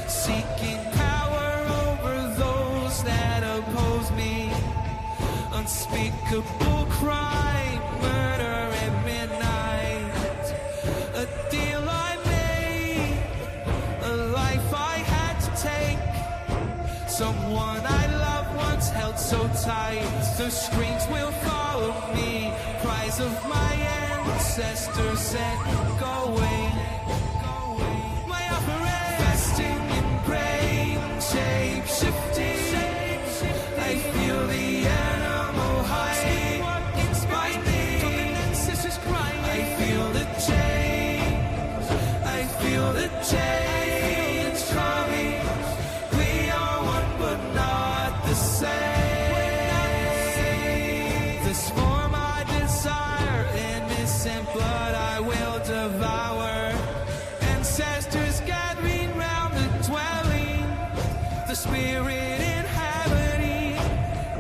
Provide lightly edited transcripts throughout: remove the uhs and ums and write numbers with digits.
Seeking power over those that oppose me. Unspeakable crime, murder at midnight. A deal I made, a life I had to take. Someone I loved once held so tight. The screams will follow me. Cries of my ancestors said, go away. My operation, fasting in brain, shape-shifting. I feel the animal high inside me. I feel the change. I feel the change coming. We are one but not the same. This form I desire, innocent blood I will devour. Ancestors gathering round the dwelling. The spirit inhabiting,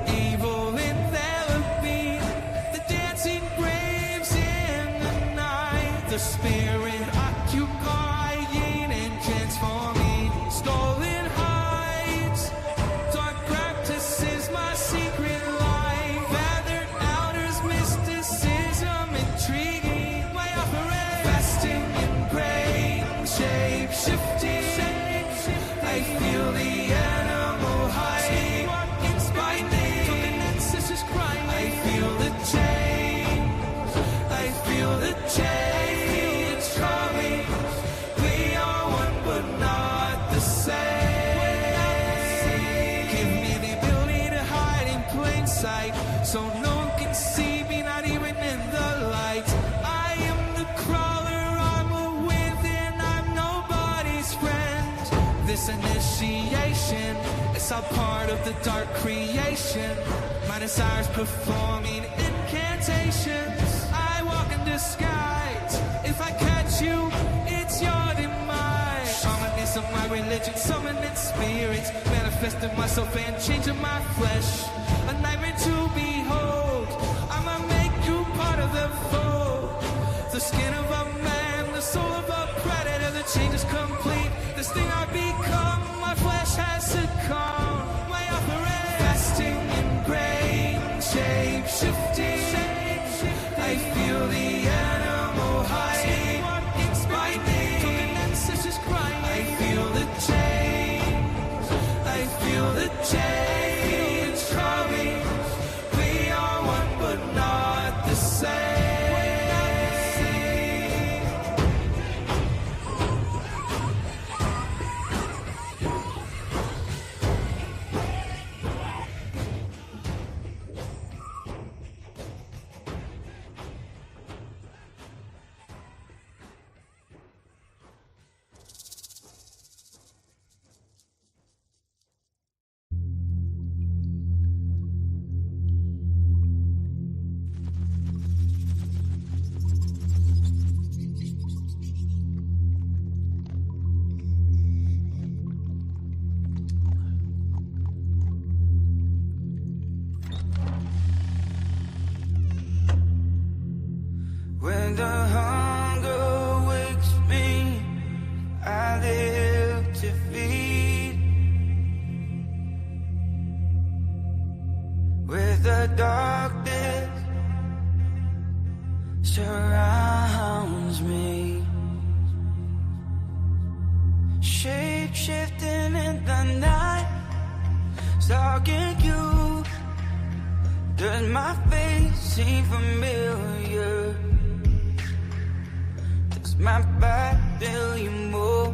evil enveloping. The dancing graves in the night. The spirit occupying and transforming. Stolen heights, dark practices, my secret life. Feathered outers, mysticism, intriguing. My operation, fasting in brain, shape-shifting. I feel the animal high inside me. I feel the change. I feel the change coming. We are one but not the same. Give me the ability to hide in plain sight, so no one can see me, not even in the light. I am the crawler, I'm a within, I'm nobody's friend. This initiation, it's all part of the dark creation. My desires performing incantations. I walk in disguise. If I catch you, it's your demise. Shamanism, my religion, summoning spirits, manifesting myself and changing my flesh. A nightmare to behold. I'ma make you part of the fold. The skin of a man, the soul of a predator. The change is complete. This thing I become, my flesh has succumbed. My operation, fasting in brain, shape-shifting. I feel the animal high inside me. I feel the change. I feel the change coming. We are one but not the same. When the hunger wakes me, I live to feed. Where the darkness surrounds me, shape-shifting in the night, stalking you. Does my face seem familiar? My back tell you more.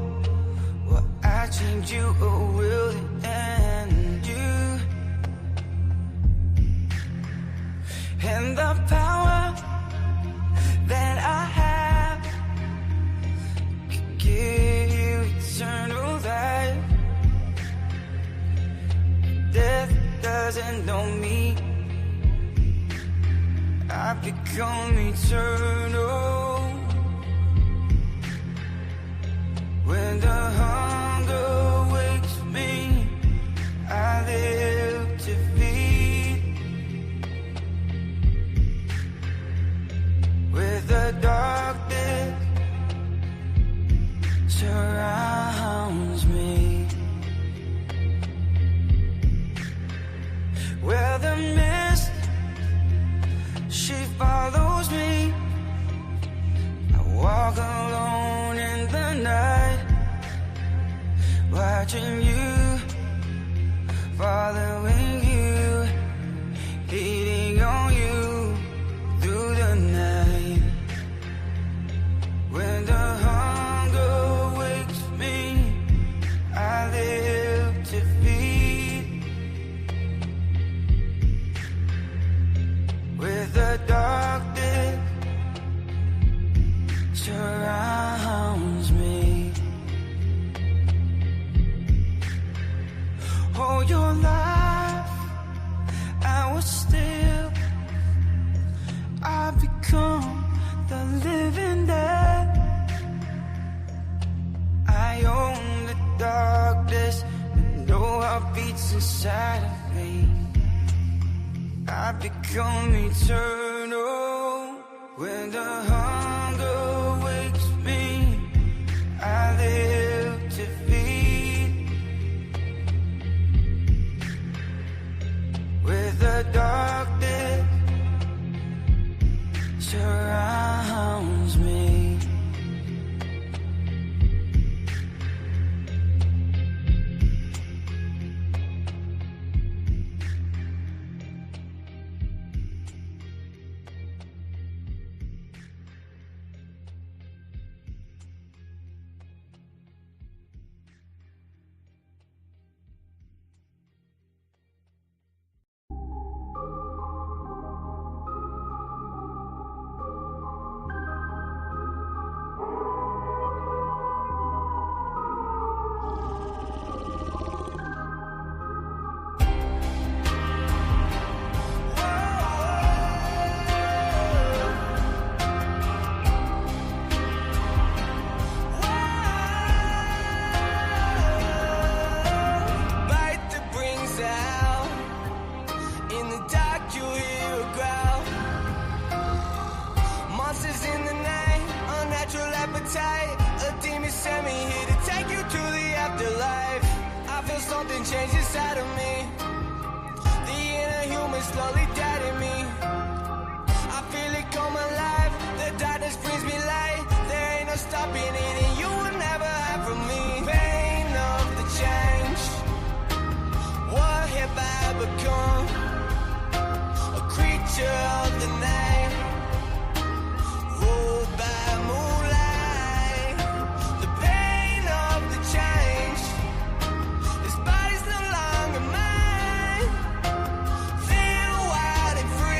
Will I change you or will it end you? And the power that I have can give you eternal life. Death doesn't know me. I've become eternal. When the hunger wakes me, I the darkness surrounds me, where the mist, she follows me. I walk alone in the night, watching you, following you, leading on you through the night. When the hunger wakes me, I live to feed. With the darkness surrounds me. Oh, your life, I was still. I become the living dead. I own the darkness and know how beats inside of me. I become eternal. When the hunger wakes me, I live to feed. With the darkness surrounds me. Change inside of me. The inner human slowly deadening me. I feel it come alive. The darkness brings me light. There ain't no stopping it, and you will never have from me. Pain of the change. What have I become? A creature of the night, ruled by moonlight. The pain of the change. This body's no longer mine. Feel wild and free.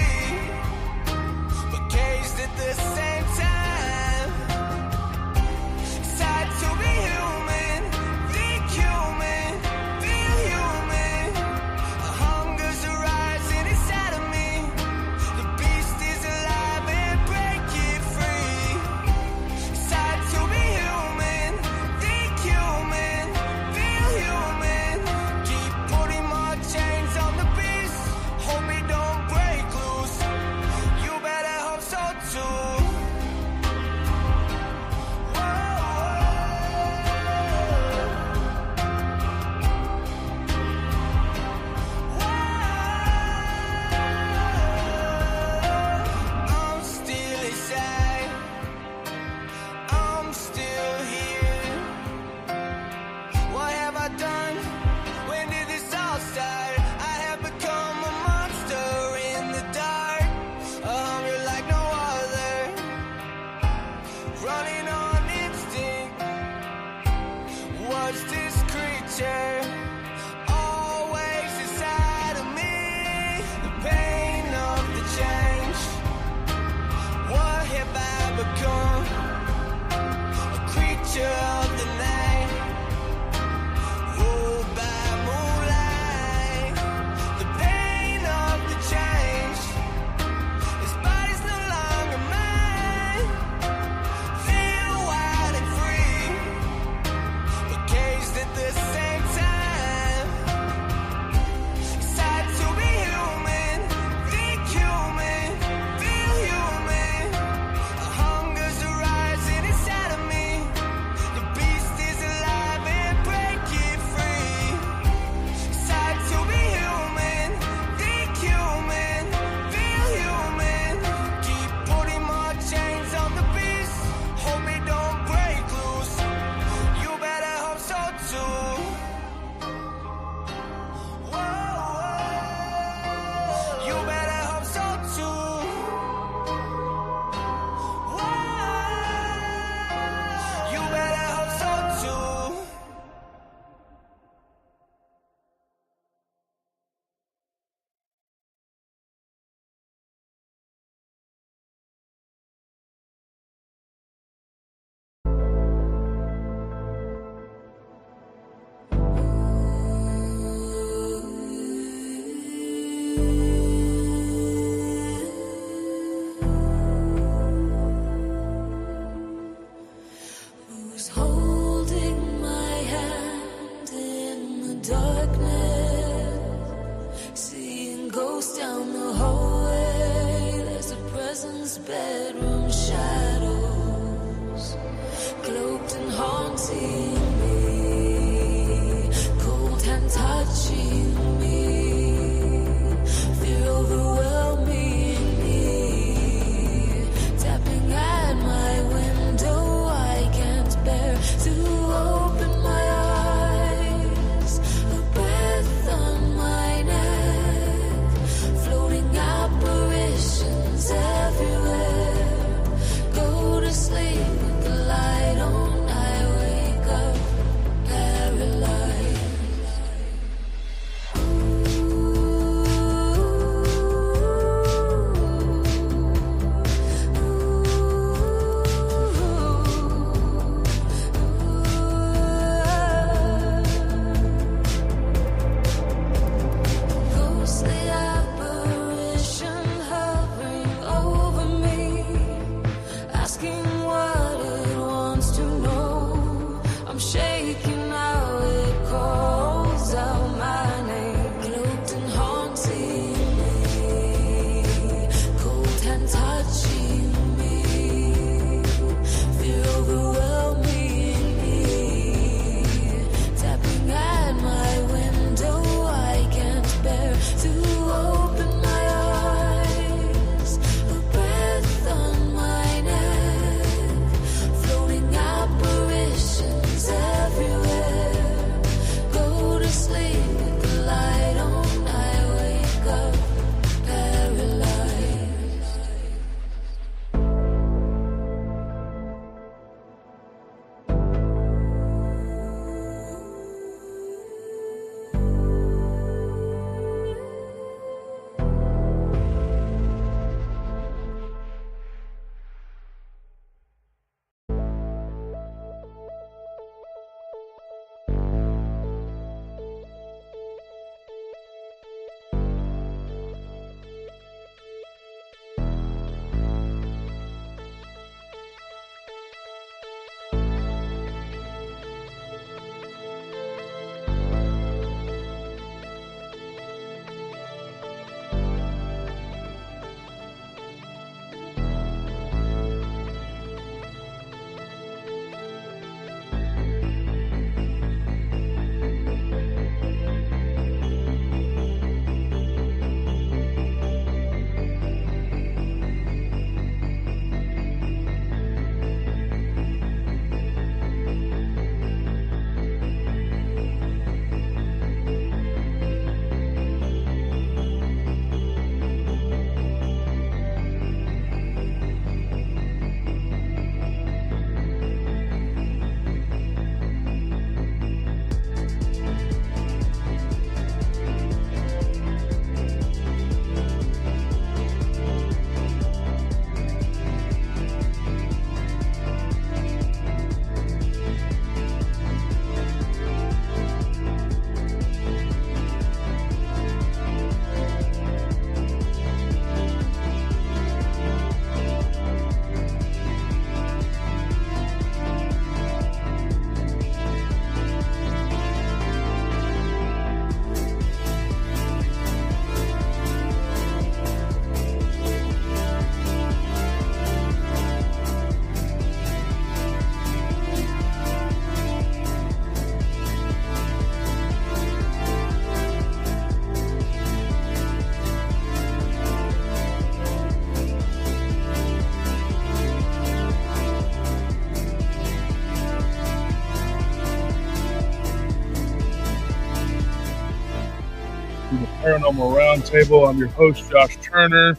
Paranormal Roundtable. I'm your host, Josh Turner.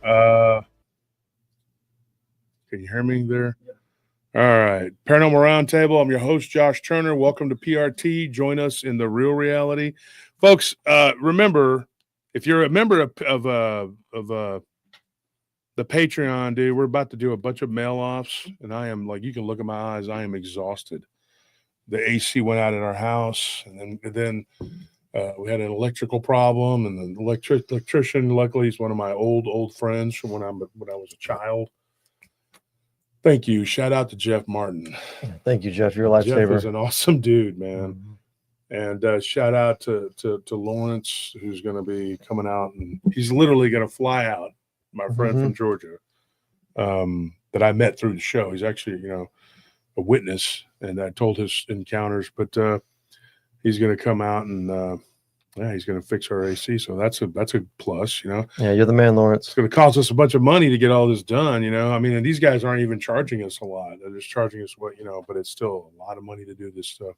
Can you hear me there? Yeah. All right. Paranormal Roundtable. I'm your host, Josh Turner. Welcome to PRT. Join us in the real reality. Folks, remember, if you're a member of the Patreon, dude, we're about to do a bunch of mail-offs, and I am, like, you can look at my eyes, I am exhausted. The AC went out at our house, and then we had an electrical problem, and the electrician, luckily, is one of my old friends from when I was a child. Thank you. Shout out to Jeff Martin. Thank you, Jeff. You're a lifesaver. Jeff is an awesome dude, man. Mm-hmm. And shout out to Lawrence, who's going to be coming out, and he's literally going to fly out. My friend from Georgia, that I met through the show. He's actually, a witness, and I told his encounters, but he's going to come out and he's going to fix our AC. So that's a plus, Yeah, you're the man, Lawrence. It's going to cost us a bunch of money to get all this done, I mean, and these guys aren't even charging us a lot. They're just charging us what, but it's still a lot of money to do this stuff.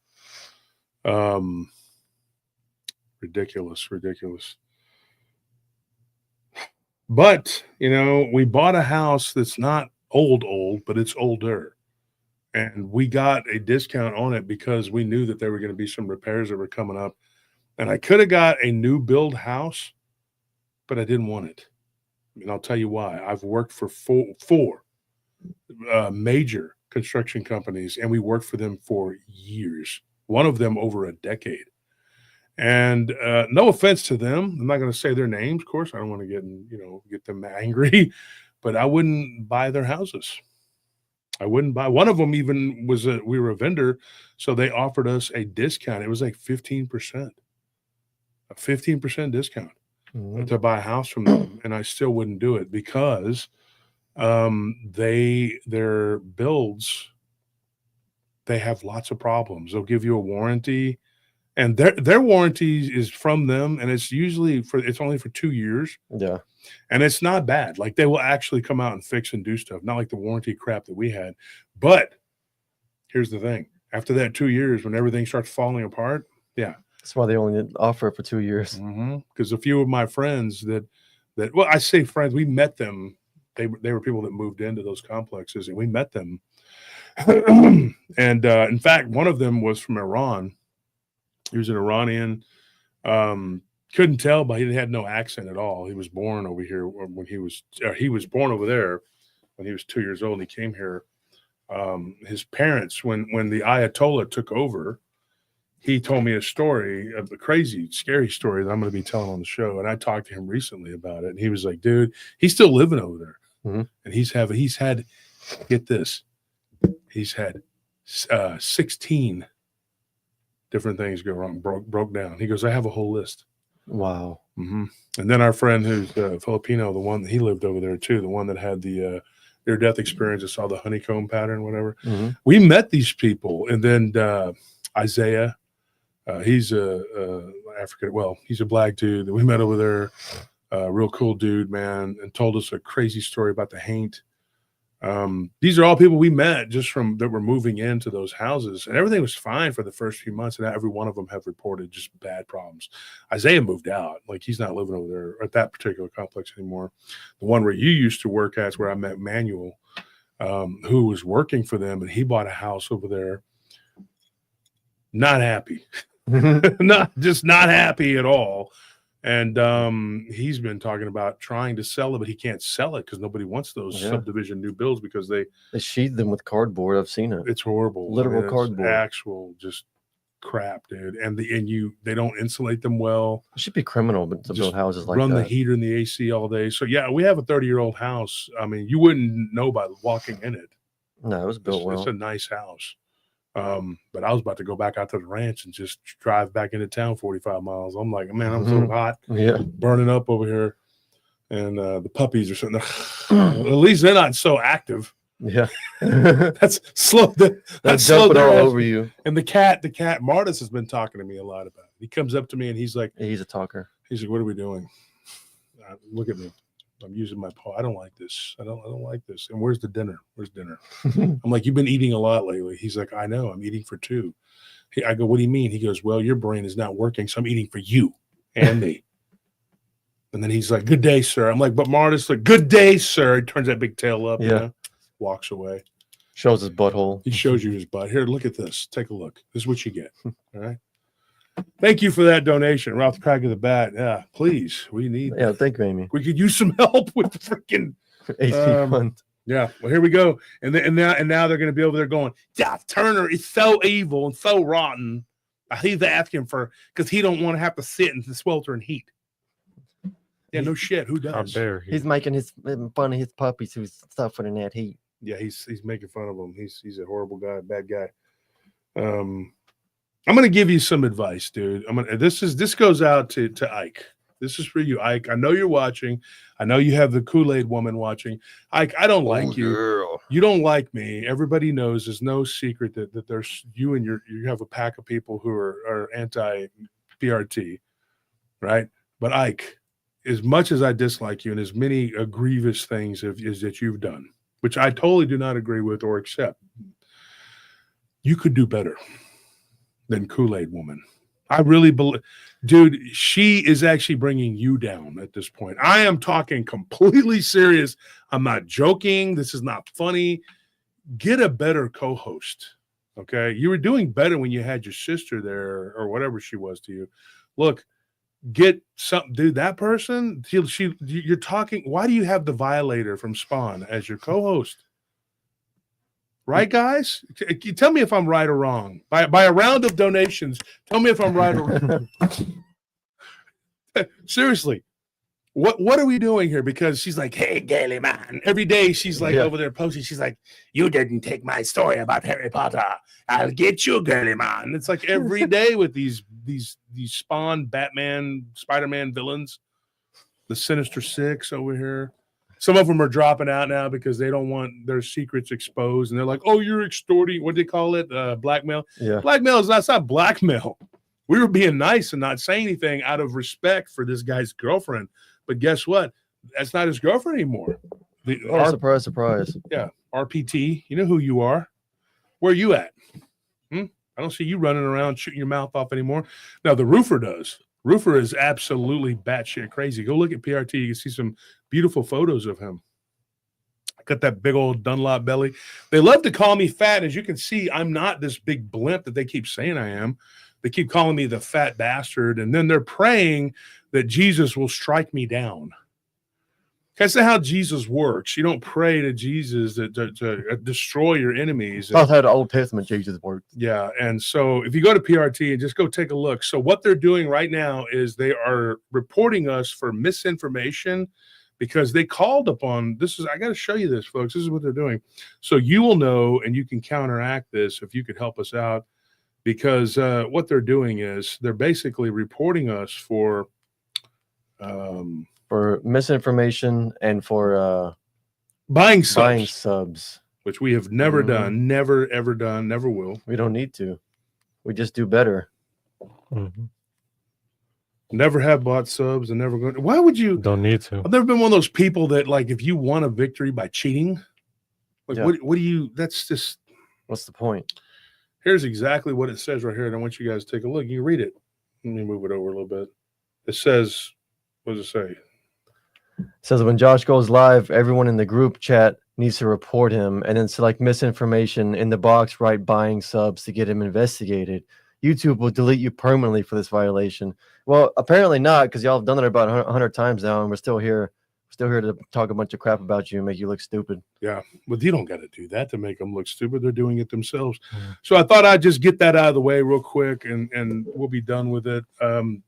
Ridiculous. But, we bought a house that's not old, but it's older. And we got a discount on it because we knew that there were going to be some repairs that were coming up. And I could have got a new build house, but I didn't want it. And I'll tell you why. I've worked for four major construction companies, and we worked for them for years. One of them over a decade. And no offense to them. I'm not going to say their names, of course. I don't want to get them angry, but I wouldn't buy their houses. I wouldn't buy. One of them even we were a vendor, so they offered us a discount. It was like 15%, a 15% discount to buy a house from them, and I still wouldn't do it because their builds, they have lots of problems. They'll give you a warranty. And their warranty is from them, and it's usually it's only for 2 years. Yeah. And it's not bad. Like, they will actually come out and fix and do stuff, not like the warranty crap that we had. But here's the thing. After that 2 years, when everything starts falling apart, yeah. That's why they only offer it for 2 years. Because a few of my friends well, I say friends, we met them. They were people that moved into those complexes, and we met them. And in fact, one of them was from Iran. He was an Iranian. Couldn't tell, but he had no accent at all. He was born over here when he was born over there when he was 2 years old. And he came here. His parents, when the Ayatollah took over, he told me a story, a crazy, scary story that I'm going to be telling on the show. And I talked to him recently about it. And he was like, dude, he's still living over there. And he's had, get this, he's had 16 different things go wrong, broke down. He goes, I have a whole list. Wow. And then our friend who's Filipino, the one, he lived over there too, the one that had the near-death experience that saw the honeycomb pattern, whatever. We met these people. And then Isaiah, he's African, well, he's a black dude that we met over there, real cool dude, man, and told us a crazy story about the haint. These are all people we met just from that were moving into those houses, and everything was fine for the first few months. And every one of them have reported just bad problems. Isaiah moved out. Like, he's not living over there at that particular complex anymore. The one where you used to work at is where I met Manuel, who was working for them, and he bought a house over there. Not happy, not happy at all. And he's been talking about trying to sell it, but he can't sell it because nobody wants those subdivision new builds because they sheathe them with cardboard. I've seen it. It's horrible. Literal cardboard. Actual just crap, dude. And they don't insulate them well. It should be criminal, but to build houses like that. Run the heater and the AC all day. So yeah, we have a 30-year-old house. I mean, you wouldn't know by walking in it. No, it was built well. It's a nice house. But I was about to go back out to the ranch and just drive back into town 45 miles. I'm like, man, I'm so hot, burning up over here. And the puppies are sitting there. At least they're not so active. Yeah. That's slow. That's jumping all over you. And the cat, Martis has been talking to me a lot about it. He comes up to me and he's like, he's a talker. He's like, what are we doing? Look at me. I'm using my paw. I don't like this. I don't like this. And where's the dinner? Where's dinner? I'm like, you've been eating a lot lately. He's like, I know. I'm eating for two. I go, what do you mean? He goes, well, your brain is not working, so I'm eating for you and me. And then he's like, "Good day, sir." I'm like, "But Marty's like, good day, sir." He turns that big tail up, walks away. Shows his butthole. He shows you his butt. Here, look at this. Take a look. This is what you get. All right. Thank you for that donation. Ralph Crack of the Bat. Yeah, please. We need. Yeah, thank you, Amy. We could use some help with the freaking AC fund. Yeah. Well, here we go. And now they're going to be over there going, Jeff Turner is so evil and so rotten. He's asking for because he don't want to have to sit in the sweltering heat. Yeah, no shit. Who does? How dare he? He's making fun of his puppies who's suffering in that heat. Yeah, he's making fun of him. He's a horrible guy, bad guy. I'm gonna give you some advice, dude. This goes out to Ike. This is for you, Ike. I know you're watching. I know you have the Kool-Aid woman watching. Ike, I don't like you. Girl. You don't like me. Everybody knows. There's no secret that there's you and you have a pack of people who are anti-PRT, right? But Ike, as much as I dislike you and as many grievous things as that you've done, which I totally do not agree with or accept, you could do better than Kool-Aid woman. I really believe, dude, she is actually bringing you down at this point. I am talking completely serious. I'm not joking. This is not funny. Get a better co-host. Okay. You were doing better when you had your sister there or whatever she was to you. Look, get something, dude. That person, you're talking. Why do you have the Violator from Spawn as your co-host? Right, guys? Tell me if I'm right or wrong. By a round of donations, tell me if I'm right or wrong. Seriously, what are we doing here? Because she's like, "Hey, Gaily man." Every day she's like over there posting. She's like, "You didn't take my story about Harry Potter. I'll get you, Gaily man." It's like every day with these Spawn, Batman, Spider-Man villains. The Sinister Six over here. Some of them are dropping out now because they don't want their secrets exposed. And they're like, "Oh, you're extorting." What do they call it? Blackmail. Yeah. Blackmail is not blackmail. We were being nice and not saying anything out of respect for this guy's girlfriend. But guess what? That's not his girlfriend anymore. Surprise, surprise. Yeah. RPT. You know who you are. Where are you at? I don't see you running around shooting your mouth off anymore. Now, the roofer does. Roofer is absolutely batshit crazy. Go look at PRT. You can see some beautiful photos of him. Got that big old Dunlop belly. They love to call me fat. As you can see, I'm not this big blimp that they keep saying I am. They keep calling me the fat bastard. And then they're praying that Jesus will strike me down. That's not how Jesus works. You don't pray to Jesus to destroy your enemies. That's how the Old Testament Jesus worked. Yeah, and so if you go to PRT and just go take a look. So what they're doing right now is they are reporting us for misinformation because they called upon this. I got to show you this, folks. This is what they're doing. So you will know and you can counteract this if you could help us out because what they're doing is they're basically reporting us for misinformation and for buying subs, which we have never done, never ever done, never will. We don't need to. We just do better. Never have bought subs and never going to. Why would you? Don't need to. I've never been one of those people that like if you won a victory by cheating, like what do you? That's just. What's the point? Here's exactly what it says right here, and I want you guys to take a look. You read it. Let me move it over a little bit. It says, what does it say? It says when Josh goes live, everyone in the group chat needs to report him and then select misinformation in the box, write buying subs to get him investigated. YouTube will delete you permanently for this violation. Well, apparently not, because y'all have done it about 100 times now, and we're still here. Still here to talk a bunch of crap about you and make you look stupid. Yeah, but you don't got to do that to make them look stupid. They're doing it themselves. So I thought I'd just get that out of the way real quick, and we'll be done with it.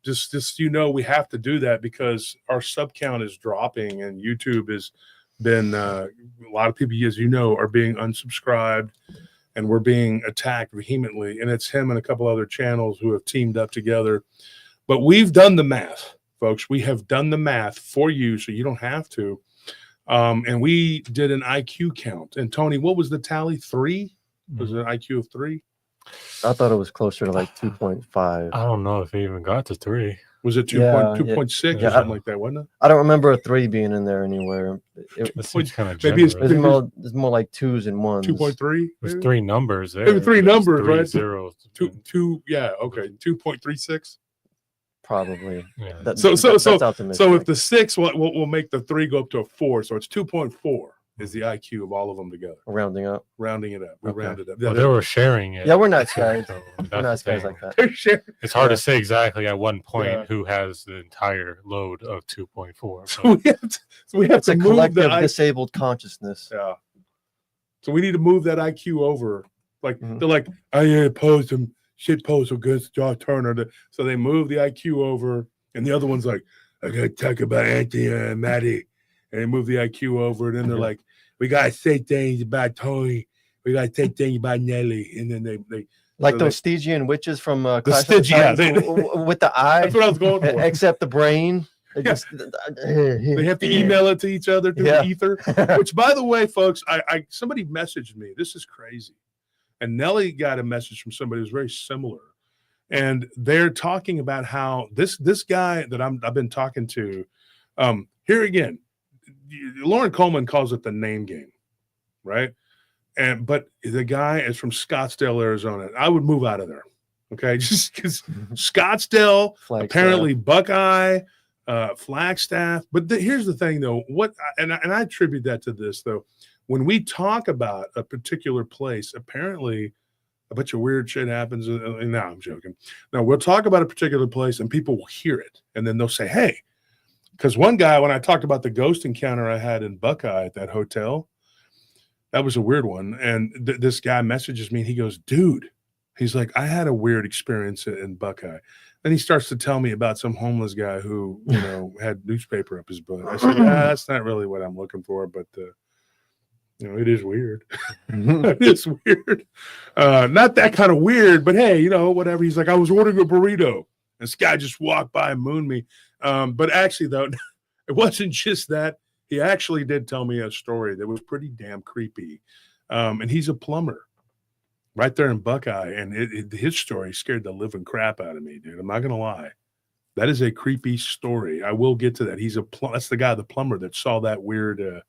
Just we have to do that because our sub count is dropping, and YouTube has been a lot of people, as you know, are being unsubscribed, and we're being attacked vehemently. And it's him and a couple other channels who have teamed up together. But we've done the math. Folks, we have done the math for you so you don't have to. And we did an IQ count. And Tony, what was the tally? 3? Was it an IQ of 3? I thought it was closer to like 2.5. I don't know if it even got to 3. Was it 2.6 or something like that, wasn't it? I don't remember a 3 being in there anywhere. It seems kind of maybe generous. It's more like 2s and 1s. 2.3? There's 3 numbers there. Maybe 3 numbers, right? Zeros. 2, yeah, okay. 2.36? probably. Yeah. That's So optimistic. if the 6 will make the 3 go up to a 4, so it's 2.4 is the IQ of all of them together. rounding up. Rounding it up, we Okay. rounded up. Well, they were sharing it. Yeah, we're not guys. So We're that's not the guys thing. like that. They're sharing. It's hard Yeah. to say exactly at one point Yeah. who has the entire load of 2.4. So we have It's to a move collective the disabled consciousness. Yeah. So we need to move that IQ over. Like Mhm. they're like, I opposed him, shit post against Josh Turner. So they move the IQ over, and the other one's like, I gotta talk about Anthony and Maddie. And they move the IQ over, and then they're Yeah. like, we gotta say things about Tony. We gotta say things about Nelly. And then they Like so those Stygian witches from Clash of the Stygian, yeah, Titans with the eye, that's what I was going for. except the brain. They Yeah. just They have to email it to each other through Yeah. the ether. Which, by the way, folks, I somebody messaged me. This is crazy. And Nelly got a message from somebody who's very similar. And they're talking about how this guy that I've been talking to, here again, Lauren Coleman calls it the name game, right? But the guy is from Scottsdale, Arizona. I would move out of there, okay? Just because Scottsdale, Flagstaff. apparently Buckeye, Flagstaff. But here's the thing, though. And I attribute that to this, though. When we talk about a particular place, apparently a bunch of weird shit happens. No, I'm joking. No, we'll talk about a particular place and people will hear it. And then they'll say, hey, because one guy, when I talked about the ghost encounter I had in Buckeye at that hotel, that was a weird one. And this guy messages me and he goes, dude, he's like, I had a weird experience in Buckeye. Then he starts to tell me about some homeless guy who, had newspaper up his butt. I said, yeah, that's not really what I'm looking for, but it is weird. It's weird. Not that kind of weird, but hey, whatever. He's like, I was ordering a burrito. This guy just walked by and mooned me. But actually, though, it wasn't just that. He actually did tell me a story that was pretty damn creepy. And he's a plumber right there in Buckeye. And his story scared the living crap out of me, dude. I'm not going to lie. That is a creepy story. I will get to that. That's the guy, the plumber, that saw that weird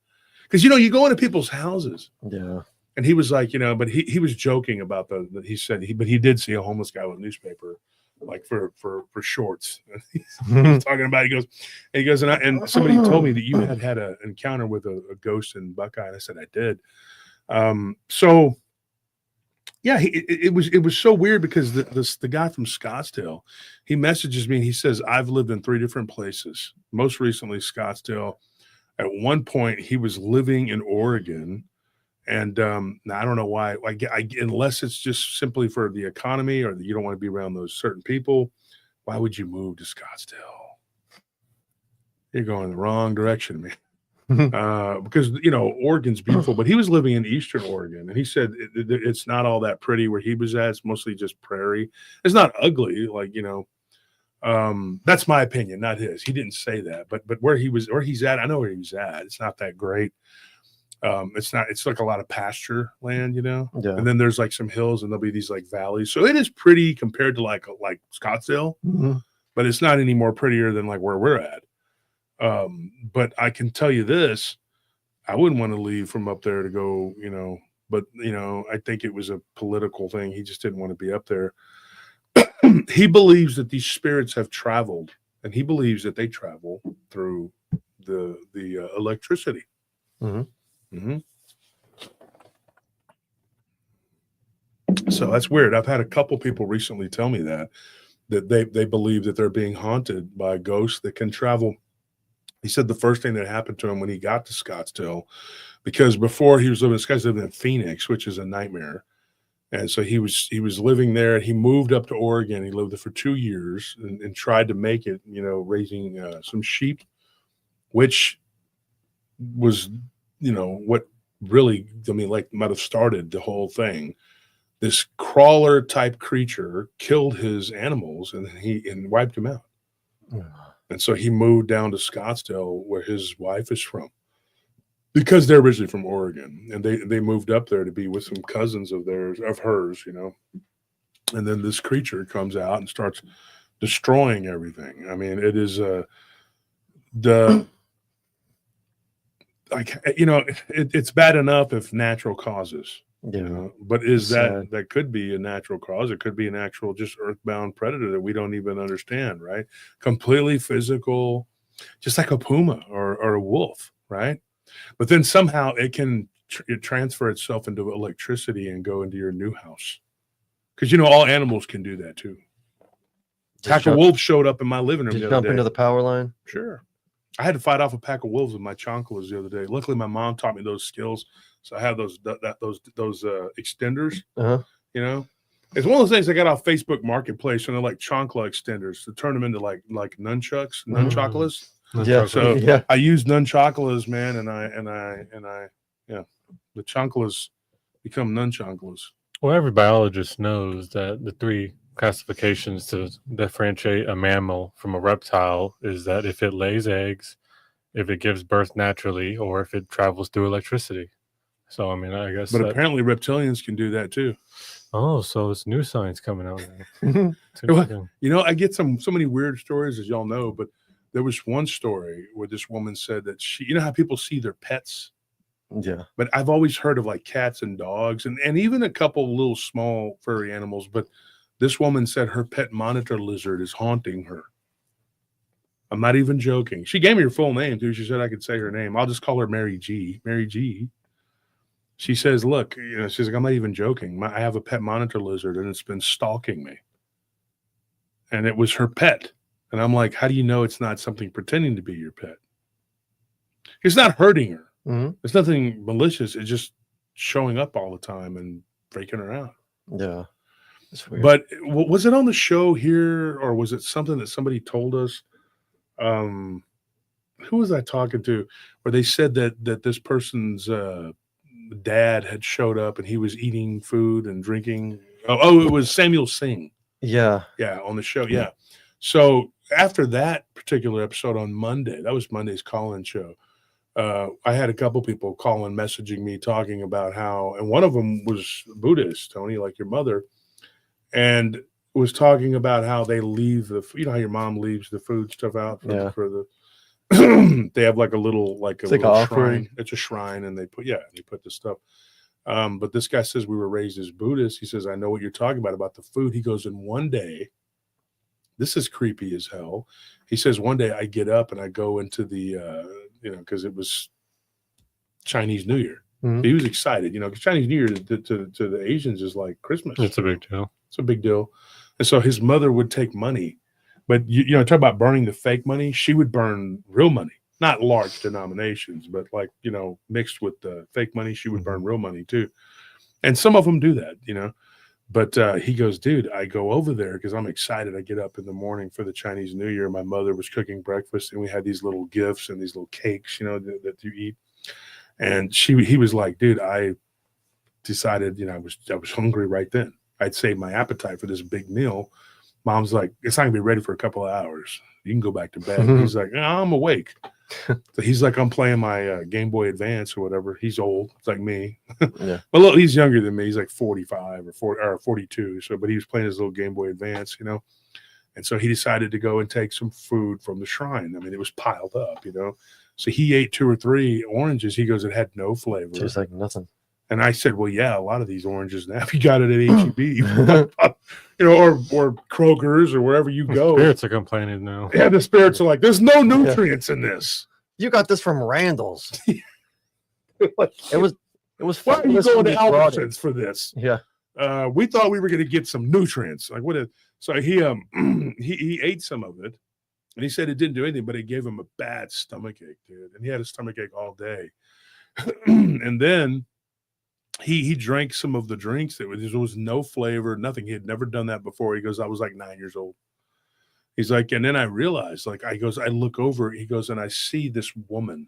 because you go into people's houses. Yeah. And he was like, but he was joking about he said he did see a homeless guy with a newspaper, like for shorts. He's talking about, he goes, and somebody told me that you had an encounter with a ghost in Buckeye. And I said, I did. So yeah, it was so weird because the guy from Scottsdale, he messages me and he says, I've lived in 3 different places, most recently Scottsdale. At one point, he was living in Oregon, and now I don't know why. Unless it's just simply for the economy or that you don't want to be around those certain people, why would you move to Scottsdale? You're going the wrong direction, man. Because Oregon's beautiful, but he was living in Eastern Oregon, and he said it's not all that pretty where he was at. It's mostly just prairie. It's not ugly, that's my opinion, not his. He didn't say that, but where he's at, I know where he's at. It's not that great. It's like a lot of pasture land, Yeah. and then there's like some hills and there'll be these like valleys. So it is pretty compared to like Scottsdale, but it's not any more prettier than like where we're at. But I can tell you this, I wouldn't want to leave from up there to go, but I think it was a political thing. He just didn't want to be up there. He believes that these spirits have traveled, and he believes that they travel through the electricity. So that's weird. I've had a couple people recently tell me that they believe that they're being haunted by ghosts that can travel. He said the first thing that happened to him when he got to Scottsdale, because before he was living in Phoenix, which is a nightmare. And so he was living there, and he moved up to Oregon. He lived there for 2 years and tried to make it, raising some sheep, which was, what really, might have started the whole thing. This crawler type creature killed his animals and wiped them out. And so he moved down to Scottsdale, where his wife is from, because they're originally from Oregon, and they moved up there to be with some cousins of hers, and then this creature comes out and starts destroying everything. I mean, it is it's bad enough if natural causes, You Yeah. know, but is It's that sad. that could be a natural cause? It could be an actual just earthbound predator that we don't even understand, right? Completely physical, just like a puma or a wolf, right? But then somehow it can transfer itself into electricity and go into your new house. Because all animals can do that too. Pack of wolves showed up in my living room Just the jump other day. into the power line. Sure. I had to fight off a pack of wolves with my chonkalas the other day. Luckily, my mom taught me those skills, so I have those extenders. Uh-huh. You know, it's one of those things I got off Facebook Marketplace, and they're like chonkla extenders to turn them into like nunchucks, nunchokolas. Yeah. So Yeah. I use nunchokolas, man, and I yeah, the chonkalas become nunchokolas. Well, every biologist knows that the three classifications to differentiate a mammal from a reptile is that if it lays eggs, if it gives birth naturally, or if it travels through electricity. So, I mean, I guess. But apparently reptilians can do that too. Oh, so it's new science coming out now. I get so many weird stories, as y'all know, but there was one story where this woman said that she, how people see their pets? Yeah. But I've always heard of like cats and dogs and even a couple little small furry animals. But this woman said her pet monitor lizard is haunting her. I'm not even joking. She gave me her full name too. She said I could say her name. I'll just call her Mary G. Mary G. She says, look, she's like, I'm not even joking. I have a pet monitor lizard and it's been stalking me. And it was her pet. And I'm like, how do you know it's not something pretending to be your pet? It's not hurting her. Mm-hmm. It's nothing malicious. It's just showing up all the time and freaking her out. Yeah. That's weird. But was it on the show here or was it something that somebody told us? Who was I talking to? Where they said that this person's dad had showed up and he was eating food and drinking. Oh, it was Samuel Singh. Yeah. Yeah, on the show. Yeah. So after that particular episode on Monday, that was Monday's call-in show. I had a couple people calling, messaging me, talking about how, and one of them was Buddhist, Tony, like your mother, and was talking about how they leave how your mom leaves the food stuff out for the they have like a little shrine. It's a shrine, and they put the stuff. But this guy says we were raised as Buddhists. He says, I know what you're talking about the food. He goes, in one day, this is creepy as hell. He says, one day I get up and I go into the, because it was Chinese New Year. Mm-hmm. So he was excited, because Chinese New Year to the Asians is like Christmas. It's a big deal. It's a big deal. And so his mother would take money. But, talk about burning the fake money. She would burn real money, not large denominations, but like, mixed with the fake money, she would burn real money too. And some of them do that, But he goes, dude, I go over there because I'm excited. I get up in the morning for the Chinese New Year. My mother was cooking breakfast and we had these little gifts and these little cakes, that you eat. And he was like, dude, I decided, I was hungry right then. I'd saved my appetite for this big meal. Mom's like, it's not gonna be ready for a couple of hours. You can go back to bed. He's like, no, I'm awake. So he's like, I'm playing my Game Boy Advance or whatever. He's old. It's like me. Yeah. But look, he's younger than me. He's like 45 or 42. So, but he was playing his little Game Boy Advance, And so he decided to go and take some food from the shrine. I mean, it was piled up, So he ate 2 or 3 oranges. He goes, it had no flavor. Just like nothing. And I said, well, yeah, a lot of these oranges now, if you got it at HEB, or Kroger's or wherever you go. Spirits are complaining now. Yeah, the spirits are like, there's no nutrients in this. You got this from Randall's. Like, it was why are you going to Albertsons for this? Yeah. We thought we were going to get some nutrients. Like so he ate some of it and he said it didn't do anything, but it gave him a bad stomachache, dude. And he had a stomachache all day. And then he drank some of the drinks there was no flavor, nothing. He had never done that before. He goes, I was like 9 years old. He's like, and then I realized, I look over, he goes, and I see this woman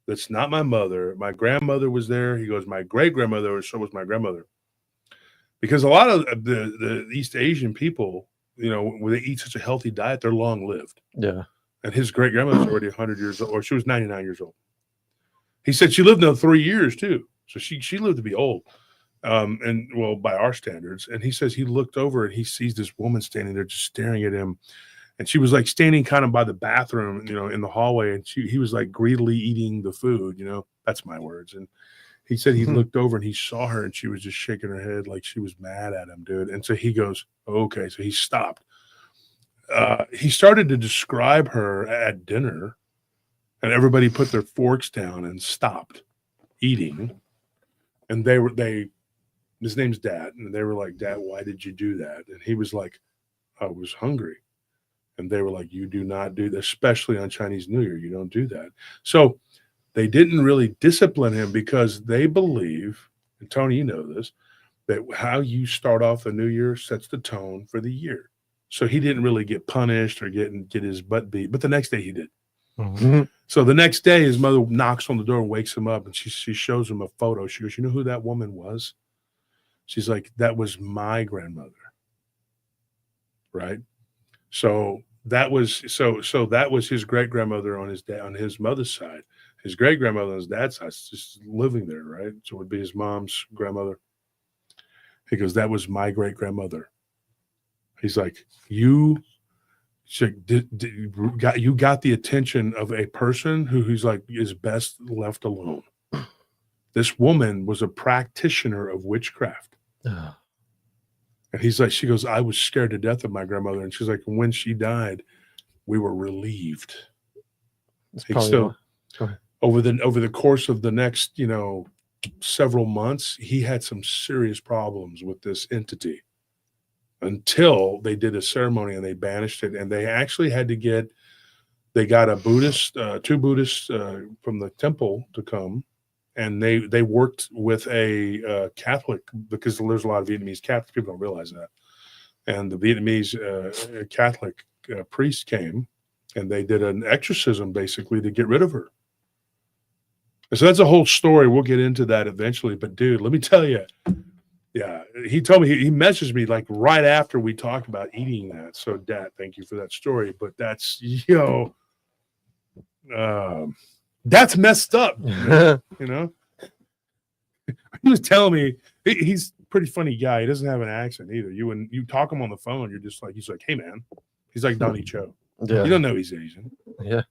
that's not my mother. My grandmother was there. He goes, my great grandmother, so was my grandmother. Because a lot of the East Asian people, when they eat such a healthy diet, they're long lived. Yeah. And his great grandmother's already 100 years old, or she was 99 years old. He said she lived another 3 years too. So she lived to be old, and well, by our standards. And he says he looked over and he sees this woman standing there just staring at him. And she was like standing kind of by the bathroom, in the hallway, and he was like greedily eating the food, that's my words. And he said he looked over and he saw her and she was just shaking her head like she was mad at him, dude. And so he goes, okay. So he stopped. He started to describe her at dinner, and everybody put their forks down and stopped eating. And his name's Dad. And they were like, Dad, why did you do that? And he was like, I was hungry. And they were like, you do not do that, especially on Chinese New Year. You don't do that. So they didn't really discipline him because they believe, and Tony, you know this, that how you start off the new year sets the tone for the year. So he didn't really get punished or get his butt beat, but the next day he did. Mm-hmm. So the next day his mother knocks on the door and wakes him up, and she shows him a photo. She goes, you know who that woman was? She's like, that was my grandmother. Right? So that was his great grandmother on his mother's side. His great grandmother on his dad's side is just living there, right? So it would be his mom's grandmother. He goes, that was my great grandmother. He's like, you got the attention of a person who's like is best left alone. This woman was a practitioner of witchcraft. And he's like, she goes, I was scared to death of my grandmother. And she's like, when she died, we were relieved. So over the course of the next, several months, he had some serious problems with this entity until they did a ceremony and they banished it. And they actually had to they got a Buddhist, two Buddhists from the temple to come. And they worked with a Catholic, because there's a lot of Vietnamese Catholic people don't realize that. And the Vietnamese Catholic priest came, and they did an exorcism basically to get rid of her. And so that's a whole story. We'll get into that eventually. But dude, let me tell you, yeah, he told me he messaged me like right after we talked about eating that. So Dad, thank you for that story. But that's that's messed up, He was telling me he's a pretty funny guy. He doesn't have an accent either. When you talk him on the phone, you're just like, he's like, hey man, he's like Donnie Cho. Yeah. You don't know he's Asian. Yeah.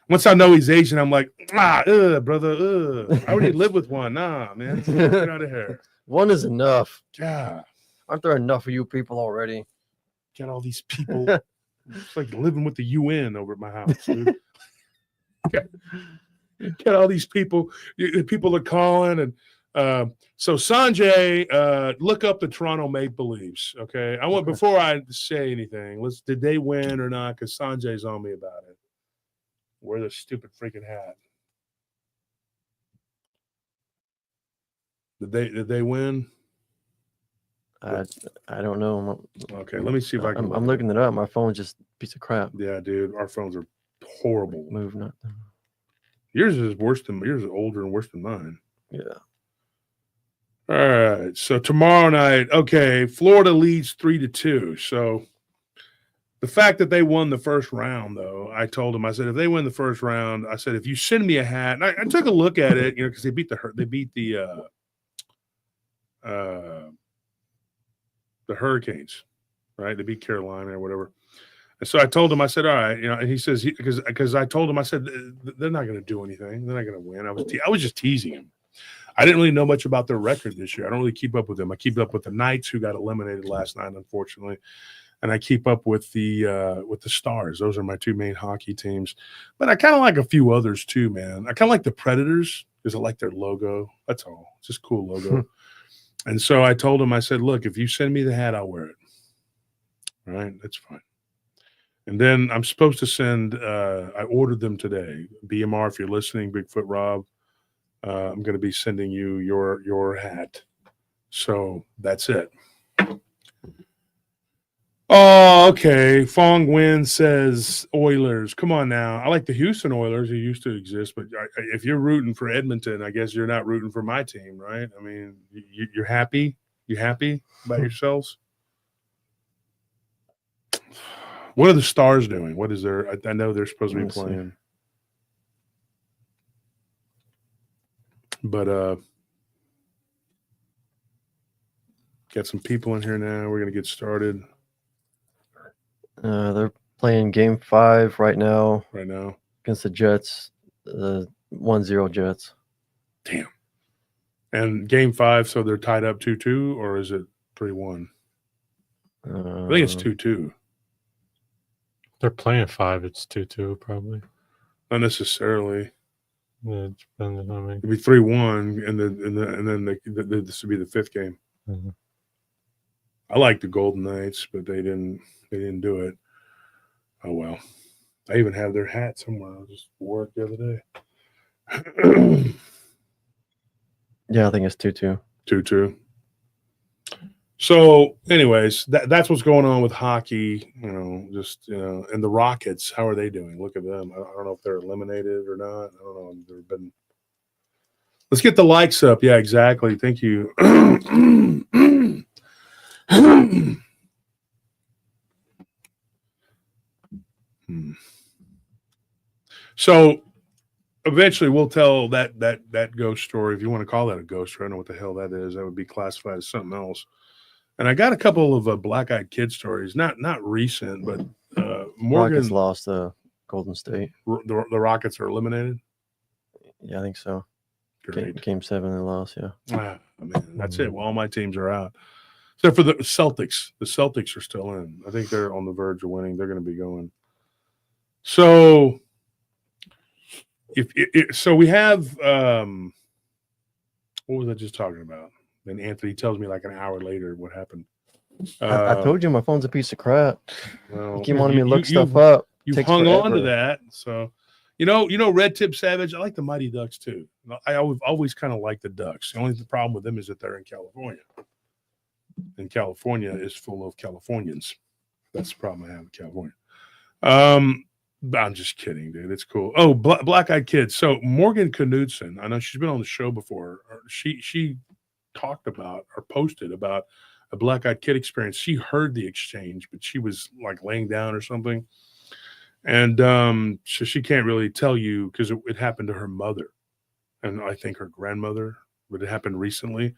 Once I know he's Asian, I'm like, brother, I already live with one. Nah, man, get out of here. One is enough. Yeah. Aren't there enough of you people already? Get all these people. It's like living with the UN over at my house, dude. Get all these people. People are calling, and so Sanjay, look up the Toronto Maple Leafs. Okay, before I say anything. Did they win or not? Because Sanjay's on me about it. Wear the stupid freaking hat. Did they win? I don't know. Okay, let me see if I can. I'm looking it up. My phone's just a piece of crap. Yeah, dude, our phones are horrible. Move nothing. Yours is older and worse than mine. Yeah. All right. So tomorrow night, okay, Florida leads 3-2. So the fact that they won the first round, though, I told them, I said, if they win the first round, I said, if you send me a hat, and I took a look at it, because they beat the Hurricanes, right? They beat Carolina or whatever. And so I told him, I said, all right, and he says, because I told him, I said, they're not going to do anything. They're not going to win. I was just teasing him. I didn't really know much about their record this year. I don't really keep up with them. I keep up with the Knights, who got eliminated last night, unfortunately. And I keep up with the Stars. Those are my two main hockey teams. But I kind of like a few others too, man. I kind of like the Predators because I like their logo. That's all. It's just a cool logo. And so I told him, I said, look, if you send me the hat, I'll wear it. All right, that's fine. And then I'm supposed to send, I ordered them today. BMR, if you're listening, Bigfoot Rob, I'm going to be sending you your hat. So that's it. Oh, okay. Fong Nguyen says Oilers. Come on now. I like the Houston Oilers, who used to exist, but if you're rooting for Edmonton, I guess you're not rooting for my team, right? I mean, you're happy? You happy about yourselves? What are the Stars doing? What is their? I know they're supposed to be playing, but got some people in here now. We're gonna get started. They're Playing game 5 right now right now? against the Jets. 1-0 Jets. Damn. And game 5, so they're tied up 2-2, or is it 3-1? I think it's 2-2. They're playing 5. It's 2-2 probably. Not necessarily. Yeah, it depends on me. It'd be 3-1, and then this would be the 5th game. Mhm. I like the Golden Knights, but they didn't do it. Oh well. I even have their hat somewhere. I just wore it the other day. Yeah, I think it's 2-2. 2-2. So, anyways, that's what's going on with hockey. And the Rockets. How are they doing? Look at them. I don't know if they're eliminated or not. I don't know. They've been. Let's get the likes up. Yeah, exactly. Thank you. So eventually we'll tell that ghost story, if you want to call that a ghost story. I don't know what the hell that is. That would be classified as something else. And I got a couple of Black-Eyed Kid stories, not recent, but Morgan. Rockets lost to Golden State. The Rockets are eliminated. Yeah, I think so. Great. Game 7 they lost. Yeah. Man, that's it. Well, all my teams are out, except for the Celtics. The Celtics are still in. I think they're on the verge of winning. They're going to be going. So, so we have what was I just talking about? Then Anthony tells me like an hour later what happened. I told you my phone's a piece of crap. Well, you keep wanting me to look stuff up. You Takes hung on to forever. that. So, you know, Red Tip Savage. I like the Mighty Ducks too. I always kind of like the Ducks. The only problem with them is that they're in California, and California is full of Californians. That's the problem I have with California. I'm just kidding, dude. It's cool. Oh, Black-Eyed Kids. So Morgan Knudsen, I know she's been on the show before. She talked about or posted about a Black-Eyed Kid experience. She heard the exchange, but she was like laying down or something. And so she can't really tell you because it happened to her mother and I think her grandmother, but it happened recently.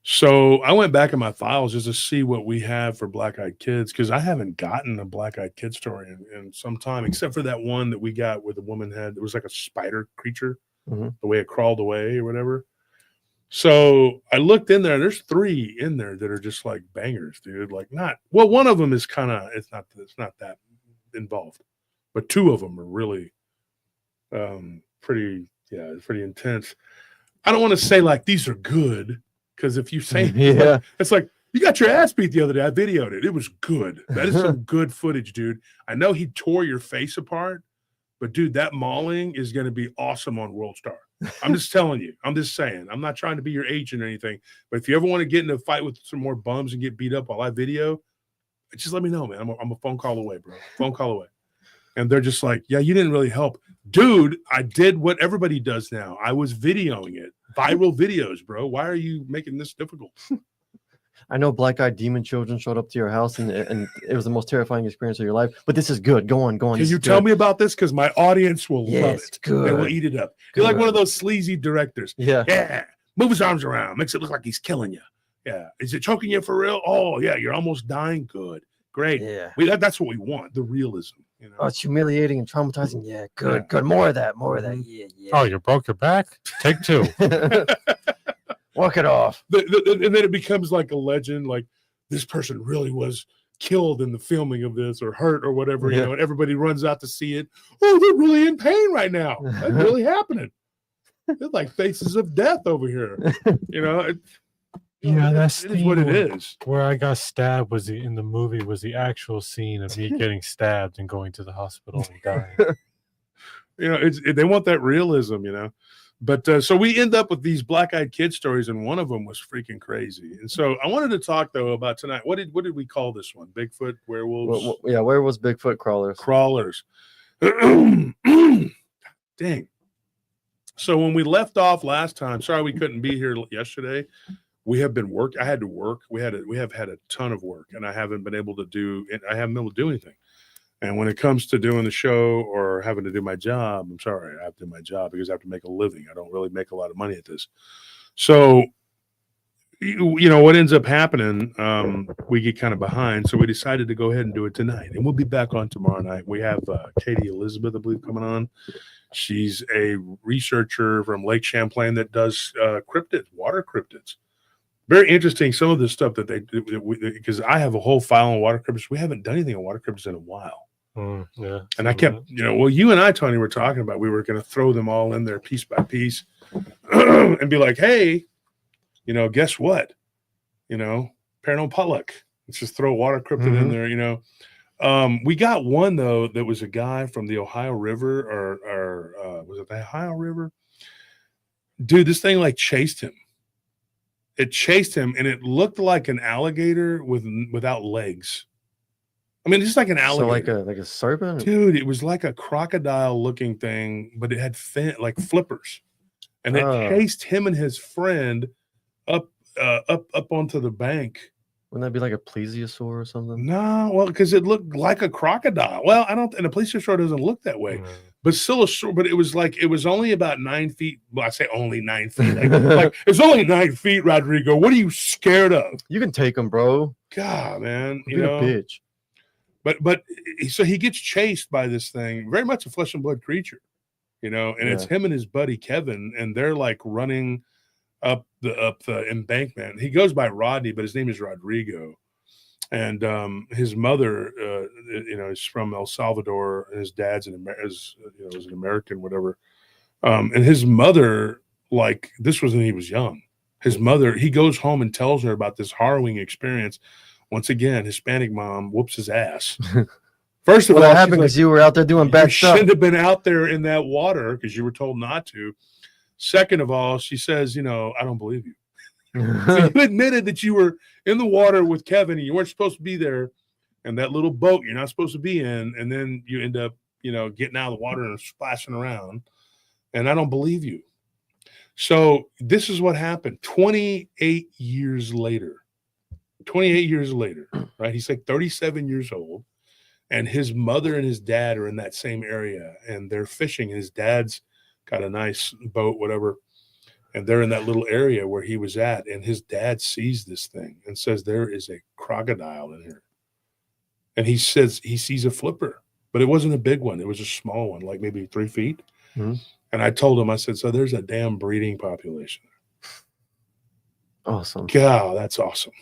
So I went back in my files just to see what we have for Black-Eyed Kids because I haven't gotten a Black-Eyed Kid story in some time, except for that one that we got where the woman had, it was like a spider creature, the way it crawled away or whatever. So I looked in there, and there's 3 in there that are just like bangers, dude. Like one of them is kind of, it's not that involved, but 2 of them are really pretty intense. I don't want to say like these are good. Because if you say, it's like, you got your ass beat the other day. I videoed it. It was good. That is some good footage, dude. I know he tore your face apart, but dude, that mauling is going to be awesome on World Star. I'm just telling you. I'm just saying. I'm not trying to be your agent or anything. But if you ever want to get in a fight with some more bums and get beat up while I video, just let me know, man. I'm a phone call away, bro. Phone call away. And they're just like, yeah, you didn't really help. Dude, I did what everybody does now. I was videoing it. Viral videos, bro. Why are you making this difficult? I know black-eyed demon children showed up to your house and it was the most terrifying experience of your life. But this is good. Go on. Can you tell me about this? Because my audience will love it. Good. They will eat it up. You're like one of those sleazy directors. Yeah. Move his arms around. Makes it look like he's killing you. Yeah. Is it choking you for real? Oh, yeah. You're almost dying. Good. Great. Yeah. That's what we want. The realism. You know? Oh, it's humiliating and traumatizing. Yeah. Good. Good. More of that. More of that. Yeah. Oh, you broke your back? Take 2. Walk it off. And then it becomes like a legend. Like this person really was killed in the filming of this or hurt or whatever, you know, and everybody runs out to see it. Oh, they're really in pain right now. That's really happening. They're like faces of death over here. You know, that's it is what it is. Where I got stabbed in the movie was the actual scene of me getting stabbed and going to the hospital and dying. You know, they want that realism, you know. But so we end up with these black-eyed kid stories, and one of them was freaking crazy. And so I wanted to talk though about tonight. What did we call this one? Bigfoot, werewolves. Well, werewolves, Bigfoot, crawlers. Crawlers. Dang. So when we left off last time, sorry we couldn't be here yesterday. We have been I had to work. We have had a ton of work, and I haven't been able to do anything. And when it comes to doing the show or having to do my job, I'm sorry, I have to do my job because I have to make a living. I don't really make a lot of money at this. So you know what ends up happening, we get kind of behind, so we decided to go ahead and do it tonight, and we'll be back on tomorrow night. We have Katie Elizabeth, I believe, coming on. She's a researcher from Lake Champlain that does cryptids, water cryptids. Very interesting, some of the stuff that they do, because I have a whole file on water cryptids. We haven't done anything on water cryptids in a while. Yeah, And I kept, well, you and I, Tony, were talking about we were going to throw them all in there piece by piece and be like, hey, guess what? Paranormal potluck. Let's just throw water cryptid in there, We got one, though, that was a guy from the Ohio River, or was it the Ohio River? Dude, this thing like chased him. It chased him, and it looked like an alligator without legs. I mean, just like an alligator. So like a serpent? Dude, it was like a crocodile-looking thing, but it had like flippers. And it chased him and his friend up onto the bank. Wouldn't that be like a plesiosaur or something? No, well, because it looked like a crocodile. Well, and a plesiosaur doesn't look that way. But still but it was only about 9 feet. Well, I say only 9 feet. Like it's only 9 feet, Rodrigo. What are you scared of? You can take them, bro. God, man. Be a bitch. But so he gets chased by this thing, very much a flesh and blood creature, and it's him and his buddy Kevin, and they're like running up the embankment. He goes by Rodney, but his name is Rodrigo. And his mother, is from El Salvador, and his dad's is an American, whatever. And his mother, like, this was when he was young. His mother, he goes home and tells her about this harrowing experience. Once again, Hispanic mom whoops his ass. First of all, what happened because you were out there doing bad stuff. You shouldn't have been out there in that water because you were told not to. Second of all, she says, I don't believe you. So you admitted that you were in the water with Kevin and you weren't supposed to be there, and that little boat you're not supposed to be in, and then you end up, getting out of the water and splashing around, and I don't believe you. So this is what happened 28 years later, right? He's like 37 years old, and his mother and his dad are in that same area, and they're fishing. His dad's got a nice boat, whatever. And they're in that little area where he was at, and his dad sees this thing and says, there is a crocodile in here. And he says he sees a flipper, but it wasn't a big one. It was a small one, like maybe 3 feet. Mm-hmm. And I told him, I said, so there's a damn breeding population. Awesome. God, that's awesome.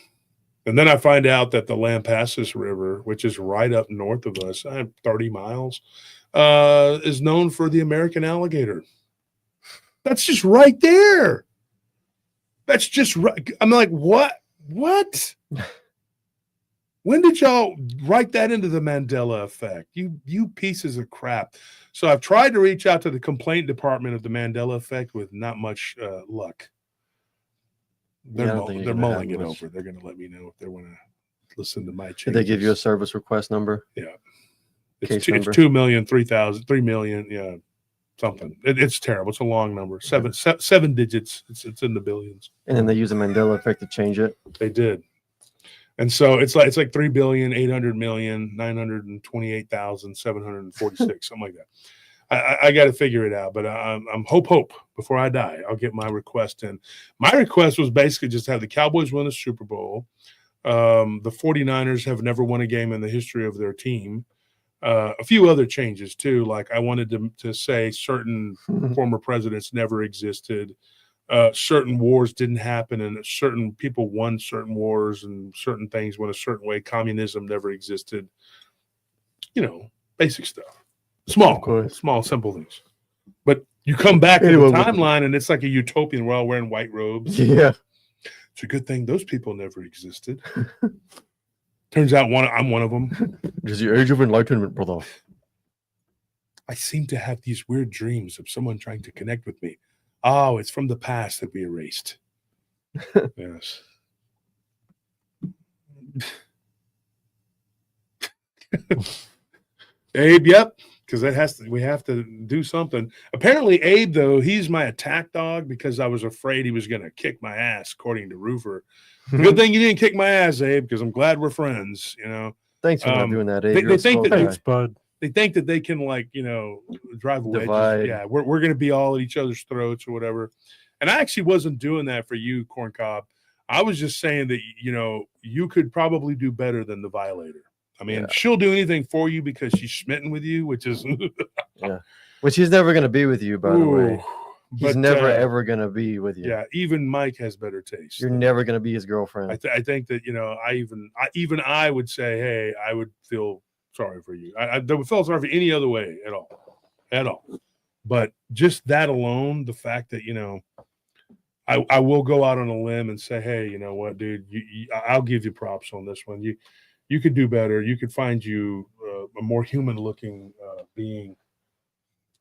And then I find out that the Lampasas River, which is right up north of us, 30 miles, is known for the American alligator. That's just right there. That's just right. I'm like, what? When did y'all write that into the Mandela effect? You pieces of crap. So I've tried to reach out to the complaint department of the Mandela effect with not much luck. They're mulling it over. They're going to let me know if they want to listen to my changes. Did they give you a service request number? Yeah. It's 2 million, 3,000, 3 million. Yeah. Something. It's terrible. It's a long number. Seven digits. It's in the billions. And then they use a Mandela effect to change it. They did. And so it's like 3,800,928,746, something like that. I got to figure it out, but I'm hope before I die, I'll get my request in. My request was basically just to have the Cowboys win the Super Bowl. The 49ers have never won a game in the history of their team. A few other changes too, like I wanted to say certain former presidents never existed, certain wars didn't happen, and certain people won certain wars, and certain things went a certain way. Communism never existed. Basic stuff, small, simple things. But you come back to the timeline, and it's like a utopian. We're all wearing white robes. Yeah, it's a good thing those people never existed. Turns out I'm one of them. It is the age of enlightenment, brother. I seem to have these weird dreams of someone trying to connect with me. Oh, it's from the past that we erased. Yes. Abe, yep. Because we have to do something. Apparently, Abe, though, he's my attack dog because I was afraid he was going to kick my ass, according to Roofer. Good thing you didn't kick my ass, Abe, because I'm glad we're friends. Thanks for not doing that, Abe. They think that they can, drive a wedge. Yeah, we're going to be all at each other's throats or whatever. And I actually wasn't doing that for you, Corncob. I was just saying that, you know, you could probably do better than the violator. I mean, Yeah. she'll do anything for you because she's smitten with you, which is Yeah. Which he's never going to be with you, by the way. Ooh, He's never ever going to be with you. Yeah, even Mike has better taste. You're never going to be his girlfriend. I think that, you know, I would say, hey, I would feel sorry for you. I would feel sorry for any other way at all. But just that alone, the fact that, you know, I will go out on a limb and say, hey, you know what, dude, I'll give you props on this one. You could do better. You could find you a more human looking being.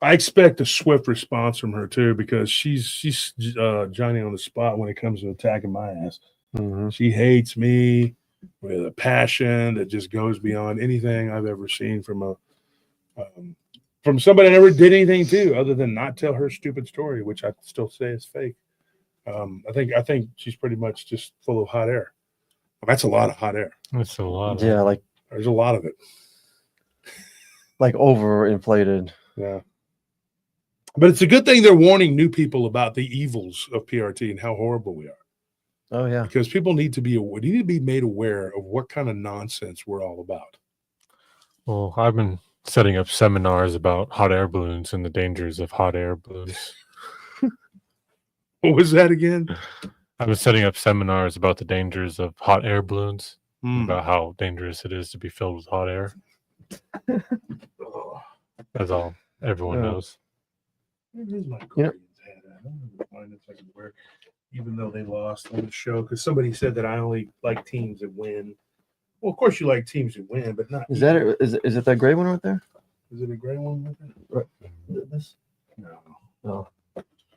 I expect a swift response from her too, because she's Johnny on the spot when it comes to attacking my ass. Mm-hmm. She hates me with a passion that just goes beyond anything I've ever seen from somebody I never did anything to, other than not tell her stupid story, which I still say is fake. I think she's pretty much just full of hot air. That's a lot of hot air. That's a lot. Yeah, like There's a lot of it. Like overinflated. Yeah. But it's a good thing they're warning new people about the evils of PRT and how horrible we are. Oh yeah. Because people need to be made aware of what kind of nonsense we're all about. Well, I've been setting up seminars about hot air balloons and the dangers of hot air balloons. What was that again? I've been setting up seminars about the dangers of hot air balloons, about how dangerous it is to be filled with hot air. That's all everyone knows. Where's my Guardians hat at? I'm going to find if I can wear, even though they lost on the show, because somebody said that I only like teams that win. Well, of course you like teams that win, but not. Is it that gray one right there? Is it a gray one right there? Right. This? No. No.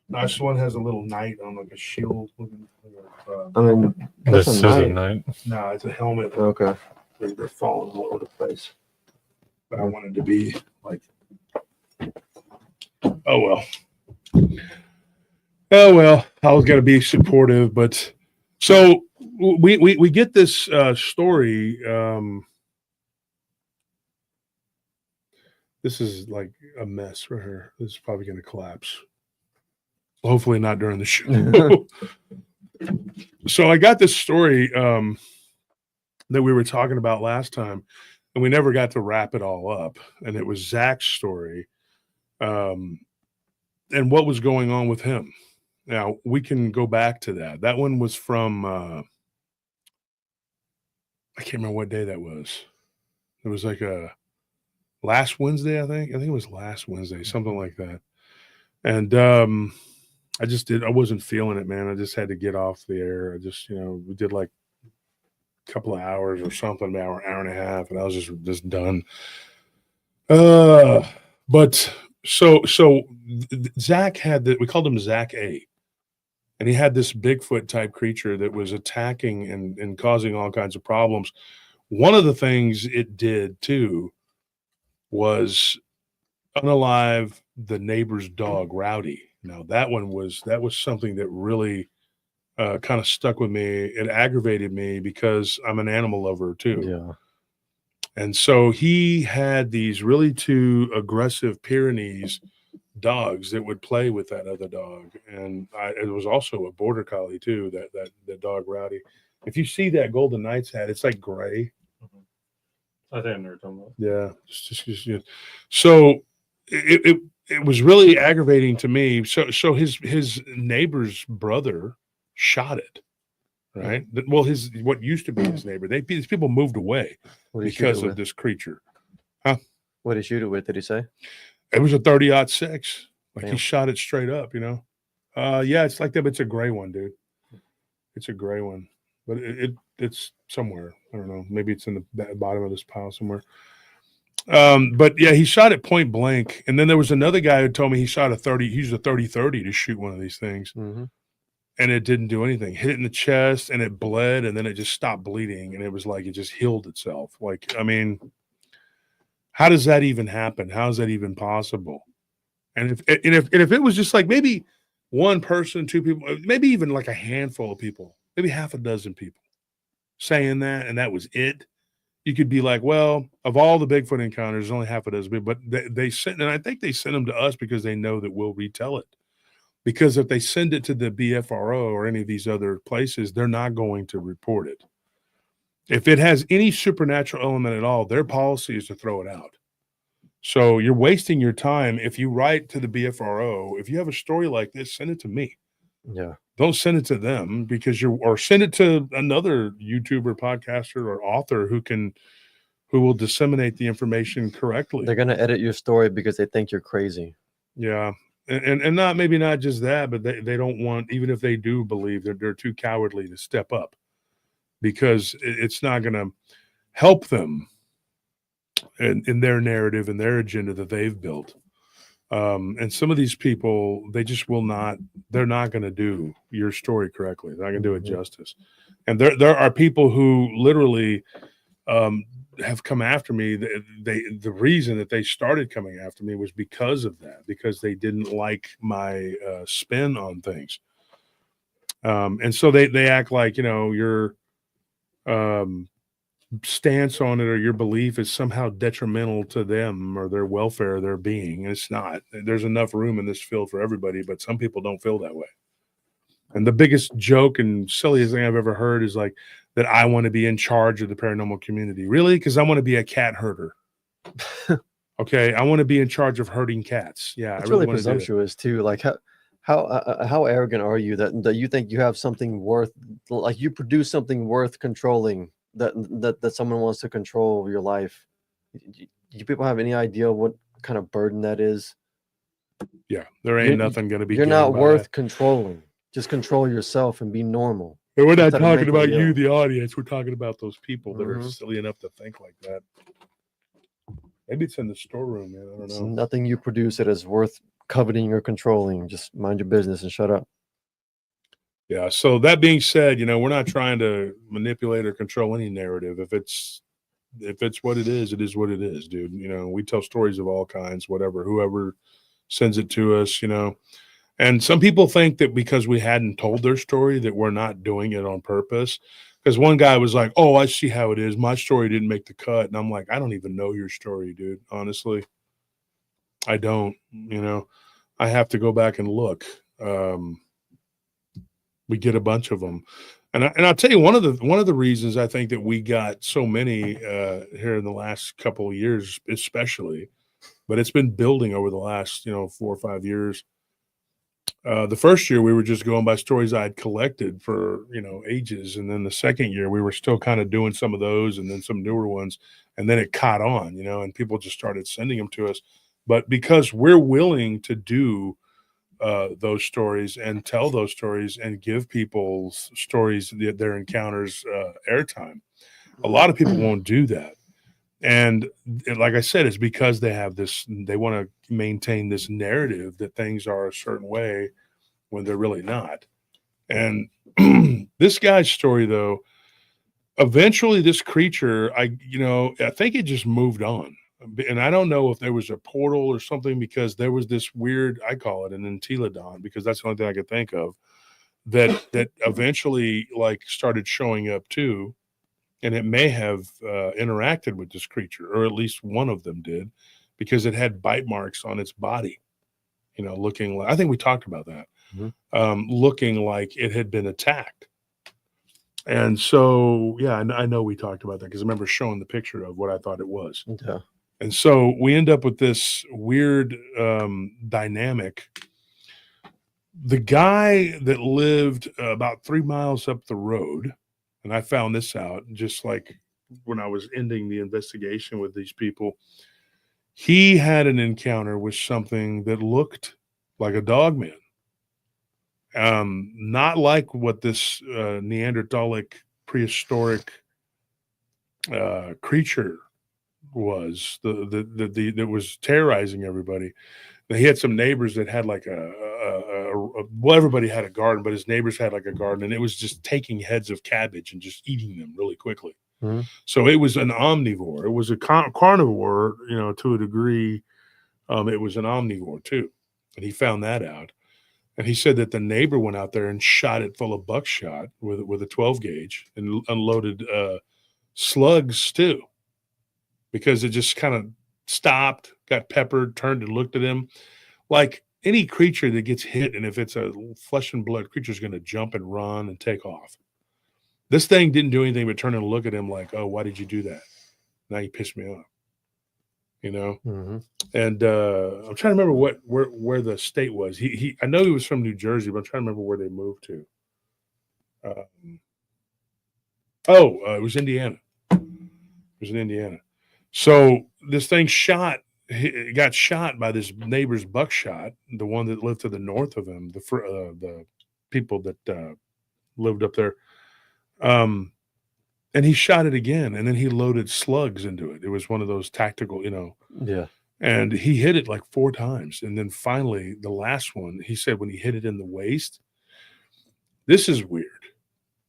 No, this one has a little knight on, like a shield. I mean, This that's is a a knight. night. No, it's a helmet. Okay. They're falling all over the place. But I wanted to be like, oh well. Oh well. I was gonna be supportive, but so we get this story. This is like a mess for her. This is probably gonna collapse. Hopefully not during the show. So I got this story that we were talking about last time, and we never got to wrap it all up. And it was Zach's story, and what was going on with him. Now we can go back to that. That one was from I can't remember what day that was. It was like a last Wednesday, I think. I think it was last Wednesday, something like that. And I wasn't feeling it, man. I just had to get off the air. We did like a couple of hours or something, an hour and a half, and I was just done. But so Zach had we called him Zach A. And he had this Bigfoot type creature that was attacking and causing all kinds of problems. One of the things it did too was unalive the neighbor's dog, Rowdy. Now that was something that really kind of stuck with me. It aggravated me because I'm an animal lover too. Yeah. And so he had these really two aggressive Pyrenees dogs that would play with that other dog. And it was also a border collie too, that dog Rowdy. If you see that Golden Knights hat, it's like gray. I think I know what you're talking about. Yeah. So it was really aggravating to me. So his neighbor's brother shot it. Right. Well, what used to be his neighbor, these people moved away because of this creature. Huh? What did he shoot it with? Did he say? It was a 30-06. Like Damn. he shot it straight up, Yeah, it's like that, but it's a gray one, dude. It's a gray one. But it's somewhere. I don't know. Maybe it's in the bottom of this pile somewhere. But yeah, he shot it point blank. And then there was another guy who told me he shot he used a 30-30 to shoot one of these things. Mm-hmm. And it didn't do anything. Hit it in the chest and it bled, and then it just stopped bleeding, and it was like it just healed itself. Like, I mean, how does that even happen? How is that even possible? And if it was just like maybe one person, two people, maybe even like a handful of people, maybe half a dozen people saying that, and that was it, you could be like, well, of all the Bigfoot encounters, only half a dozen people, but they sent, and I think they sent them to us because they know that we'll retell it. because if they send it to the BFRO or any of these other places, they're not going to report it. If it has any supernatural element at all, their policy is to throw it out. So you're wasting your time. If you write to the BFRO, if you have a story like this, send it to me. Yeah. Don't send it to them or send it to another YouTuber, podcaster, or author who will disseminate the information correctly. They're gonna edit your story because they think you're crazy. Yeah. And not maybe not just that, but they don't want, even if they do believe that they're too cowardly to step up, because it's not going to help them in their narrative and their agenda that they've built. And some of these people, they just will not, they're not going to do your story correctly. They're not going to do it justice. And there are people who literally have come after me. The reason that they started coming after me was because of that, because they didn't like my spin on things. And so they act like, your stance on it or your belief is somehow detrimental to them or their welfare, their being. It's not. There's enough room in this field for everybody, but some people don't feel that way. And the biggest joke and silliest thing I've ever heard is like that I want to be in charge of the paranormal community. Really? Because I want to be a cat herder. Okay, I want to be in charge of herding cats. Yeah, It's I really really want to do it. presumptuous too. Like how arrogant are you that you think you have something worth, like you produce something worth controlling, that someone wants to control your life? Do people have any idea what kind of burden that is? Yeah, there ain't nothing going to be. You're good not about worth it. controlling. Just control yourself and be normal. And we're not instead of talking about mentally you, ill. the audience. We're talking about those people that are Mhm. silly enough to think like that. Maybe it's in the storeroom, man. I don't It's know. nothing you produce that is worth coveting or controlling. Just mind your business and shut up. Yeah. So that being said, we're not trying to manipulate or control any narrative. If it's what it is what it is, dude. We tell stories of all kinds, whatever, whoever sends it to us, And some people think that because we hadn't told their story that we're not doing it on purpose. Because one guy was like, "Oh, I see how it is. My story didn't make the cut." And I'm like, "I don't even know your story, dude. Honestly, I don't. I have to go back and look." We get a bunch of them, and I'll tell you one of the reasons I think that we got so many here in the last couple of years, especially, but it's been building over the last 4 or 5 years. The first year we were just going by stories I had collected for ages, and then the second year we were still kind of doing some of those, and then some newer ones, and then it caught on, and people just started sending them to us. But because we're willing to do those stories and tell those stories and give people's stories, their encounters, airtime, a lot of people won't do that. And like I said, it's because they want to maintain this narrative that things are a certain way when they're really not. And this guy's story, though, eventually this creature, I think it just moved on. And I don't know if there was a portal or something, because there was this weird, I call it an enteledon, because that's the only thing I could think of, that eventually like started showing up too. And it may have interacted with this creature, or at least one of them did, because it had bite marks on its body, looking like, I think we talked about that, looking like it had been attacked. And so, yeah, I know we talked about that because I remember showing the picture of what I thought it was. Yeah. And so we end up with this weird dynamic. The guy that lived about 3 miles up the road, and I found this out just like when I was ending the investigation with these people, he had an encounter with something that looked like a dog man. Not like what this Neanderthalic prehistoric creature was, that was terrorizing everybody. He had some neighbors that had like well, everybody had a garden, but his neighbors had like a garden, and it was just taking heads of cabbage and just eating them really quickly. Mm-hmm. So it was an omnivore. It was a carnivore, to a degree. It was an omnivore too, and he found that out. And he said that the neighbor went out there and shot it full of buckshot with a 12 gauge and unloaded slugs too, because it just kind of stopped, got peppered, turned and looked at him like any creature that gets hit, and if it's a flesh and blood creature, is going to jump and run and take off. This thing didn't do anything but turn and look at him like, "Oh, why did you do that? Now you pissed me off." Mm-hmm. And I'm trying to remember where the state was. I know he was from New Jersey, but I'm trying to remember where they moved to. It was Indiana. It was in Indiana. So this thing got shot by this neighbor's buckshot, the one that lived to the north of him, the people that lived up there. And he shot it again, and then he loaded slugs into it. It was one of those tactical, Yeah. and he hit it like 4 times. And then finally, the last one, he said when he hit it in the waist, this is weird,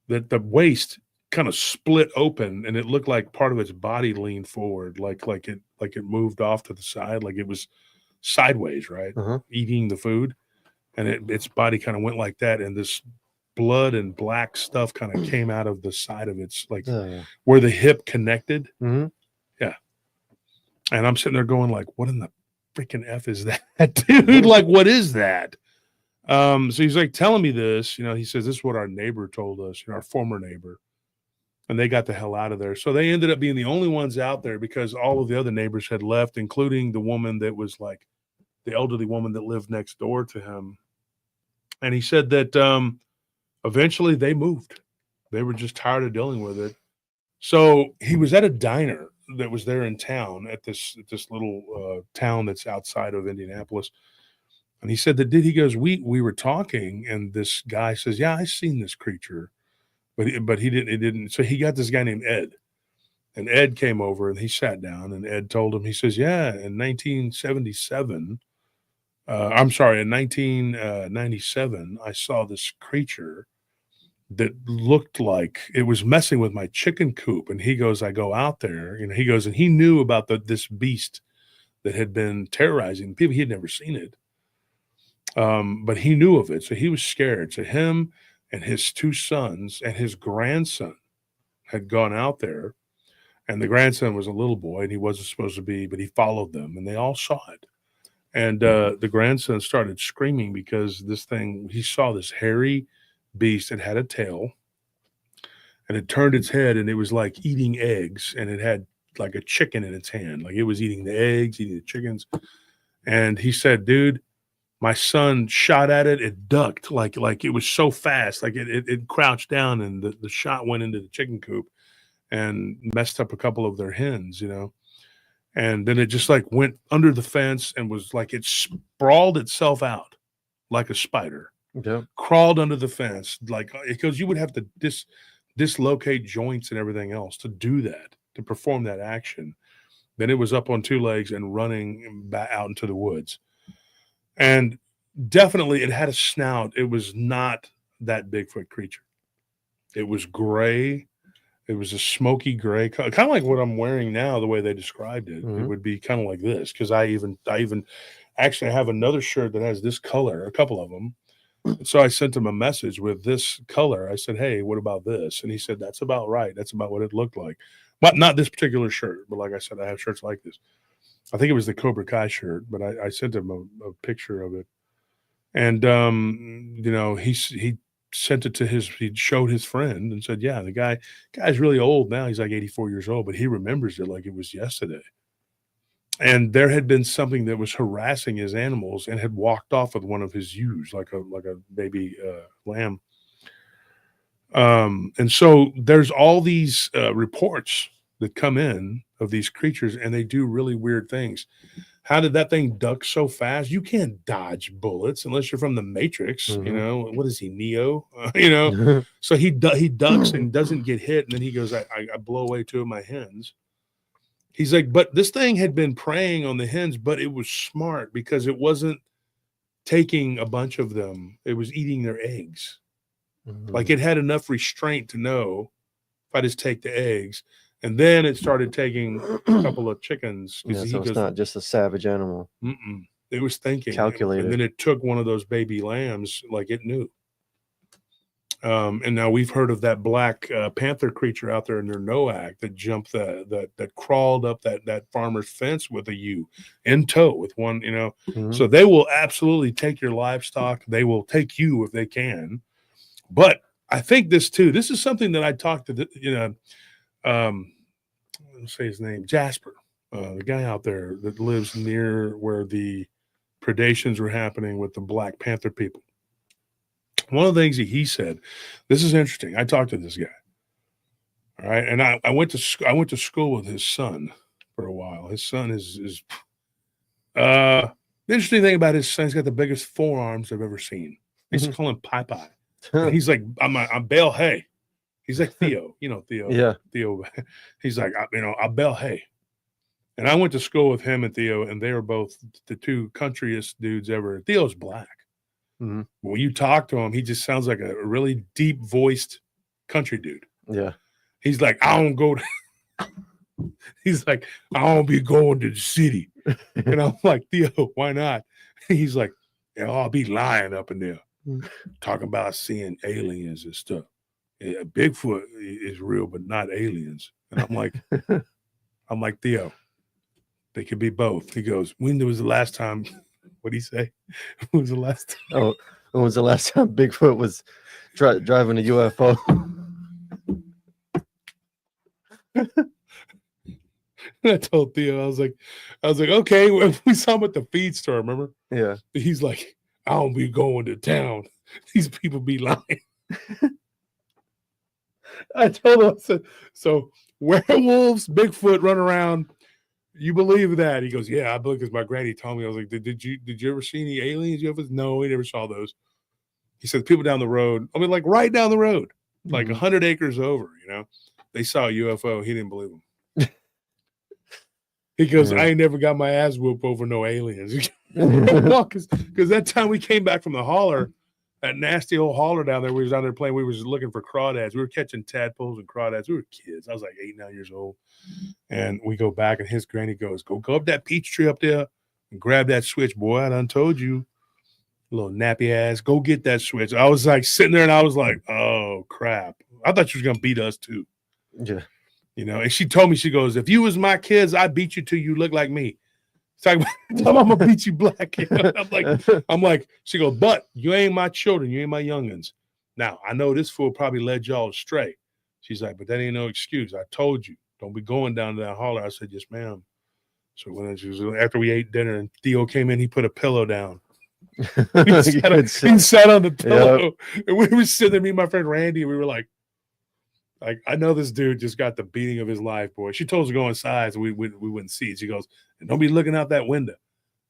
that the waist kind of split open, and it looked like part of its body leaned forward, like it moved off to the side, like it was sideways, right? Uh-huh. Eating the food, and its body kind of went like that, and this blood and black stuff kind of came out of the side of its, like where the hip connected. Mm-hmm. Yeah. And I'm sitting there going like, what in the freaking F is that, dude? Like, what is that? So he's like telling me this, he says, this is what our neighbor told us, our former neighbor, and they got the hell out of there. So they ended up being the only ones out there because all of the other neighbors had left, including the woman that was like the elderly woman that lived next door to him. And he said that, eventually they moved. They were just tired of dealing with it. So he was at a diner that was there in town at this little town that's outside of Indianapolis. And he said he goes, we were talking, and this guy says, yeah, I seen this creature, but he didn't. So he got this guy named Ed, and Ed came over and he sat down, and Ed told him, he says, yeah, in 1977, in 1997, I saw this creature that looked like it was messing with my chicken coop. And he goes, I go out there, he goes, and he knew about this beast that had been terrorizing people. He had never seen it. But he knew of it. So he was scared. So him and his 2 sons and his grandson had gone out there, and the grandson was a little boy, and he wasn't supposed to be, but he followed them, and they all saw it. And the grandson started screaming because he saw this hairy beast that had a tail, and it turned its head, and it was like eating eggs, and it had like a chicken in its hand, like it was eating the eggs, eating the chickens. And he said, dude, my son shot at it, it ducked, like it was so fast, like it crouched down, and the shot went into the chicken coop and messed up a couple of their hens, and then it just like went under the fence and was like, it sprawled itself out like a spider. Okay. Crawled under the fence, because you would have to dislocate joints and everything else to do that, to perform that action. Then it was up on 2 legs and running back out into the woods. And definitely it had a snout. It was not that Bigfoot creature. It was gray. It was a smoky gray, kind of like what I'm wearing now, the way they described it. Mm-hmm. It would be kind of like this, because I even actually have another shirt that has this color, a couple of them. So I sent him a message with this color. I said, hey, what about this? And he said, that's about right. That's about what it looked like. But not this particular shirt. But like I said, I have shirts like this. I think it was the Cobra Kai shirt, but I sent him a picture of it. And, he sent it to he showed his friend and said, yeah, the guy's really old now. He's like 84 years old, but he remembers it like it was yesterday. And there had been something that was harassing his animals and had walked off with one of his ewes, like a baby lamb. And so there's all these reports that come in of these creatures, and they do really weird things. How did that thing duck so fast? You can't dodge bullets unless you're from the Matrix. Mm-hmm. What is he, Neo? So he ducks and doesn't get hit, and then he goes, I blow away 2 of my hens. He's like, but this thing had been preying on the hens, but it was smart because it wasn't taking a bunch of them. It was eating their eggs. Mm-hmm. Like it had enough restraint to know if I just take the eggs. And then it started taking a couple of chickens. Yeah, so it's not just a savage animal. It was thinking. Calculated. And then it took one of those baby lambs like it knew. And now we've heard of that black panther creature out there in their NOAC that jumped that crawled up that farmer's fence with a ewe in tow with one, So they will absolutely take your livestock. They will take you if they can. But I think this is something that I talked to let's say his name, Jasper, the guy out there that lives near where the predations were happening with the Black Panther people. One of the things he said, this is interesting. I talked to this guy. All right. And I went to school with his son for a while. His son is the interesting thing about his son, he's got the biggest forearms I've ever seen. They used to call him Popeye. And he's like, I'm Bale Hay. He's like Theo, Theo. Yeah. Theo. He's like, I'll Bale Hay. And I went to school with him and Theo, and they were both the two countryest dudes ever. Theo's black. Mm-hmm. When you talk to him, he just sounds like a really deep voiced country dude. Yeah. He's like, he's like, I don't be going to the city. And I'm like, Theo, why not? He's like, I'll be lying up in there talking about seeing aliens and stuff. Yeah, Bigfoot is real, but not aliens. And I'm like, Theo, they could be both. He goes, when was the last time? What'd he say? When was the last time? Oh, when was the last time Bigfoot was driving a UFO? And I told Theo, I was like, okay, we saw him at the feed store, remember? Yeah. He's like, I don't be going to town. These people be lying. I told him, I said, so werewolves, Bigfoot run around. You believe that? He goes, yeah, I believe, because my granny told me. I was like, did you ever see any aliens? No, he never saw those. He said, people down the road, like right down the road, like 100 acres over, they saw a UFO. He didn't believe them. He goes, I ain't never got my ass whooped over no aliens. Because that time we came back from the holler, that nasty old holler down there, we was down there playing, we was looking for crawdads. We were catching tadpoles and crawdads. We were kids. I was like 8, 9 years old. And we go back, and his granny goes, go up that peach tree up there and grab that switch, boy. I done told you, little nappy ass, go get that switch. I was like sitting there, and I was like, oh, crap. I thought she was going to beat us too. Yeah. And she told me, she goes, if you was my kids, I'd beat you till you look like me. I'm gonna beat you black. I'm like, she goes, but you ain't my children, you ain't my youngins. Now I know this fool probably led y'all astray. She's like, but that ain't no excuse. I told you, don't be going down to that holler. I said, yes, ma'am. So after we ate dinner and Theo came in, he put a pillow down. He sat on the pillow. Yep. And we were sitting there, me and my friend Randy, and we were like, I know this dude just got the beating of his life, boy. She told us to go inside so we wouldn't see it. She goes, and don't be looking out that window.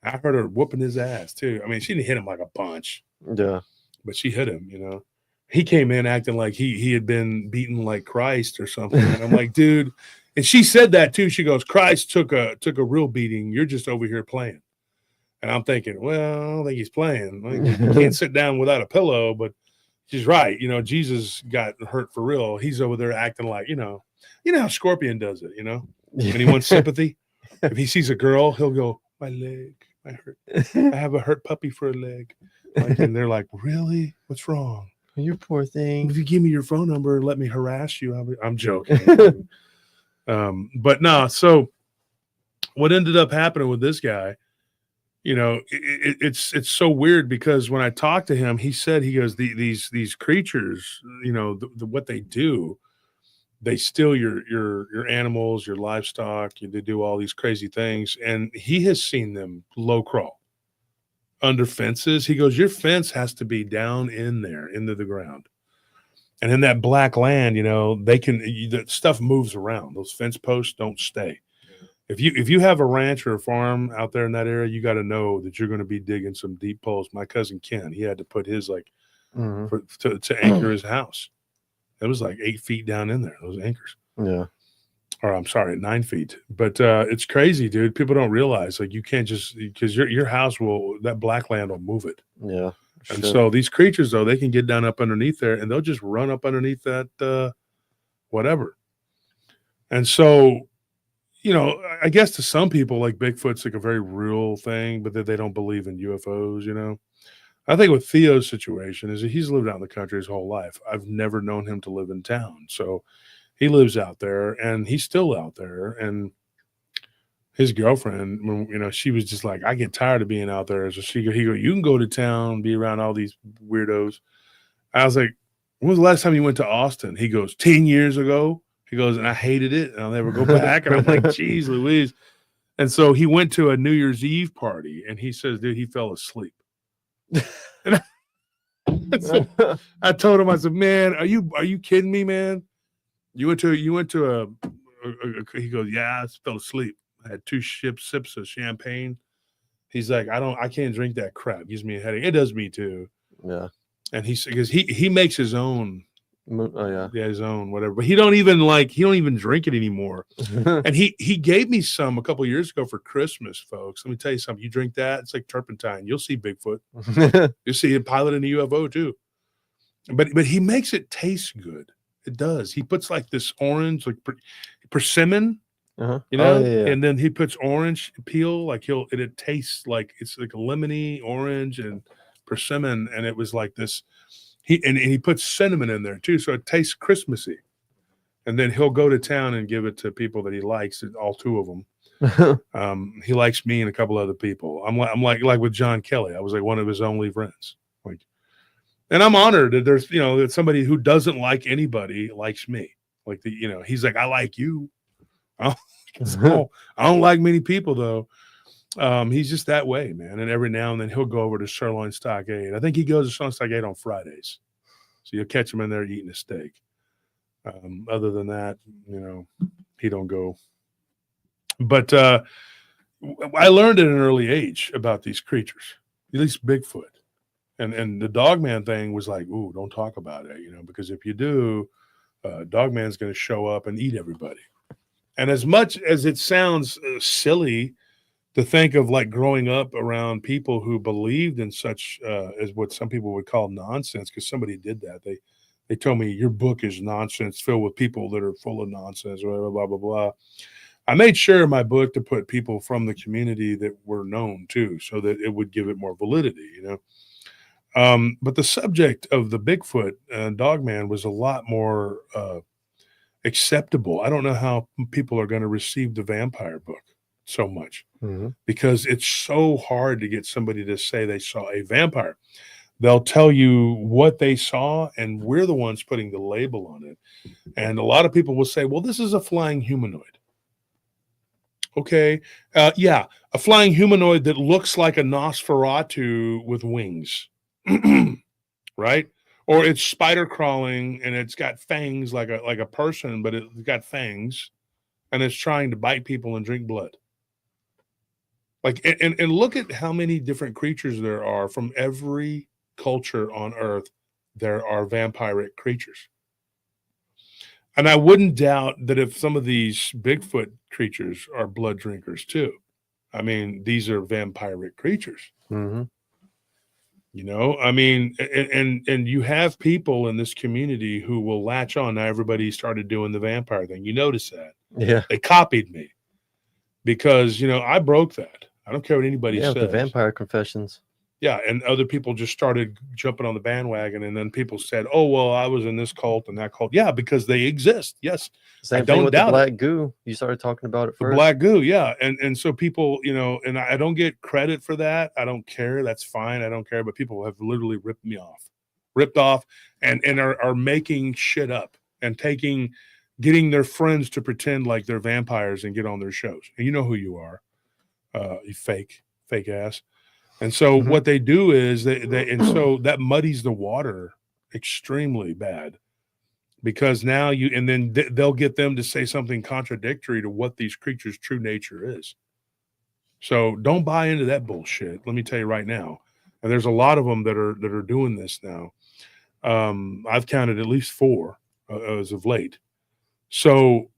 I heard her whooping his ass too. I mean, she didn't hit him like a bunch. Yeah. But she hit him, He came in acting like he had been beaten like Christ or something. And I'm like, dude. And she said that too. She goes, Christ took a real beating. You're just over here playing. And I'm thinking, well, I don't think he's playing. Like, you can't sit down without a pillow, but she's right. Jesus got hurt for real. He's over there acting like, how Scorpion does it, when he wants sympathy. If he sees a girl, he'll go, my leg, I hurt. I have a hurt puppy for a leg. And they're like, really? What's wrong? You poor thing. If you give me your phone number and let me harass you, I'm joking. But no, so what ended up happening with this guy, it's so weird, because when I talked to him, he said, he goes, these creatures, what they do, they steal your animals, your livestock. They do all these crazy things. And he has seen them low crawl under fences. He goes, your fence has to be down in there into the ground. And in that black land, the stuff moves around. Those fence posts don't stay. If you have a ranch or a farm out there in that area, you got to know that you're going to be digging some deep holes. My cousin Ken, he had to put his to anchor his house. It was like 8 feet down in there, those anchors. Yeah. Or I'm sorry, 9 feet. But it's crazy, dude. People don't realize, like, you can't just, because your house that black land will move it. Yeah. And so these creatures, though, they can get down up underneath there, and they'll just run up underneath that whatever. And so, I guess to some people, like, Bigfoot's like a very real thing, but that they don't believe in UFOs, I think with Theo's situation is that he's lived out in the country his whole life. I've never known him to live in town. So he lives out there and he's still out there. And his girlfriend, you know, she was just like, I get tired of being out there. So he go, you can go to town, be around all these weirdos. I was like, when was the last time you went to Austin? He goes, 10 years ago. He goes, and I hated it and I'll never go back. And I'm like, geez, Louise. And so he went to a New Year's Eve party and he says, dude, he fell asleep. And so I told him, I said, man, are you kidding me, man? You went to a he goes, yeah, I fell asleep. I had 2 sips of champagne. He's like, I can't drink that crap. It gives me a headache. It does me too. Yeah. And because he makes his own. Oh yeah. His own whatever. But he don't even drink it anymore. And he gave me some a couple years ago for Christmas, folks. Let me tell you something. You drink that, it's like turpentine. You'll see Bigfoot. You'll see him piloting a UFO too. But he makes it taste good. It does. He puts like this orange, like persimmon. You know, yeah. And then he puts orange peel, like it tastes like it's like a lemony orange and persimmon, and it was like this. He puts cinnamon in there too, so it tastes Christmassy. And then he'll go to town and give it to people that he likes, all 2 of them. He likes me and a couple other people. I'm like with John Kelly. I was like one of his only friends. Like, and I'm honored that there's that somebody who doesn't like anybody likes me. Like he's like, I like you. I don't like many people though. He's just that way, man. And every now and then he'll go over to Sirloin Stockade. I think he goes to Sirloin Stockade on Fridays. So you'll catch him in there eating a steak. Other than that, he don't go. But I learned at an early age about these creatures, at least Bigfoot. And the Dogman thing was like, ooh, don't talk about it, because if you do, Dogman's going to show up and eat everybody. And as much as it sounds silly to think of like growing up around people who believed in such as what some people would call nonsense, because somebody did that. They told me your book is nonsense, filled with people that are full of nonsense, blah, blah, blah, blah. I made sure in my book to put people from the community that were known too, so that it would give it more validity, But the subject of the Bigfoot Dogman was a lot more acceptable. I don't know how people are going to receive the vampire book so much, because it's so hard to get somebody to say they saw a vampire. They'll tell you what they saw, and we're the ones putting the label on it. And a lot of people will say, well, this is a flying humanoid. Okay. Yeah. A flying humanoid that looks like a Nosferatu with wings. Right. Or it's spider crawling and it's got fangs like a person, but it's got fangs and it's trying to bite people and drink blood. Like, and look at how many different creatures there are from every culture on Earth. There are vampiric creatures. And I wouldn't doubt that if some of these Bigfoot creatures are blood drinkers too. I mean, these are vampiric creatures. I mean, and you have people in this community who will latch on. Now everybody started doing the vampire thing. You notice that? Yeah. They copied me because, I broke that. I don't care what anybody says. The vampire confessions. Yeah, and other people just started jumping on the bandwagon, and then people said, "Oh, well, I was in this cult and that cult." Yeah, because they exist. Yes, same thing with the black goo. You started talking about it first. The black goo, yeah, and so people, and I don't get credit for that. I don't care. That's fine. I don't care. But people have literally ripped off, and are making shit up and getting their friends to pretend like they're vampires and get on their shows. And you know who you are, you fake ass. And so what they do is so that muddies the water extremely bad, because now they'll get them to say something contradictory to what these creatures' true nature is. So don't buy into that bullshit. Let me tell you right now. And there's a lot of them that are doing this now. I've counted at least 4 as of late. So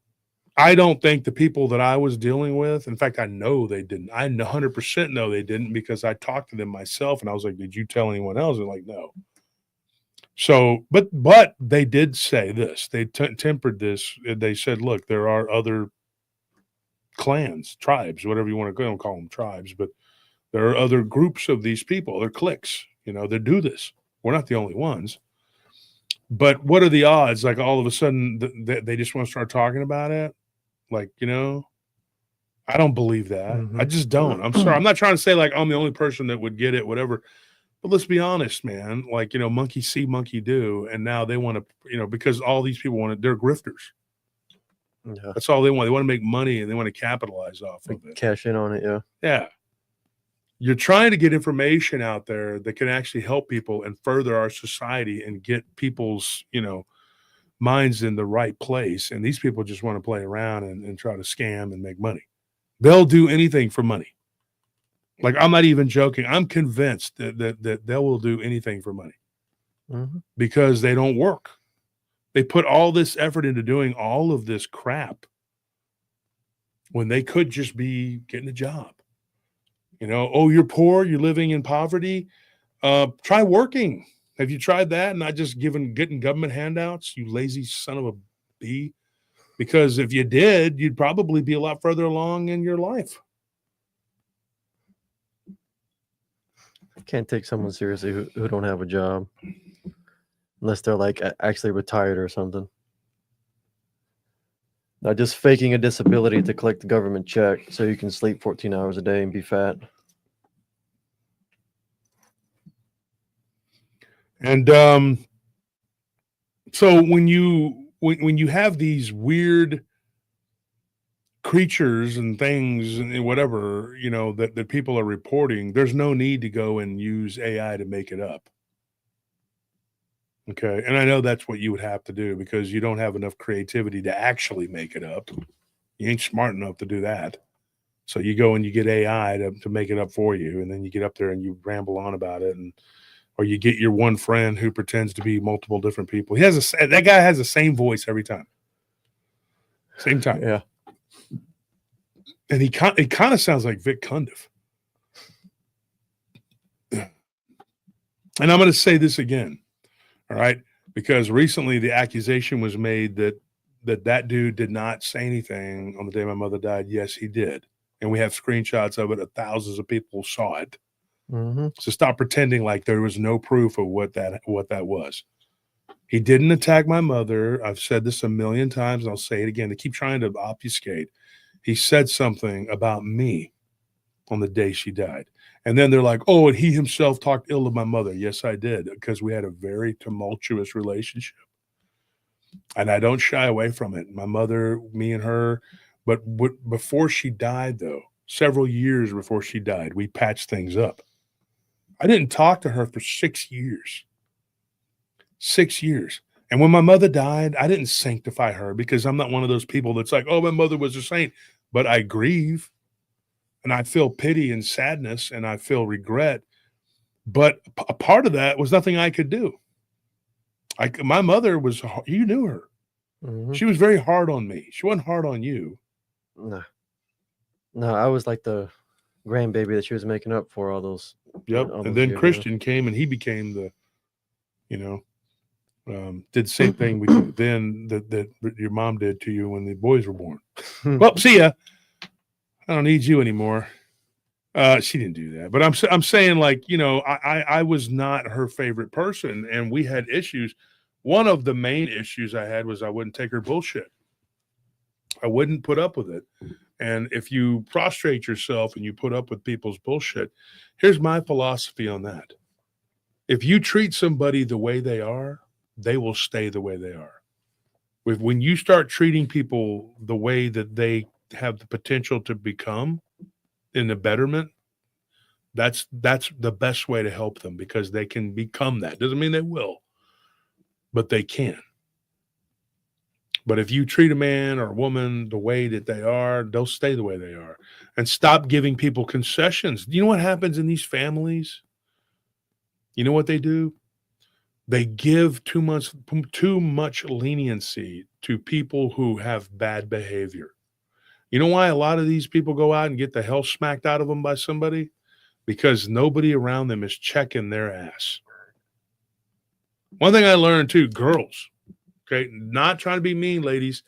I don't think the people that I was dealing with, in fact, I know they didn't. I 100% know they didn't, because I talked to them myself and I was like, did you tell anyone else? They're like, no. So, but they did say this. They tempered this. They said, look, there are other clans, tribes, whatever you want to go. Don't call them tribes, but there are other groups of these people. They're cliques, That do this. We're not the only ones. But what are the odds? Like all of a sudden they just want to start talking about it. Like, I don't believe that. Mhm. I just don't. I'm sorry. I'm not trying to say like I'm the only person that would get it, whatever. But let's be honest, man. Like, monkey see, monkey do. And now they want to, because all these people they're grifters. Yeah. That's all they want. They want to make money and they want to capitalize off of it. Cash in on it, yeah. Yeah. You're trying to get information out there that can actually help people and further our society and get people's, minds in the right place. And these people just want to play around and try to scam and make money. They'll do anything for money. Like, I'm not even joking. I'm convinced that they will do anything for money because they don't work. They put all this effort into doing all of this crap when they could just be getting a job. Oh, you're poor, you're living in poverty. Try working. Have you tried that? Not just getting government handouts, you lazy son of a bee. Because if you did, you'd probably be a lot further along in your life. Can't take someone seriously who don't have a job unless they're like actually retired or something. Not just faking a disability to collect the government check so you can sleep 14 hours a day and be fat. And so when you have these weird creatures and things and whatever, that people are reporting, there's no need to go and use AI to make it up. Okay. And I know that's what you would have to do because you don't have enough creativity to actually make it up. You ain't smart enough to do that. So you go and you get AI to make it up for you. And then you get up there and you ramble on about it. Or you get your one friend who pretends to be multiple different people. That guy has the same voice every time. Same time. Yeah. And it kind of sounds like Vic Cundiff. And I'm going to say this again. All right. Because recently the accusation was made that dude did not say anything on the day my mother died. Yes, he did. And we have screenshots of it. Thousands of people saw it. So stop pretending like there was no proof of what that was. He didn't attack my mother. I've said this a million times and I'll say it again. They keep trying to obfuscate. He said something about me on the day she died. And then they're like, oh, and he himself talked ill of my mother. Yes, I did, because we had a very tumultuous relationship. And I don't shy away from it. My mother, me and her. But before she died, though, several years before she died, we patched things up. I didn't talk to her for 6 years. 6 years. And when my mother died, I didn't sanctify her because I'm not one of those people that's like, oh, my mother was a saint. But I grieve and I feel pity and sadness and I feel regret. But a part of that was nothing I could do. My mother was, you knew her. She was very hard on me. She wasn't hard on you. No, I was like the grandbaby that she was making up for all those. Yep. All and those then years, Christian came and he became the, did the same thing we did then that your mom did to you when the boys were born. Well, see ya. I don't need you anymore. She didn't do that, but I'm saying like, I was not her favorite person and we had issues. One of the main issues I had was I wouldn't take her bullshit. I wouldn't put up with it. And if you prostrate yourself and you put up with people's bullshit, here's my philosophy on that. If you treat somebody the way they are, they will stay the way they are. When you start treating people the way that they have the potential to become in the betterment, that's the best way to help them because they can become that. Doesn't mean they will, but they can. But if you treat a man or a woman the way that they are, they'll stay the way they are. And stop giving people concessions. You know what happens in these families? You know what they do? They give too much leniency to people who have bad behavior. You know why a lot of these people go out and get the hell smacked out of them by somebody? Because nobody around them is checking their ass. One thing I learned too, girls, okay, not trying to be mean, ladies.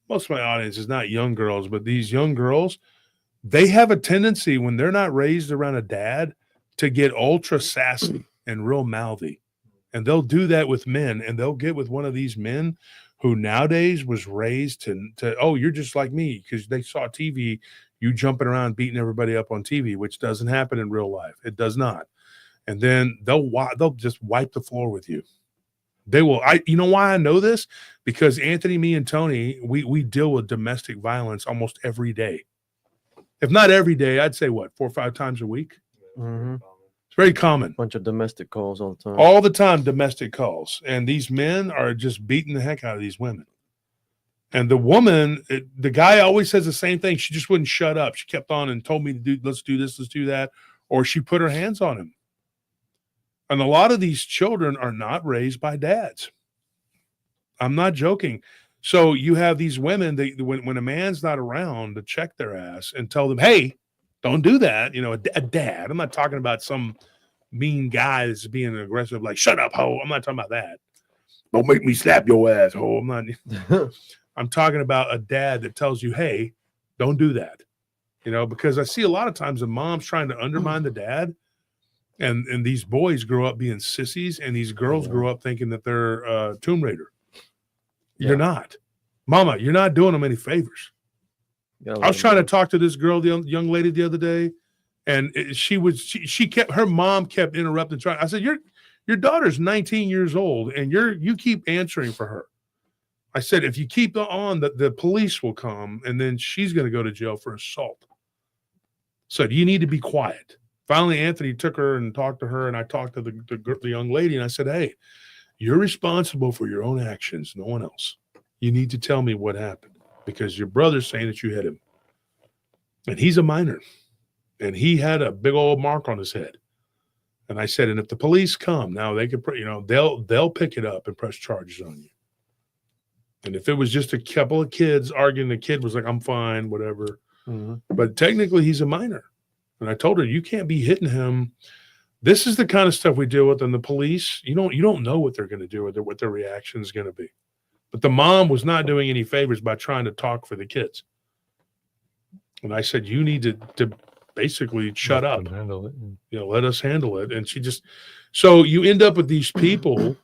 Most of my audience is not young girls, but these young girls, they have a tendency when they're not raised around a dad to get ultra sassy. and real mouthy. And they'll do that with men, and they'll get with one of these men who nowadays was raised to oh, you're just like me, because they saw TV, you jumping around beating everybody up on TV, which doesn't happen in real life. It does not. And then they'll just wipe the floor with you. They will. You know why I know this? Because Anthony, me, and Tony, we deal with domestic violence almost every day. If not every day, I'd say what, 4 or 5 times a week. Mm-hmm. It's very common. Bunch of domestic calls all the time. All the time, domestic calls. And these men are just beating the heck out of these women. And the woman, the guy always says the same thing. She just wouldn't shut up. She kept on and told me to do, let's do this, let's do that. Or she put her hands on him. And a lot of these children are not raised by dads. I'm not joking. So you have these women, when a man's not around to check their ass and tell them, hey, don't do that. You know, a dad. I'm not talking about some mean guy that's being aggressive, like, shut up, ho. I'm not talking about that. Don't make me slap your ass, ho. I'm not. I'm talking about a dad that tells you, hey, don't do that. You know, because I see a lot of times the mom's trying to undermine the dad, and these boys grow up being sissies, and these girls grow up thinking that they're Tomb Raider. You're not. Mama, you're not doing them any favors. I was trying to talk to this girl, the young lady, the other day, and her mom kept interrupting. I said, your daughter's 19 years old, and you keep answering for her. I said, if you keep on, the police will come, and then she's going to go to jail for assault. So you need to be quiet. Finally, Anthony took her and talked to her, and I talked to the young lady, and I said, hey, you're responsible for your own actions, no one else. You need to tell me what happened, because your brother's saying that you hit him. And he's a minor, and he had a big old mark on his head. And I said, and if the police come, now they could, they'll pick it up and press charges on you. And if it was just a couple of kids arguing, the kid was like, I'm fine, whatever. Mm-hmm. But technically he's a minor. And I told her, you can't be hitting him. This is the kind of stuff we deal with. And the police, you don't know what they're going to do or what their reaction is going to be. But the mom was not doing any favors by trying to talk for the kids. And I said, you need to basically shut up. Handle it. Let us handle it. And so you end up with these people.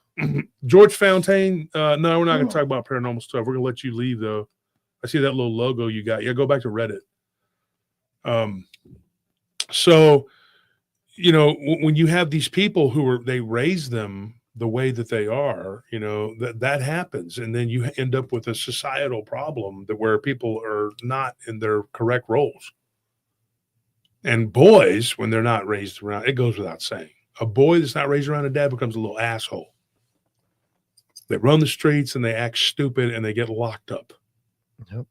George Fountaine. No, we're not going to talk about paranormal stuff. We're going to let you leave, though. I see that little logo you got. Yeah, go back to Reddit. So, when you have these people they raise them the way that they are, that happens. And then you end up with a societal problem where people are not in their correct roles. And boys, when they're not raised around, it goes without saying, a boy that's not raised around a dad becomes a little asshole. They run the streets and they act stupid and they get locked up. Yep.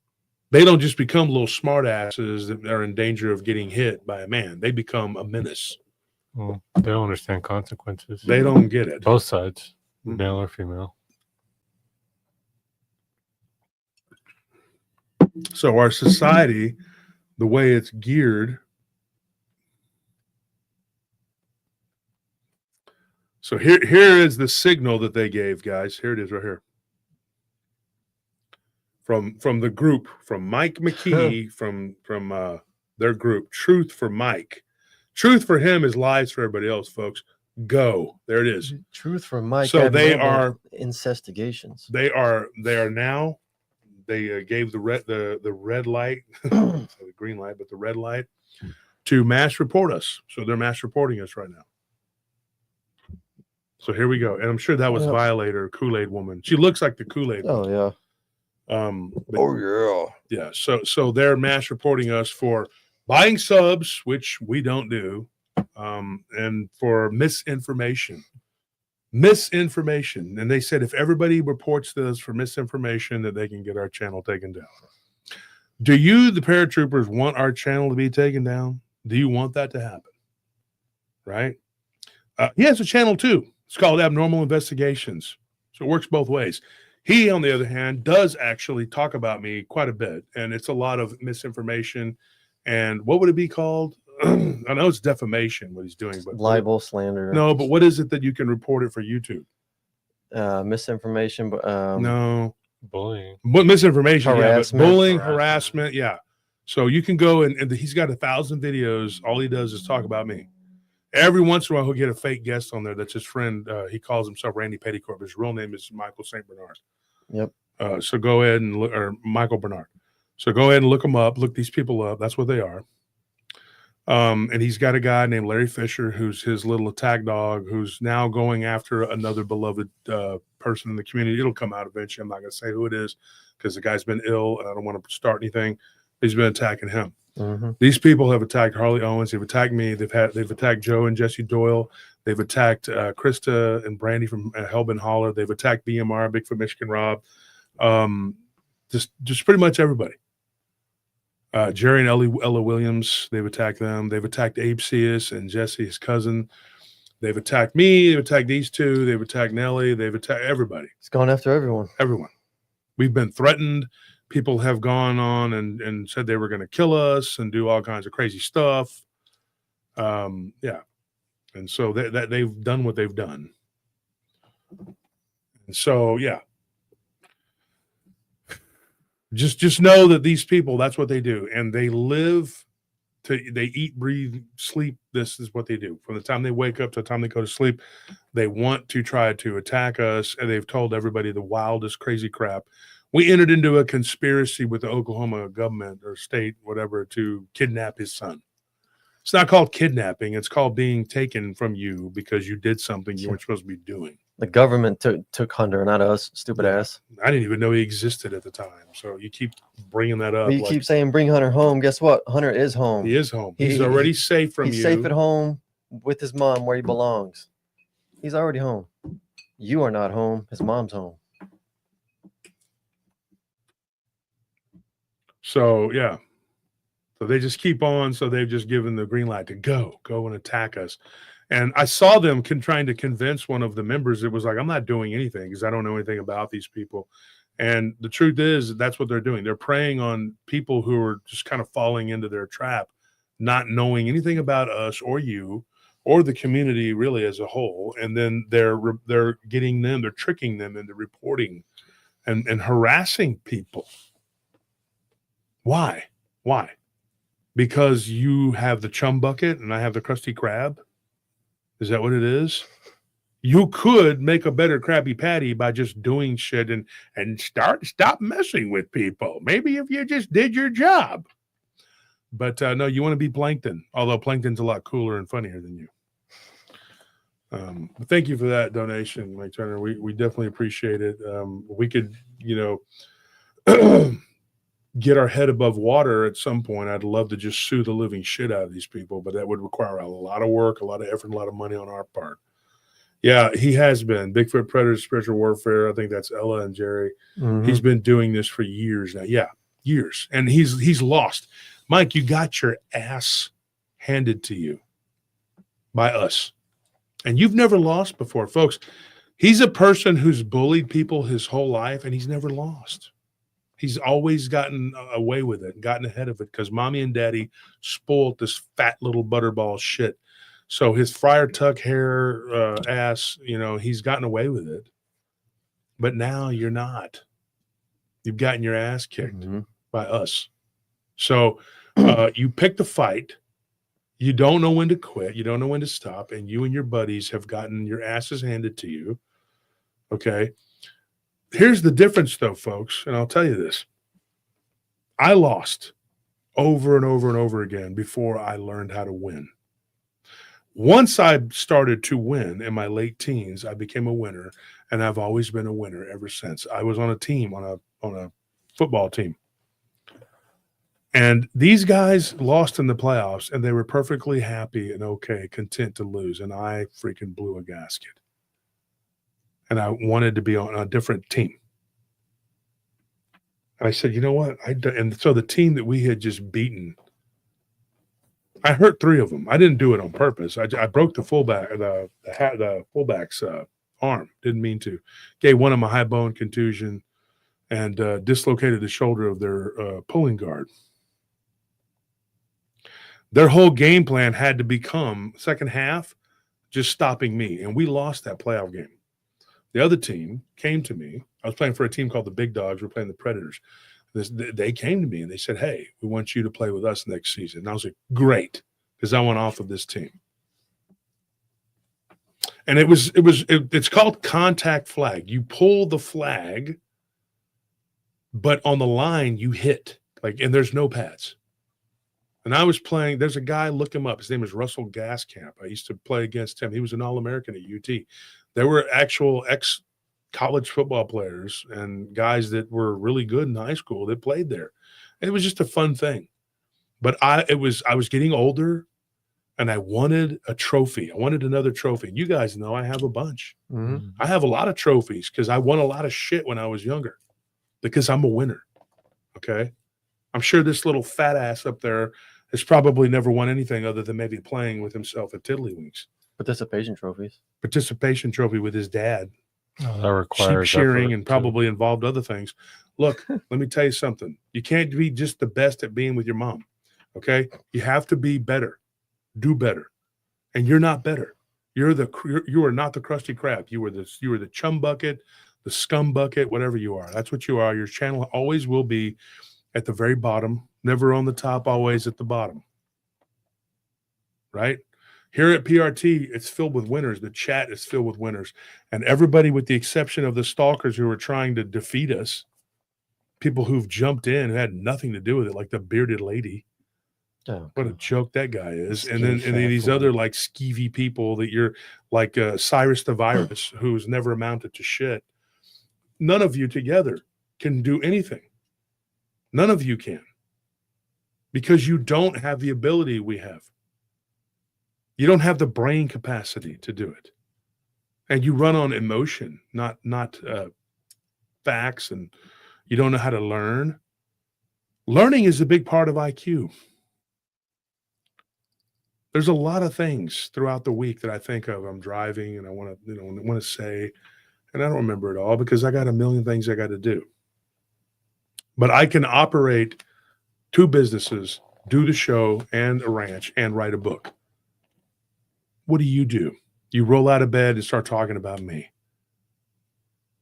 They don't just become little smart asses that are in danger of getting hit by a man. They become a menace. Well, they don't understand consequences. They don't get it. Both sides, male or female. So our society, the way it's geared. So here is the signal that they gave, guys. Here it is right here. From the group, from Mike McKee, from their group, Truth for Mike. Truth for him is lies for everybody else, folks. Go. There it is. Truth for Mike. So they are investigations. They are now. They gave the red light, the green light, but the red light to mass report us. So they're mass reporting us right now. So here we go. And I'm sure that was Violator, Kool-Aid woman. She looks like the Kool-Aid woman. Oh, yeah. Yeah. So they're mass reporting us for buying subs, which we don't do, and for misinformation. And they said if everybody reports this for misinformation, that they can get our channel taken down. Do you, the paratroopers, want our channel to be taken down? Do you want that to happen? Right? He has a channel too. It's called Abnormal Investigations. So it works both ways. He, on the other hand, does actually talk about me quite a bit. And it's a lot of misinformation. And what would it be called? I know it's defamation, what he's doing. But libel, slander. No, but what is it that you can report it for YouTube? Misinformation. No. Bullying. But misinformation. Harassment. Yeah, but bullying, harassment. Yeah. So you can go and he's got 1,000 videos. All he does is talk about me. Every once in a while, he'll get a fake guest on there that's his friend. He calls himself Randy Petticoat. His real name is Michael St. Bernard. Yep. So go ahead and look, or Michael Bernard. So go ahead and look them up. Look these people up. That's what they are. And he's got a guy named Larry Fisher, who's his little attack dog, who's now going after another beloved person in the community. It'll come out eventually. I'm not going to say who it is because the guy's been ill and I don't want to start anything. He's been attacking him. Mm-hmm. These people have attacked Harley Owens. They've attacked me. They've attacked Joe and Jesse Doyle. They've attacked Krista and Brandy from Hellbent Holler. They've attacked BMR, Bigfoot Michigan Rob. Just pretty much everybody. Jerry and Ella Williams, they've attacked them. They've attacked Abe Seas and Jesse, his cousin. They've attacked me. They've attacked these two. They've attacked Nellie. They've attacked everybody. It's gone after everyone. Everyone. We've been threatened. People have gone on and said they were going to kill us and do all kinds of crazy stuff. Yeah. And so that they've done what they've done. And so, yeah. Just know that these people, that's what they do. And they they eat, breathe, sleep. This is what they do. From the time they wake up to the time they go to sleep, they want to try to attack us. And they've told everybody the wildest, crazy crap. We entered into a conspiracy with the Oklahoma government or state, whatever, to kidnap his son. It's not called kidnapping. It's called being taken from you because you did something you weren't supposed to be doing. The government took Hunter, not us, stupid ass. I didn't even know he existed at the time. So you keep bringing that up. Well, you keep saying bring Hunter home. Guess what? Hunter is home. He is home. He's already safe from you. He's safe at home with his mom where he belongs. He's already home. You are not home. His mom's home. So, yeah. So they just keep on. So they've just given the green light to go and attack us. And I saw them trying to convince one of the members. It was like, I'm not doing anything because I don't know anything about these people. And the truth is that's what they're doing. They're preying on people who are just kind of falling into their trap, not knowing anything about us or you or the community really as a whole. And then they're tricking them into reporting and harassing people. Why? Because you have the chum bucket and I have the Krusty Krab? Is that what it is? You could make a better Krabby Patty by just doing shit and stop messing with people. Maybe if you just did your job. But no, you want to be Plankton, although Plankton's a lot cooler and funnier than you. But thank you for that donation, Mike Turner. We definitely appreciate it. We could, get our head above water at some point. I'd love to just sue the living shit out of these people, but that would require a lot of work, a lot of effort, a lot of money on our part. Yeah, he has been. Bigfoot Predator Spiritual Warfare. I think that's Ella and Jerry. Mm-hmm. He's been doing this for years now. Yeah, years. And he's lost. Mike, you got your ass handed to you by us. And you've never lost before, folks. He's a person who's bullied people his whole life, and he's never lost. He's always gotten away with it, gotten ahead of it, because mommy and daddy spoiled this fat little butterball shit. So his friar tuck hair ass, he's gotten away with it. But now you're not. You've gotten your ass kicked by us. So you picked the fight. You don't know when to quit. You don't know when to stop. And you and your buddies have gotten your asses handed to you. Okay. Here's the difference, though, folks, and I'll tell you this. I lost over and over and over again before I learned how to win. Once I started to win in my late teens, I became a winner, and I've always been a winner ever since. I was on a team, on a football team. And these guys lost in the playoffs, and they were perfectly happy and okay, content to lose, and I freaking blew a gasket. And I wanted to be on a different team. And I said, you know what? And so the team that we had just beaten, I hurt 3 of them. I didn't do it on purpose. I broke the fullback's arm. Didn't mean to. Gave one of them a high bone contusion and dislocated the shoulder of their pulling guard. Their whole game plan had to become second half just stopping me. And we lost that playoff game. The other team came to me. I was playing for a team called the Big Dogs. We're playing the Predators. They came to me and they said, hey, we want you to play with us next season. And I was like, great, because I went off of this team. And it's called contact flag. You pull the flag, but on the line you hit, like, and there's no pads. And I was playing, there's a guy, look him up. His name is Russell Gaskamp. I used to play against him. He was an All-American at UT. There were actual ex-college football players and guys that were really good in high school that played there. And it was just a fun thing. But I was getting older, and I wanted a trophy. I wanted another trophy. You guys know I have a bunch. Mhm. I have a lot of trophies because I won a lot of shit when I was younger because I'm a winner. Okay? I'm sure this little fat ass up there has probably never won anything other than maybe playing with himself at Tiddlywinks. Participation trophies. Participation trophy with his dad. Oh, that requires Sheep shearing effort, and too. probably involved other things. Look, let me tell you something. You can't be just the best at being with your mom. Okay? You have to be better. Do better. And you're not better. You are not the Krusty Krab. You are the chum bucket, the scum bucket, whatever you are. That's what you are. Your channel always will be at the very bottom, never on the top, always at the bottom. Right? Here at PRT, it's filled with winners. The chat is filled with winners. And everybody, with the exception of the stalkers who are trying to defeat us, people who've jumped in who had nothing to do with it, like the bearded lady. Oh, What a joke that guy is. Skinny And then fat these boy. other like skeevy people that you're like Cyrus the Virus, who's never amounted to shit. None of you together can do anything. None of you can. Because you don't have the ability we have. You don't have the brain capacity to do it. And you run on emotion, not facts, and you don't know how to learn. Learning is a big part of IQ. There's a lot of things throughout the week that I think of. I'm driving and I want to say, and I don't remember it all because I got a million things I got to do. But I can operate 2 businesses, do the show and a ranch, and write a book. What do? You roll out of bed and start talking about me.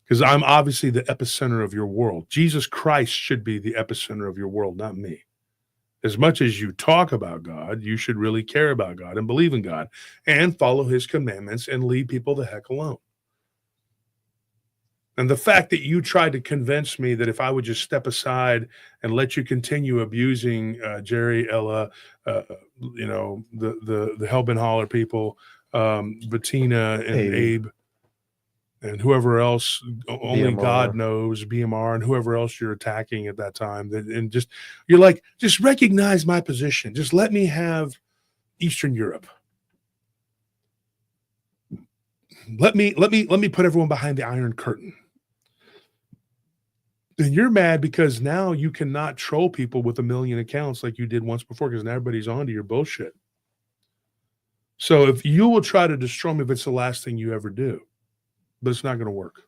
Because I'm obviously the epicenter of your world. Jesus Christ should be the epicenter of your world, not me. As much as you talk about God, you should really care about God and believe in God and follow his commandments and leave people the heck alone. And the fact that you tried to convince me that if I would just step aside and let you continue abusing Jerry, Ella, the Hellbent Holler people, Bettina and Abe, and whoever else, only BMR. God knows, BMR, and whoever else you're attacking at that time. And just, you're like, just recognize my position. Just let me have Eastern Europe. Let me put everyone behind the Iron Curtain. And you're mad because now you cannot troll people with 1 million accounts like you did once before, because now everybody's onto your bullshit. So if you will try to destroy me, if it's the last thing you ever do, but it's not going to work.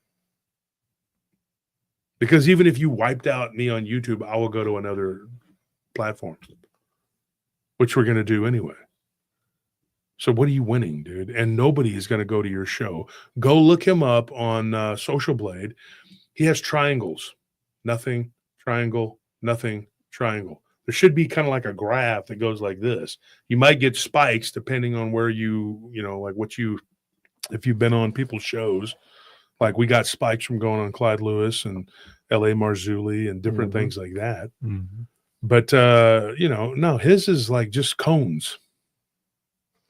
Because even if you wiped out me on YouTube, I will go to another platform, which we're going to do anyway. So what are you winning, dude? And nobody is going to go to your show. Go look him up on Social Blade. He has triangles. Nothing, triangle, nothing, triangle. There should be kind of like a graph that goes like this. You might get spikes depending on where if you've been on people's shows. Like we got spikes from going on Clyde Lewis and L.A. Marzulli and different things like that. Mm-hmm. But, no, his is like just cones,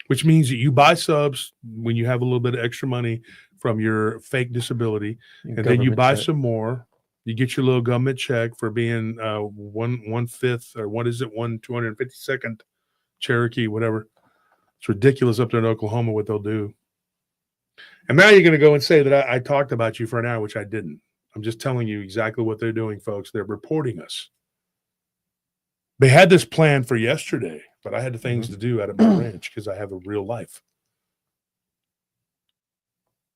which means that you buy subs when you have a little bit of extra money from your fake disability, and then you buy some more. You get your little government check for being 1/5 or what is it, 252nd Cherokee, whatever. It's ridiculous up there in Oklahoma what they'll do. And now you're going to go and say that I talked about you for an hour, which I didn't. I'm just telling you exactly what they're doing, folks. They're reporting us. They had this plan for yesterday, but I had things to do out of my ranch because I have a real life.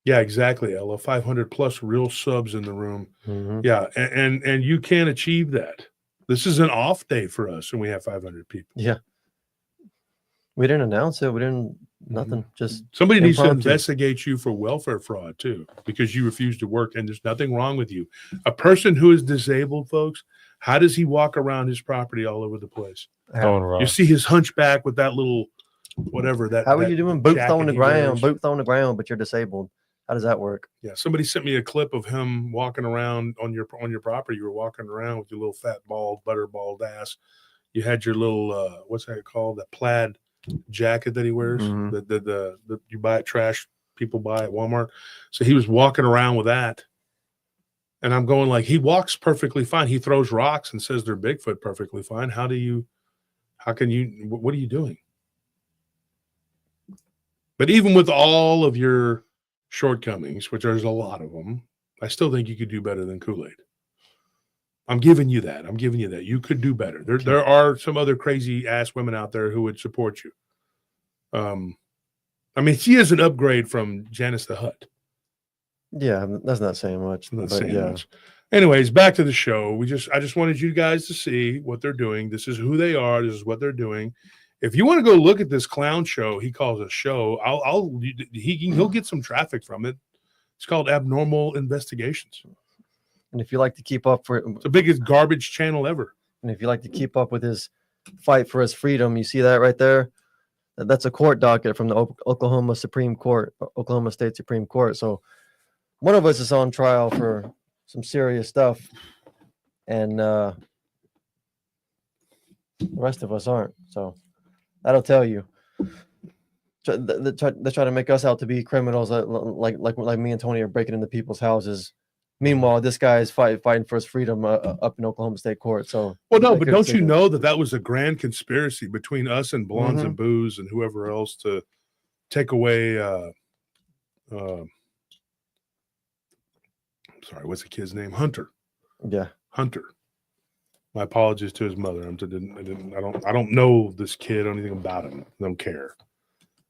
Yeah, exactly, Ella. 500 plus real subs in the room. Mm-hmm. Yeah, and you can't achieve that. This is an off day for us, and we have 500 people. Yeah. We didn't announce it. We didn't, nothing. Just somebody needs to impromptu. investigate you for welfare fraud too, because you refuse to work, and there's nothing wrong with you. A person who is disabled, folks, how does he walk around his property all over the place? Going wrong. You see his hunchback with that little whatever that. How are that you doing boots jacket on the he ground, wears. but you're disabled? How does that work? Yeah, somebody sent me a clip of him walking around on your property. You were walking around with your little fat bald, butterballed ass. You had your little what's that called? That plaid jacket that he wears. Mhm. The you buy at trash people buy at Walmart. So he was walking around with that. And I'm going like, he walks perfectly fine. He throws rocks and says they're Bigfoot perfectly fine. How can you, what are you doing? But even with all of your shortcomings, which there's a lot of them, I still think you could do better than Kool-Aid. I'm giving you that. You could do better. There are some other crazy ass women out there who would support you. I mean, she is an upgrade from Janice the Hutt. Yeah, that's not saying much. Not but saying yeah. much. Anyways, back to the show. I just wanted you guys to see what they're doing. This is who they are. This is what they're doing. If you want to go look at this clown show, he calls a show. He'll get some traffic from it. It's called Abnormal Investigations. And if you like to keep up It's the biggest garbage channel ever. And if you like to keep up with his fight for his freedom, you see that right there? That's a court docket from the Oklahoma State Supreme Court. So one of us is on trial for some serious stuff, and the rest of us aren't. So that'll tell you. They try to make us out to be criminals, like me and Tony are breaking into people's houses. Meanwhile, this guy is fighting for his freedom up in Oklahoma State Court. So, well, no, but don't you know that was a grand conspiracy between us and Blondes and Booze and whoever else to take away? Sorry, what's the kid's name? Hunter. Yeah, Hunter. My apologies to his mother. I don't know this kid or anything about him. I don't care.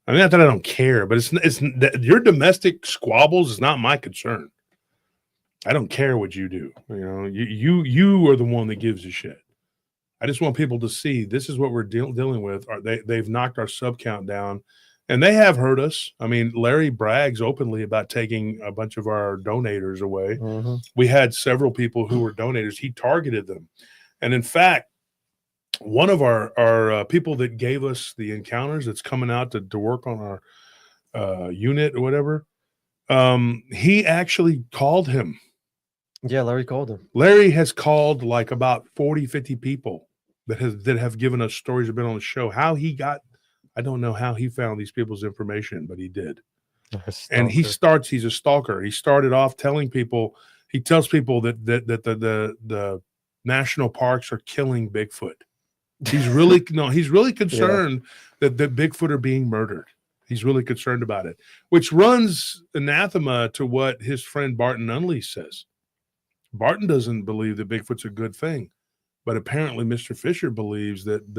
I mean, not that I don't care, but it's your domestic squabbles is not my concern. I don't care what you do. You know, you are the one that gives a shit. I just want people to see this is what we're dealing with. They've knocked our sub count down, and they have hurt us. I mean, Larry brags openly about taking a bunch of our donators away. We had several people who were donators. He targeted them, and in fact, one of our people that gave us the encounters that's coming out to work on our unit or whatever, he actually called him. Yeah, Larry called him. Larry has called like about 40, 50 people that have given us stories that have been on the show. How he got, I don't know how he found these people's information, but he did. And he's a stalker. He started off telling people, he tells people that the national parks are killing Bigfoot. He's really concerned that Bigfoot are being murdered. He's really concerned about it, which runs anathema to what his friend Barton Unley says. Barton doesn't believe that Bigfoot's a good thing, but apparently Mr. Fisher believes that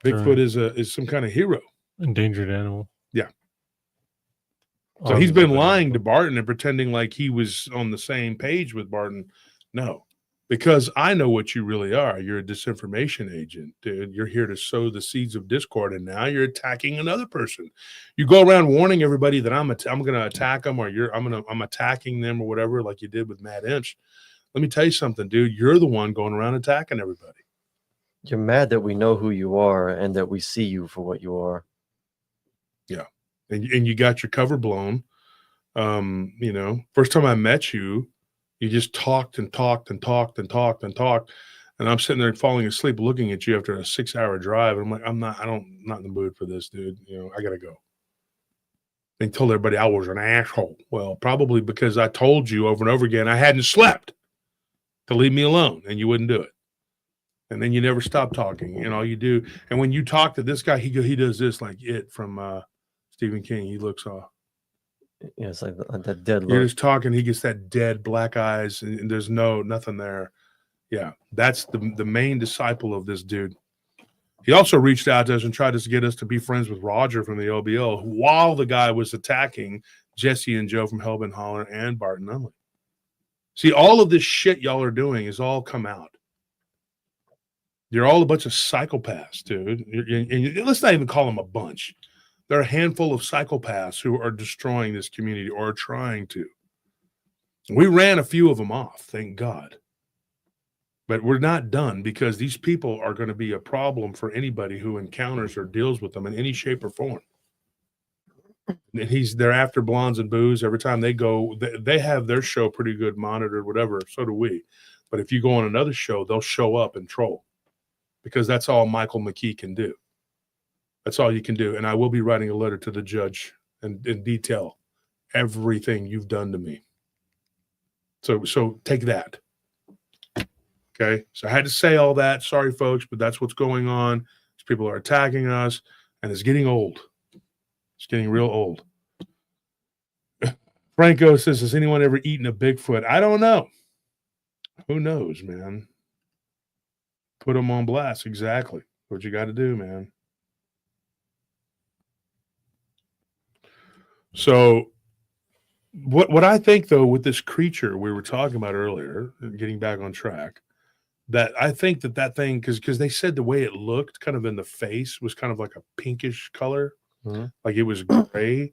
Bigfoot is some kind of hero, endangered animal. Yeah. So he's been lying to Barton and pretending like he was on the same page with Barton. No, because I know what you really are. You're a disinformation agent, dude. You're here to sow the seeds of discord, and now you're attacking another person. You go around warning everybody that I'm going to attack them, or I'm attacking them, or whatever, like you did with Matt Inch. Let me tell you something, dude. You're the one going around attacking everybody. You're mad that we know who you are and that we see you for what you are. Yeah, and you got your cover blown. You know, first time I met you. You just talked and talked and talked and talked and talked. And I'm sitting there falling asleep looking at you after a 6-hour drive. And I'm like, I'm not in the mood for this, dude. You know, I got to go. They told everybody I was an asshole. Well, probably because I told you over and over again I hadn't slept to leave me alone, and you wouldn't do it. And then you never stop talking, and all you do. And when you talk to this guy, he does this like it from Stephen King. He looks off. Yeah, it's like that dead look. You're just talking, he gets that dead black eyes, and there's nothing there. Yeah, that's the main disciple of this dude. He also reached out to us and tried to get us to be friends with Roger from the OBL while the guy was attacking Jesse and Joe from Hellbent Holler and Barton Unley. See, all of this shit y'all are doing is all come out. You're all a bunch of psychopaths, dude. And let's not even call them a bunch. There are a handful of psychopaths who are destroying this community or are trying to. We ran a few of them off, thank God. But we're not done, because these people are going to be a problem for anybody who encounters or deals with them in any shape or form. And they're after blondes and booze every time they go. They have their show pretty good monitored, whatever. So do we. But if you go on another show, they'll show up and troll, because that's all Michael McKee can do. That's all you can do. And I will be writing a letter to the judge and in detail everything you've done to me. So take that. Okay. So I had to say all that. Sorry, folks, but that's what's going on. These people are attacking us, and it's getting old. It's getting real old. Franco says, has anyone ever eaten a Bigfoot? I don't know. Who knows, man? Put them on blast. Exactly what you got to do, man. So what I think, though, with this creature we were talking about earlier, getting back on track, that I think that thing, because they said the way it looked kind of in the face was kind of like a pinkish color, like it was gray,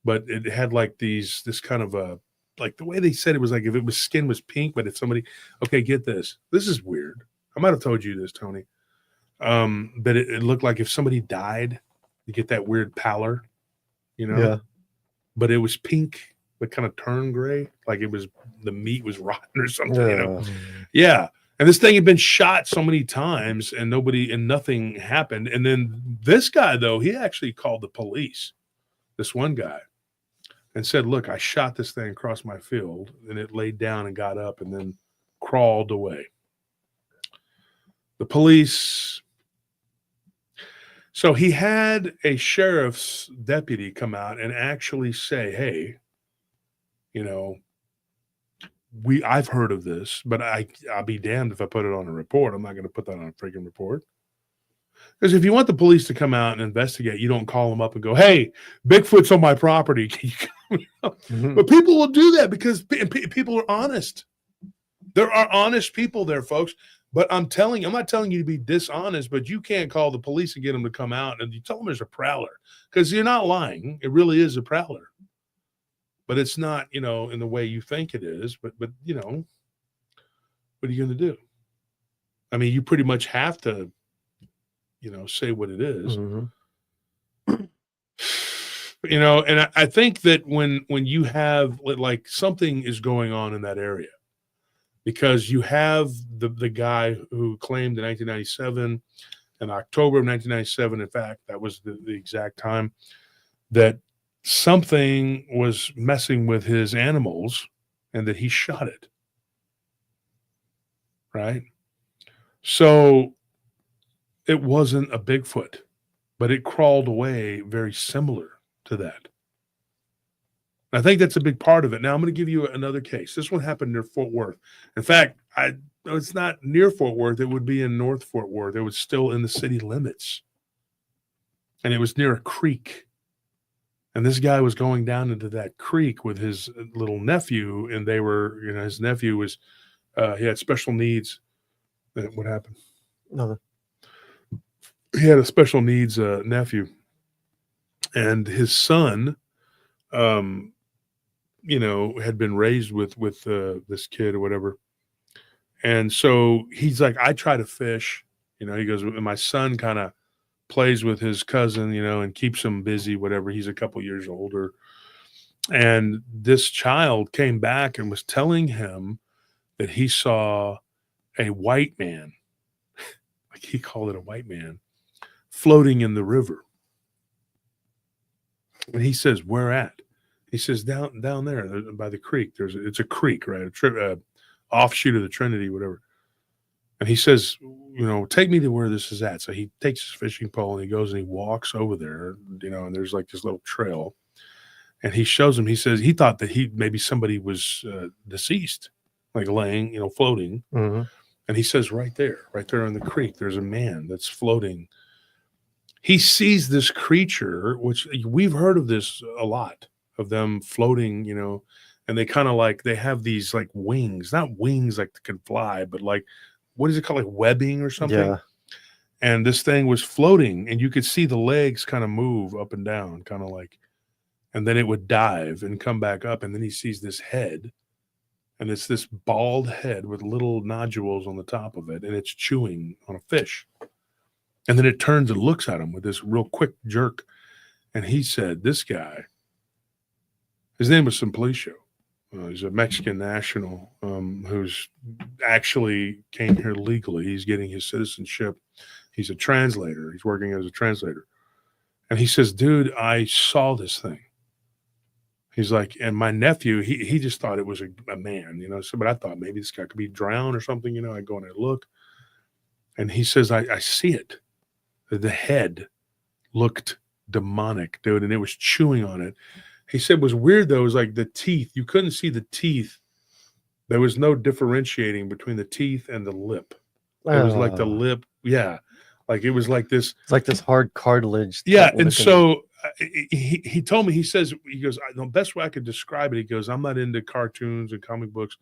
but it had like this kind of a, like the way they said it was like if it was skin was pink, but if somebody, okay, get this. This is weird. I might have told you this, Tony. But it looked like if somebody died, you get that weird pallor, you know? Yeah. But it was pink, but kind of turned gray, like it was, the meat was rotten or something, you know? Yeah. And this thing had been shot so many times, and nothing happened. And then this guy, though, he actually called the police, this one guy, and said, look, I shot this thing across my field, and it laid down and got up and then crawled away. The police. So he had a sheriff's deputy come out and actually say, hey, you know, I've heard of this, but I'll be damned if I put it on a report. I'm not going to put that on a freaking report. Because if you want the police to come out and investigate, you don't call them up and go, hey, Bigfoot's on my property. But people will do that because people are honest. There are honest people there, folks. But I'm not telling you to be dishonest, but you can't call the police and get them to come out and you tell them there's a prowler, because you're not lying. It really is a prowler. But it's not, you know, in the way you think it is. But you know, what are you going to do? I mean, you pretty much have to, you know, say what it is. You know, and I think that when you have, like, something is going on in that area, because you have the guy who claimed in 1997, in October of 1997, in fact, that was the exact time that something was messing with his animals and that he shot it. Right? So it wasn't a Bigfoot, but it crawled away very similar to that. I think that's a big part of it. Now I'm going to give you another case. This one happened near Fort Worth. In fact, it's not near Fort Worth. It would be in North Fort Worth. It was still in the city limits. And it was near a creek. And this guy was going down into that creek with his little nephew, and they were, you know, his nephew was, he had special needs. What happened? Nothing. He had a special needs nephew, and his son, you know, had been raised with this kid or whatever. And so he's like, I try to fish, you know, he goes, and my son kind of plays with his cousin, you know, and keeps him busy, whatever. He's a couple years older. And this child came back and was telling him that he saw a white man, like he called it a white man, floating in the river. And he says, where at? He says, down there by the creek. It's a creek, right? A offshoot of the Trinity, whatever. And he says, you know, take me to where this is at. So he takes his fishing pole and he goes and he walks over there, you know, and there's like this little trail. And he shows him, he says, he thought that maybe somebody was deceased, like laying, you know, floating. Mm-hmm. And he says, right there in the creek, there's a man that's floating. He sees this creature, which we've heard of this a lot, of them floating, you know, and they kind of like, they have these like wings, not wings like they can fly, but like, what is it called? Like webbing or something? Yeah. And this thing was floating and you could see the legs kind of move up and down, kind of like, and then it would dive and come back up. And then he sees this head And it's this bald head with little nodules on the top of it, and it's chewing on a fish. And then it turns and looks at him with this real quick jerk. And he said, this guy, his name was Simplicio. He's a Mexican national who's actually came here legally. He's getting his citizenship. He's a translator. He's working as a translator. And he says, dude, I saw this thing. He's like, and my nephew, he just thought it was a man, you know. So, but I thought maybe this guy could be drowned or something, you know. I go and I look. And he says, I see it. The head looked demonic, dude, and it was chewing on it. He said it was weird, though. It was like the teeth. You couldn't see the teeth. There was no differentiating between the teeth and the lip. It was like the lip. Yeah. Like it was like this. It's like this hard cartilage. Yeah. And so he told me, he says, he goes, the best way I could describe it, he goes, I'm not into cartoons and comic books.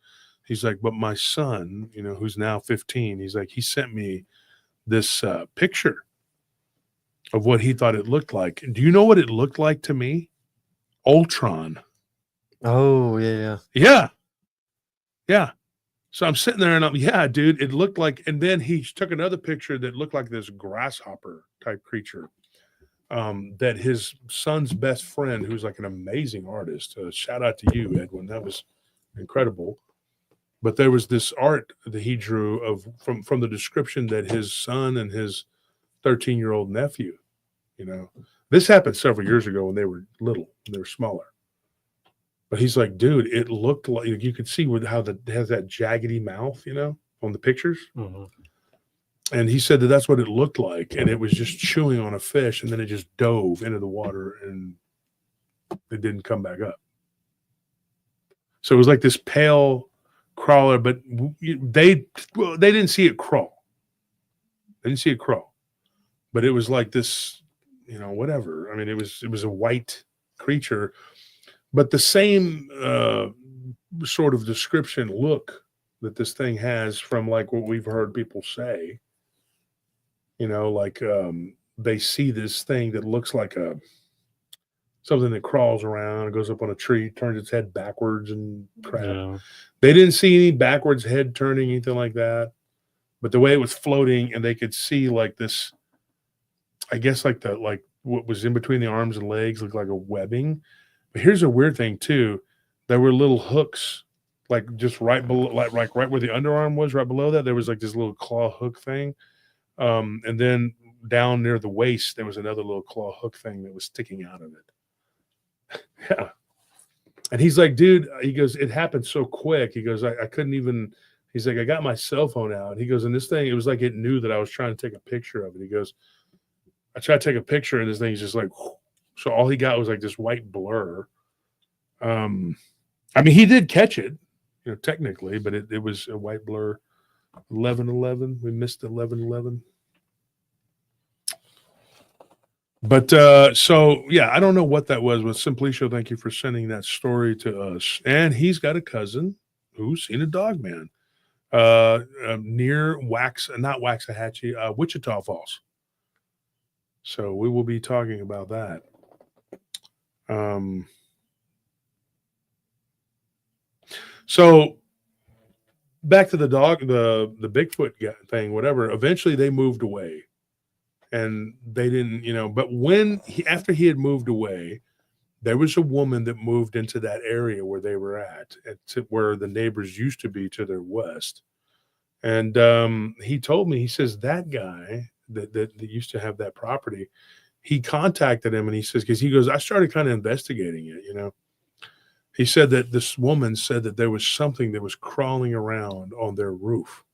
He's like, but my son, you know, who's now 15, he's like, he sent me this picture of what he thought it looked like. Do you know what it looked like to me? Ultron. Oh, yeah. Yeah. Yeah. So I'm sitting there and I'm, yeah, dude, it looked like, and then he took another picture that looked like this grasshopper type creature that his son's best friend, who's like an amazing artist, shout out to you, Edwin. That was incredible. But there was this art that he drew of from the description that his son and his 13-year-old nephew, you know, this happened several years ago when they were little, they were smaller. But he's like, dude, it looked like you could see how it has that jaggedy mouth, you know, on the pictures. Mm-hmm. And he said that's what it looked like. And it was just chewing on a fish. And then it just dove into the water and it didn't come back up. So it was like this pale crawler, but they didn't see it crawl. They didn't see it crawl. But it was like this, you know, whatever. I mean, it was a white creature, but the same sort of description look that this thing has from like what we've heard people say, you know, like they see this thing that looks like something that crawls around, goes up on a tree, turns its head backwards and crap. Yeah. They didn't see any backwards head turning, anything like that. But the way it was floating, and they could see like this, I guess like what was in between the arms and legs looked like a webbing. But here's a weird thing too. There were little hooks, like just right below, like right where the underarm was, right below that, there was like this little claw hook thing. And then down near the waist, there was another little claw hook thing that was sticking out of it. Yeah. And he's like, dude, he goes, it happened so quick. He goes, I couldn't even, he's like, I got my cell phone out. He goes, and this thing, it was like it knew that I was trying to take a picture of it. He goes, I tried to take a picture and this thing's just like, whoosh. So all he got was like this white blur. I mean, he did catch it, you know, technically, but it was a white blur. 11-11. We missed 11-11. But so, yeah, I don't know what that was. With Simplicio, thank you for sending that story to us. And he's got a cousin who's seen a dog man near Waxahachie, Wichita Falls. So we will be talking about that. So back to the dog, the Bigfoot thing, whatever. Eventually they moved away. And they didn't, you know, but after he had moved away, there was a woman that moved into that area where they were at where the neighbors used to be to their west. And he told me, he says, that guy that used to have that property, he contacted him and he says, because he goes, I started kind of investigating it, you know. He said that this woman said that there was something that was crawling around on their roof.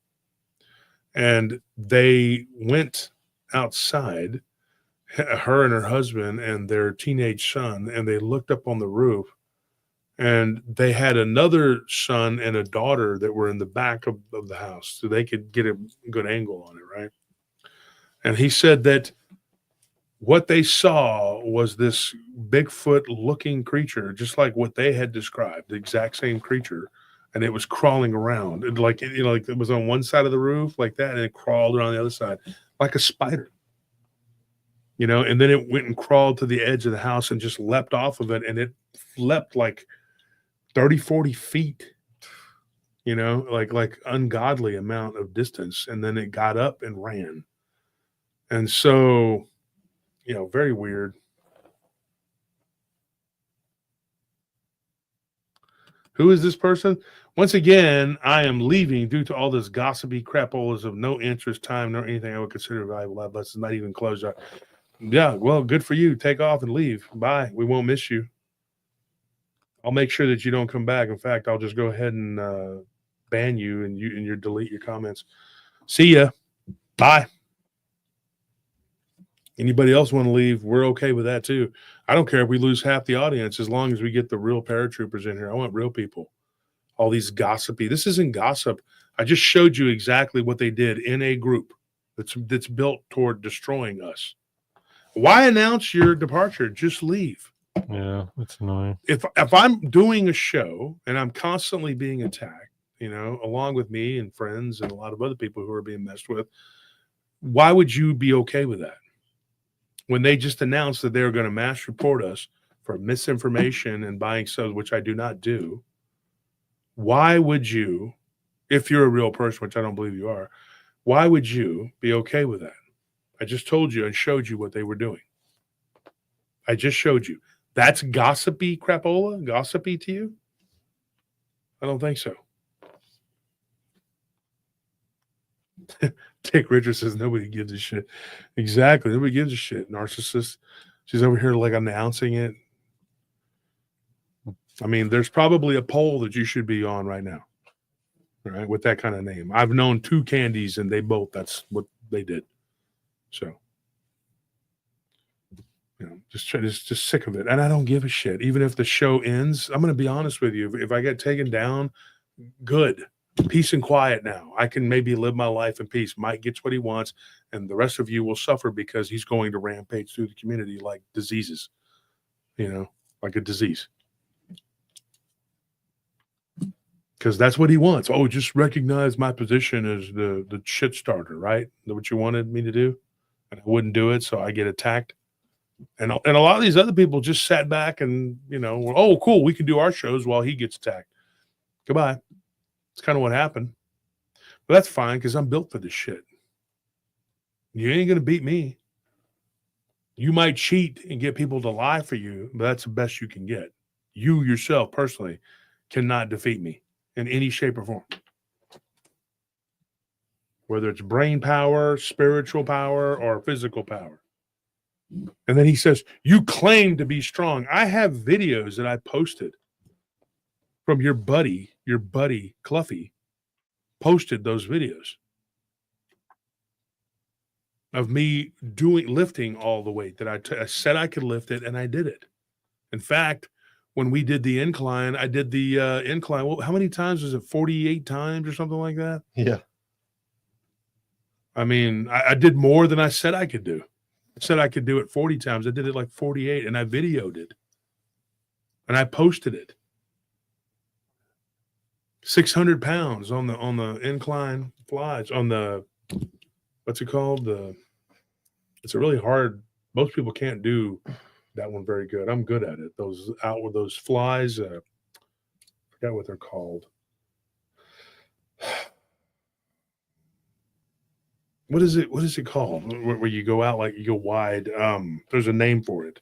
And they went outside, her and her husband and their teenage son, and they looked up on the roof, and they had another son and a daughter that were in the back of the house, so they could get a good angle on it, right? And he said that what they saw was this Bigfoot-looking creature, just like what they had described, the exact same creature, and it was crawling around, and like, you know, like it was on one side of the roof like that, and it crawled around the other side like a spider, you know, and then it went and crawled to the edge of the house and just leapt off of it, and it leapt like 30, 40 feet you know, like ungodly amount of distance, and then it got up and ran. And so, you know, very weird. Who is this person? Once again, I am leaving due to all this gossipy crapolas of no interest, time, nor anything I would consider valuable. Life lessons, not even close. Yeah, well, good for you. Take off and leave. Bye. We won't miss you. I'll make sure that you don't come back. In fact, I'll just go ahead and ban you and you delete your comments. See ya. Bye. Anybody else want to leave? We're okay with that too. I don't care if we lose half the audience as long as we get the real paratroopers in here. I want real people. All these gossipy. This isn't gossip. I just showed you exactly what they did in a group that's built toward destroying us. Why announce your departure? Just leave. Yeah, it's annoying. If I'm doing a show and I'm constantly being attacked, you know, along with me and friends and a lot of other people who are being messed with, why would you be okay with that? When they just announced that they were going to mass report us for misinformation and buying subs, which I do not do, why would you, if you're a real person, which I don't believe you are, why would you be okay with that? I just told you and showed you what they were doing. I just showed you. That's gossipy crapola? Gossipy to you? I don't think so. Dick Richard says nobody gives a shit. Exactly. Nobody gives a shit. Narcissist. She's over here like announcing it. I mean, there's probably a poll that you should be on right now. All right, with that kind of name. I've known two candies and that's what they did. So, you know, just sick of it. And I don't give a shit. Even if the show ends, I'm going to be honest with you. If I get taken down, good. Peace and quiet now. I can maybe live my life in peace. Mike gets what he wants, and the rest of you will suffer because he's going to rampage through the community like diseases, you know, like a disease. Because that's what he wants. Oh, just recognize my position as the shit starter, right? That's what you wanted me to do? And I wouldn't do it, so I get attacked. And a lot of these other people just sat back and, you know, oh, cool, we can do our shows while he gets attacked. Goodbye. It's kind of what happened. But that's fine because I'm built for this shit. You ain't going to beat me. You might cheat and get people to lie for you, but that's the best you can get. You yourself personally cannot defeat me in any shape or form. Whether it's brain power, spiritual power, or physical power. And then he says, you claim to be strong. I have videos that I posted from your buddy Cluffy, posted those videos of me lifting all the weight that I said I could lift it, and I did it. In fact, when we did the incline, I did the incline. Well, how many times was it? 48 times or something like that? Yeah. I mean, I did more than I said I could do. I said I could do it 40 times. I did it like 48, and I videoed it. And I posted it. 600 pounds on the incline flies, on the, what's it called? It's a really hard, most people can't do that one very good. I'm good at it. Those out with those flies, I forgot what they're called. What is it called? Where you go out, like you go wide. There's a name for it.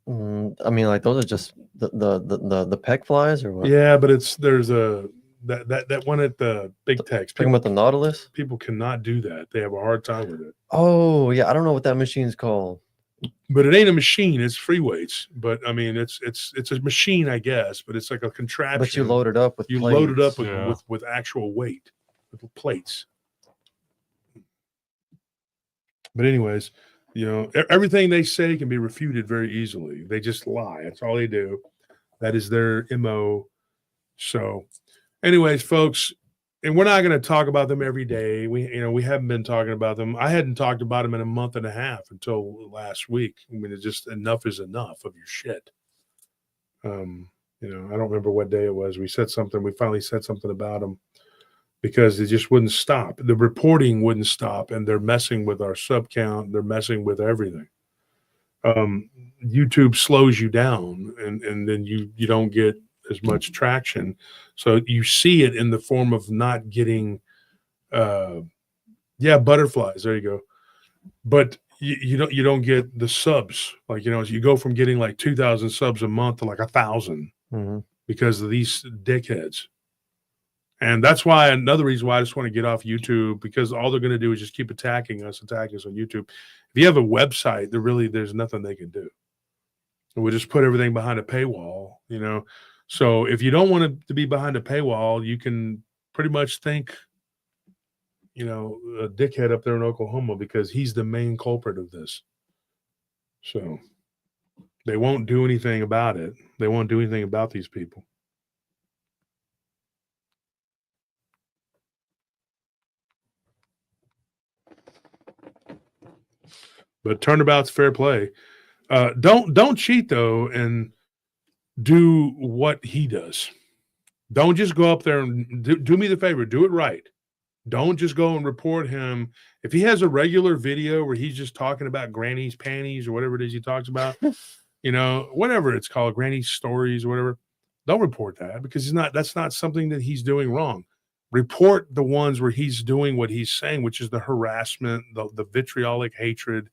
I mean, like those are just the pec flies or what? Yeah, but there's that one at the Big Techs. Talking about the Nautilus? People cannot do that. They have a hard time with it. Oh yeah, I don't know what that machine's called. But it ain't a machine. It's free weights. But I mean, it's a machine, I guess. But it's like a contraption. But you load it up with plates. Load it up with actual weight, with plates. But anyways, you know, everything they say can be refuted very easily. They just lie. That's all they do. That is their MO. So, anyways, folks, and we're not going to talk about them every day. We haven't been talking about them. I hadn't talked about them in a month and a half until last week. I mean, it's just enough is enough of your shit. I don't remember what day it was. We finally said something about them because it just wouldn't stop. The reporting wouldn't stop, and they're messing with our sub count. They're messing with everything. YouTube slows you down, and then you don't get as much traction. So you see it in the form of not getting, butterflies. There you go. But you don't get the subs. Like, you go from getting like 2,000 subs a month to like 1,000 because of these dickheads. And that's why another reason why I just want to get off YouTube, because all they're going to do is just keep attacking us on YouTube. If you have a website, there's nothing they can do. We'll just put everything behind a paywall, So if you don't want it to be behind a paywall, you can pretty much thank, a dickhead up there in Oklahoma, because he's the main culprit of this. So they won't do anything about it. They won't do anything about these people. But turnabout's fair play. Don't cheat though, and do what he does. Don't just go up there and do me the favor. Do it right. Don't just go and report him. If he has a regular video where he's just talking about granny's panties or whatever it is he talks about, whatever it's called, granny's stories or whatever, don't report that, because that's not something that he's doing wrong. Report the ones where he's doing what he's saying, which is the harassment, the vitriolic hatred,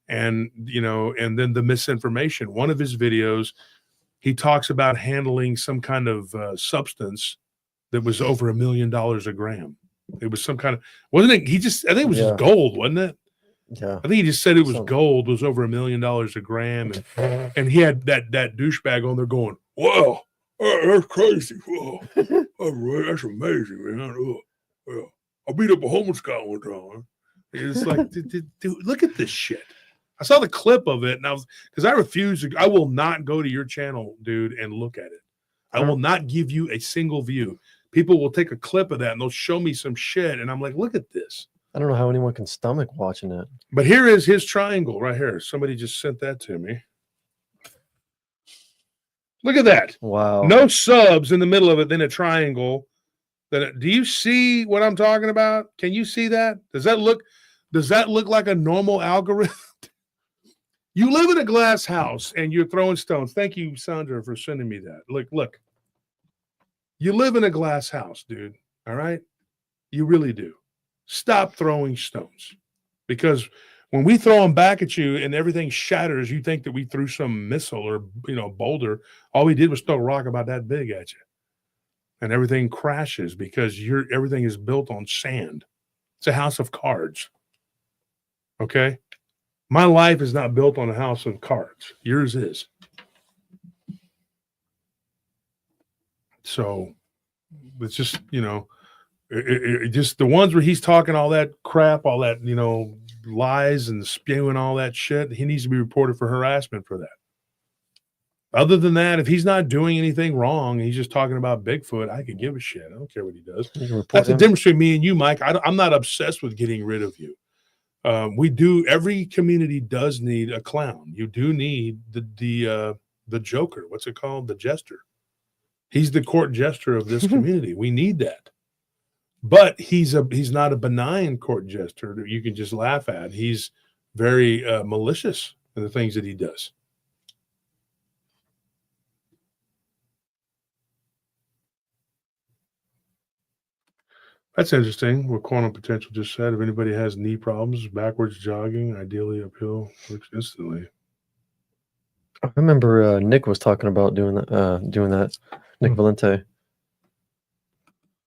and and then the misinformation. One of his videos, he talks about handling some kind of substance that was over $1 million a gram. It was some kind of, wasn't it? I think it was just gold, wasn't it? Yeah. I think he just said it was gold, was over $1 million a gram. And he had that douchebag on there going, "Wow, that's crazy. Whoa, that's amazing, man. I beat up a homeless guy one time." It's like, dude, look at this shit. I saw the clip of it, and I will not go to your channel, dude, and look at it. I will not give you a single view. People will take a clip of that and they'll show me some shit, and I'm like, look at this. I don't know how anyone can stomach watching it. But here is his triangle right here. Somebody just sent that to me. Look at that. Wow. No subs in the middle of it, then a triangle. Do you see what I'm talking about? Can you see that? Does that look like a normal algorithm? You live in a glass house and you're throwing stones. Thank you, Sandra, for sending me that. Look. You live in a glass house, dude. All right? You really do. Stop throwing stones. Because when we throw them back at you and everything shatters, you think that we threw some missile or boulder. All we did was throw a rock about that big at you. And everything crashes because everything is built on sand. It's a house of cards. Okay? My life is not built on a house of cards. Yours is. So it's just, just the ones where he's talking all that crap, all that, lies and spewing all that shit, he needs to be reported for harassment for that. Other than that, if he's not doing anything wrong, he's just talking about Bigfoot, I could give a shit. I don't care what he does. That's the difference between me and you, Mike. I'm not obsessed with getting rid of you. Every community does need a clown. You do need the Joker. What's it called? The jester. He's the court jester of this community. We need that. But he's not a benign court jester that you can just laugh at. He's very malicious in the things that he does. That's interesting. What Quantum Potential just said. If anybody has knee problems, backwards jogging, ideally uphill, works instantly. I remember Nick was talking about doing that. Nick Valente.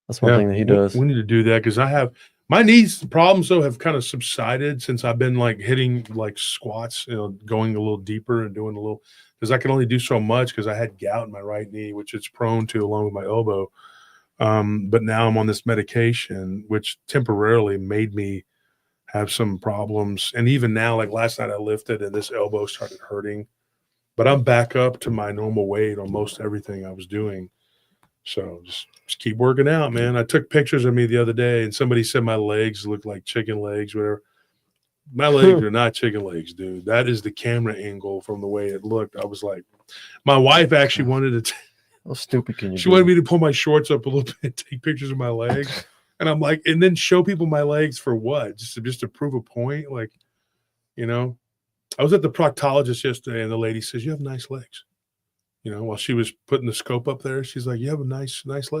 That's one thing that he does. We need to do that because I have my knees problems though have kind of subsided since I've been like hitting like squats, going a little deeper and doing a little, because I can only do so much because I had gout in my right knee, which it's prone to along with my elbow. But now I'm on this medication, which temporarily made me have some problems. And even now, like last night I lifted and this elbow started hurting, but I'm back up to my normal weight on most everything I was doing. So just keep working out, man. I took pictures of me the other day and somebody said my legs look like chicken legs, whatever. My legs are not chicken legs, dude. That is the camera angle from the way it looked. I was like, my wife actually wanted to how stupid can you She wanted me to pull my shorts up a little bit, take pictures of my legs. And I'm like, and then show people my legs for what? Just to prove a point? Like, I was at the proctologist yesterday and the lady says, you have nice legs. You know, while she was putting the scope up there, she's like, "You have a nice legs.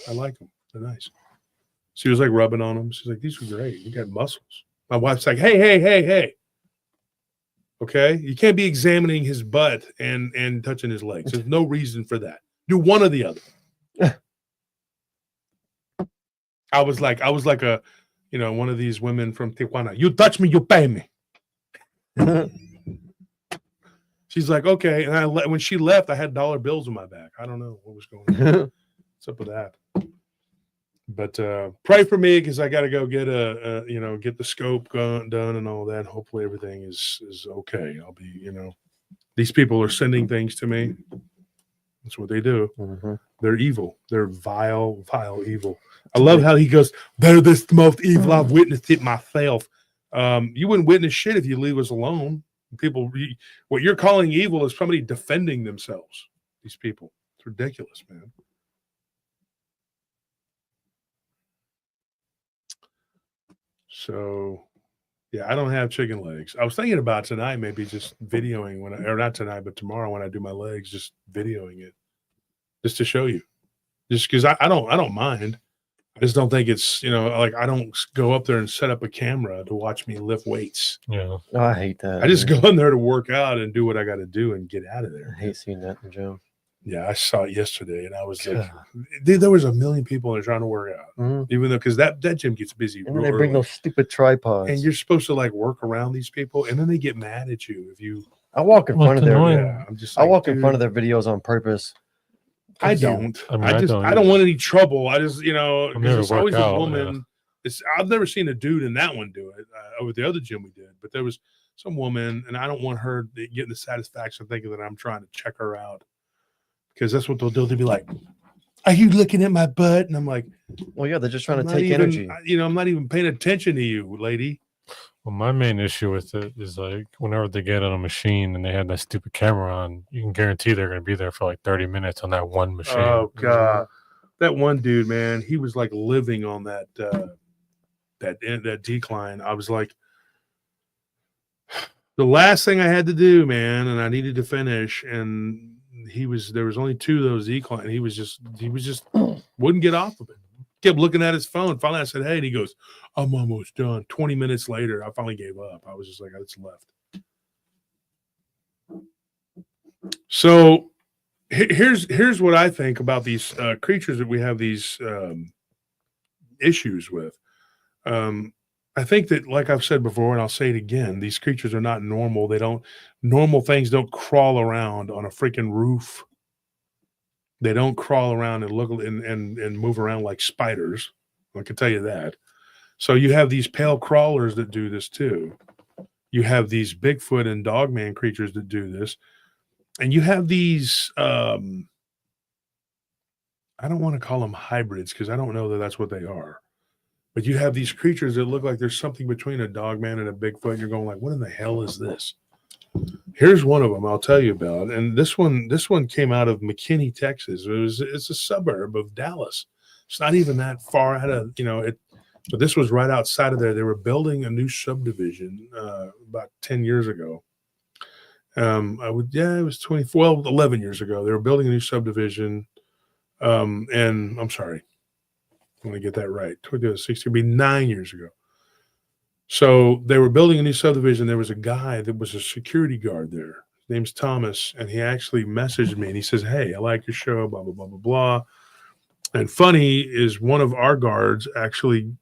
I like them. They're nice." She was like rubbing on them. She's like, "These are great. You got muscles." My wife's like, "Hey. Okay, you can't be examining his butt and touching his legs. There's no reason for that. Do one or the other." I was like a, you know, one of these women from Tijuana. You touch me, you pay me. She's like, okay. And when she left, I had dollar bills in my back. I don't know what was going on. What's up with that? But pray for me because I got to go get get the scope done and all that. Hopefully everything is okay. I'll be, you know, these people are sending things to me. That's what they do. Mm-hmm. They're evil. They're vile evil. I love how he goes, "They're the most evil. I've witnessed it myself." You wouldn't witness shit if you leave us alone. People, what you're calling evil is somebody defending themselves. These people. It's ridiculous, man. So, yeah, I don't have chicken legs. I was thinking about tonight, maybe just videoing or not tonight, but tomorrow when I do my legs, just videoing it, just to show you. Just because I don't mind. I just don't think it's, you know, like I don't go up there and set up a camera to watch me lift weights. Yeah. Oh, I hate that. I just go in there to work out and do what I got to do and get out of there. I hate seeing that in the gym. Yeah, I saw it yesterday and I was like, dude, there was a million people there trying to work out. Mm-hmm. Even though, because that gym gets busy. And then they bring those stupid tripods. And you're supposed to like work around these people and then they get mad at you if you. I walk in front of their. Yeah, I'm just. I walk in front of their videos on purpose. I don't. I don't want any trouble. I just, you know, it's always a woman. Yeah. I've never seen a dude in that one do it over the other gym we did, but there was some woman, and I don't want her getting the satisfaction of thinking that I'm trying to check her out, because that's what they'll do. They'll be like, "Are you looking at my butt?" And I'm like, "Well, yeah, they're just trying to take energy." You know, I'm not even paying attention to you, lady. Well, my main issue with it is like whenever they get on a machine and they have that stupid camera on, you can guarantee they're going to be there for like 30 minutes on that one machine. Oh God, that one dude, man, he was like living on that that decline. I was like, the last thing I had to do, man, and I needed to finish, and there was only 2 of those decline. He was just wouldn't get off of it. Kept looking at his phone. Finally, I said, "Hey," and he goes, "I'm almost done." 20 minutes later, I finally gave up. I was just like, "It's left." So here's what I think about these creatures that we have these issues with. I think that, like I've said before, and I'll say it again, these creatures are not normal. Normal things don't crawl around on a freaking roof. They don't crawl around and look and move around like spiders. I can tell you that. So you have these pale crawlers that do this too. You have these Bigfoot and Dogman creatures that do this. And you have these, I don't want to call them hybrids because I don't know that that's what they are. But you have these creatures that look like there's something between a Dogman and a Bigfoot. You're going like, what in the hell is this? Here's one of them I'll tell you about. And this one came out of McKinney, Texas. It's a suburb of Dallas. It's not even that far out of, but this was right outside of there. They were building a new subdivision about 10 years ago. It was 11 years ago. They were building a new subdivision. And I'm sorry, I want to get that right. 2016 would be 9 years ago. So they were building a new subdivision. There was a guy that was a security guard there. His name's Thomas. And he actually messaged me and he says, "Hey, I like your show, blah, blah, blah, blah, blah." And funny is one of our guards actually,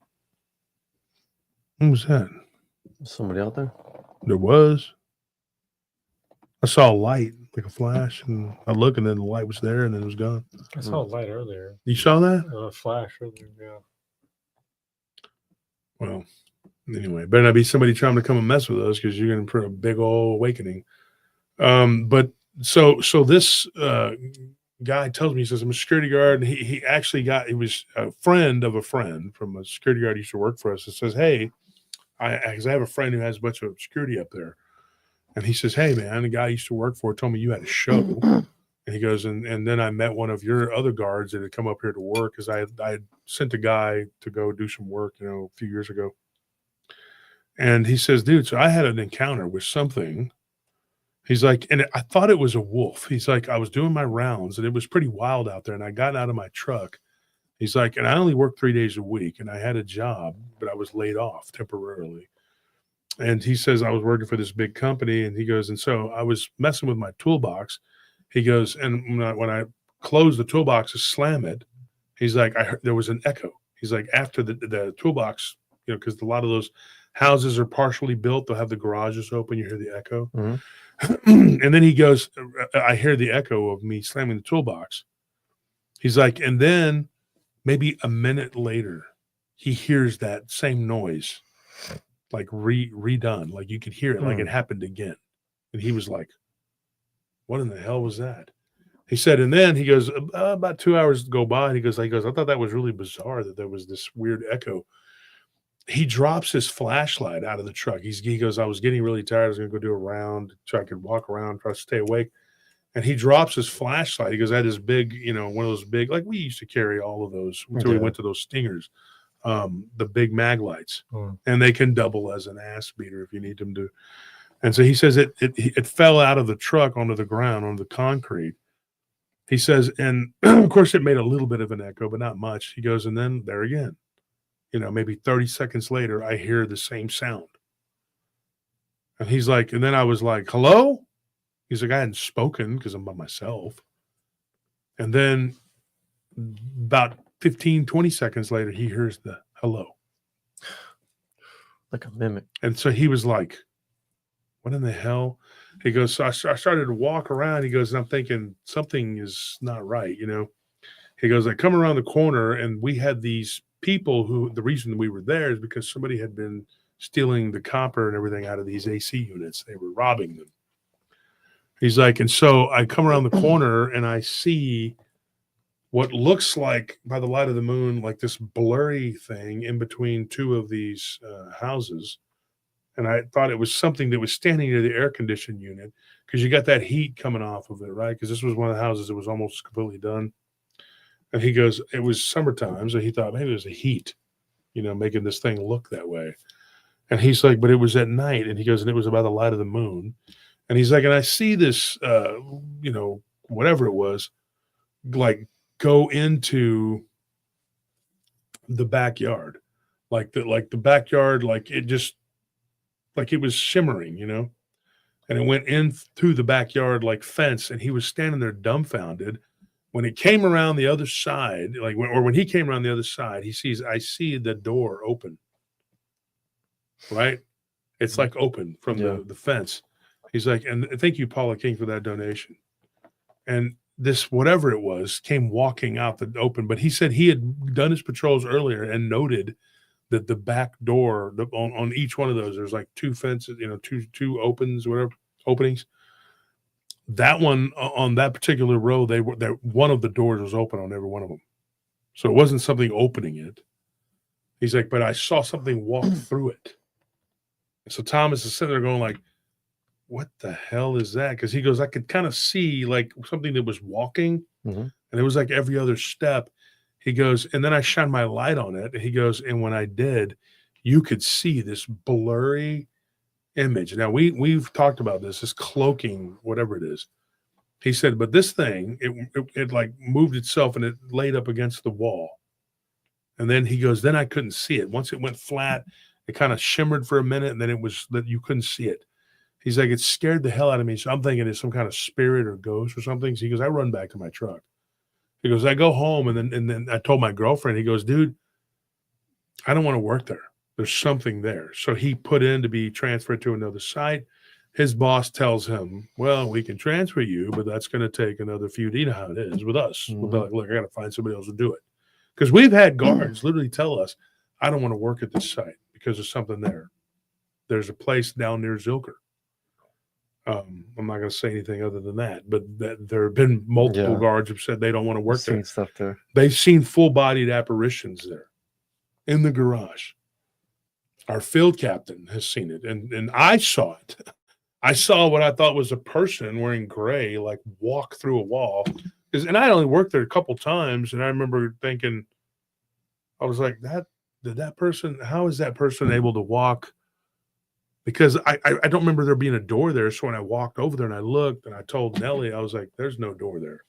what was that? Somebody out there? There was. I saw a light, like a flash, and I looked, and then the light was there, and then it was gone. I saw a light earlier. You saw that? A flash earlier, yeah. Well, anyway, better not be somebody trying to come and mess with us because you're going to put a big old awakening. But so this guy tells me, he says, "I'm a security guard," and he was a friend of a friend from a security guard who used to work for us. It says, "Hey, because I have a friend who has a bunch of security up there." And he says, "Hey, man, the guy I used to work for told me you had a show." And he goes, and then I met one of your other guards that had come up here to work because I had sent a guy to go do some work, a few years ago. And he says, "Dude, so I had an encounter with something." He's like, and I thought it was a wolf. He's like, I was doing my rounds and it was pretty wild out there. And I got out of my truck. He's like, and I only worked 3 days a week and I had a job, but I was laid off temporarily. And he says, I was working for this big company. And he goes, and so I was messing with my toolbox. He goes, and when I closed the toolbox to slam it, he's like, I heard there was an echo. He's like, after the toolbox, because a lot of those houses are partially built, they'll have the garages open. You hear the echo. Mm-hmm. And then he goes, I hear the echo of me slamming the toolbox. He's like, and then maybe a minute later, he hears that same noise, like redone. Like you could hear it, like it happened again. And he was like, what in the hell was that? He said, and then he goes, about 2 hours go by. And he goes, I thought that was really bizarre that there was this weird echo. He drops his flashlight out of the truck. He goes, I was getting really tired. I was going to go do a round so I could walk around, try to stay awake. And he drops his flashlight. He goes, I had this big, one of those big, like we used to carry all of those until we went to those Stingers, the big mag lights. And they can double as an ass beater if you need them to. And so he says it fell out of the truck onto the ground, onto the concrete. He says, and of course it made a little bit of an echo, but not much. He goes, and then there again. Maybe 30 seconds later, I hear the same sound. And he's like, and then I was like, hello? He's like, I hadn't spoken because I'm by myself. And then about 15, 20 seconds later, he hears the hello. Like a mimic. And so he was like, what in the hell? He goes, so I started to walk around. He goes, and I'm thinking something is not right, He goes, I come around the corner and we had these people who, the reason we were there is because somebody had been stealing the copper and everything out of these AC units. They were robbing them. He's like, and so I come around the corner and I see what looks like, by the light of the moon, like this blurry thing in between two of these houses. And I thought it was something that was standing near the air conditioning unit because you got that heat coming off of it, right? Because this was one of the houses that was almost completely done. And he goes, it was summertime, so he thought maybe it was the heat, making this thing look that way. And he's like, but it was at night. And he goes, and it was by the light of the moon. And he's like, and I see this, whatever it was, like go into the backyard, like the backyard, like it just, like it was shimmering, and it went in through the backyard like fence. And he was standing there dumbfounded. When it came around the other side, when he came around the other side, I see the door open. Right? It's like open from the fence. He's like, and thank you, Paula King, for that donation. And this, whatever it was, came walking out the open. But he said he had done his patrols earlier and noted that the back door on each one of those, there's like two fences, two openings. That one on that particular row, one of the doors was open on every one of them. So it wasn't something opening it. He's like, but I saw something walk through it. So Thomas is sitting there going like, what the hell is that? Because he goes, I could kind of see like something that was walking, and it was like every other step. He goes, and then I shined my light on it. And he goes, and when I did, you could see this blurry image. Now we've talked about this cloaking, whatever it is. He said, but this thing, it like moved itself and it laid up against the wall. And then he goes, then I couldn't see it. Once it went flat, it kind of shimmered for a minute, and then it was that you couldn't see it. He's like, it scared the hell out of me. So I'm thinking it's some kind of spirit or ghost or something. So he goes, I run back to my truck. He goes, I go home, and then I told my girlfriend, he goes, dude, I don't want to work there. There's something there. So he put in to be transferred to another site. His boss tells him, well, we can transfer you, but that's going to take another few. You know how it is with us. We'll be like, look, I got to find somebody else to do it. Because we've had guards literally tell us, I don't want to work at this site because there's something there. There's a place down near Zilker. I'm not going to say anything other than that, but there have been multiple guards who've said they don't want to work there. Stuff there. They've seen full-bodied apparitions there in the garage. Our field captain has seen it, and I saw it. I saw what I thought was a person wearing gray, like walk through a wall. And I only worked there a couple times, and I remember thinking, I was like, how is that person able to walk because I don't remember there being a door there. So when I walked over there and I looked and I told Nellie, I was like, there's no door there.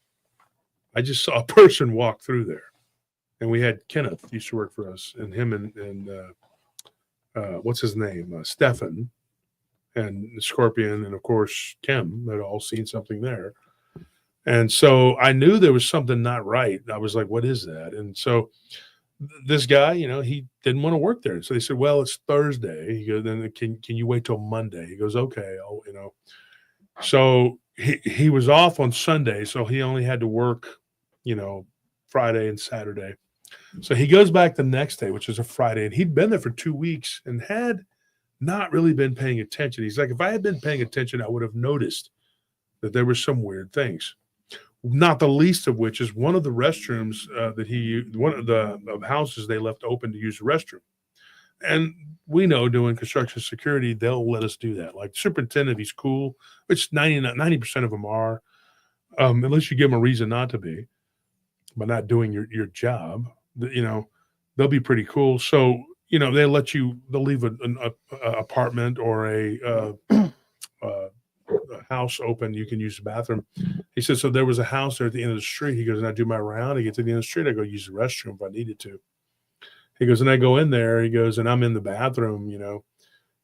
I just saw a person walk through there. And we had Kenneth used to work for us, and him and what's his name? Stefan and Scorpion, and of course Kim had all seen something there. And so I knew there was something not right. I was like, what is that? And so this guy, you know, he didn't want to work there. So they said, well, it's Thursday. He goes, then can you wait till Monday? He goes, okay. You know, so he was off on Sunday. So he only had to work, you know, Friday and Saturday. So he goes back the next day, which is a Friday, and he'd been there for 2 weeks and had not really been paying attention. He's like, if I had been paying attention, I would have noticed that there were some weird things. Not the least of which is one of the restrooms one of the houses they left open to use the restroom. And we know doing construction security, they'll let us do that. Like superintendent, he's cool, which 90% of them are, unless you give them a reason not to be, by not doing your job. You know, they'll be pretty cool. So, you know, they'll leave an apartment or a house open. You can use the bathroom. He said, so there was a house there at the end of the street. He goes, and I do my round. I get to the end of the street. I go use the restroom if I needed to. He goes, and I go in there. He goes, and I'm in the bathroom, you know,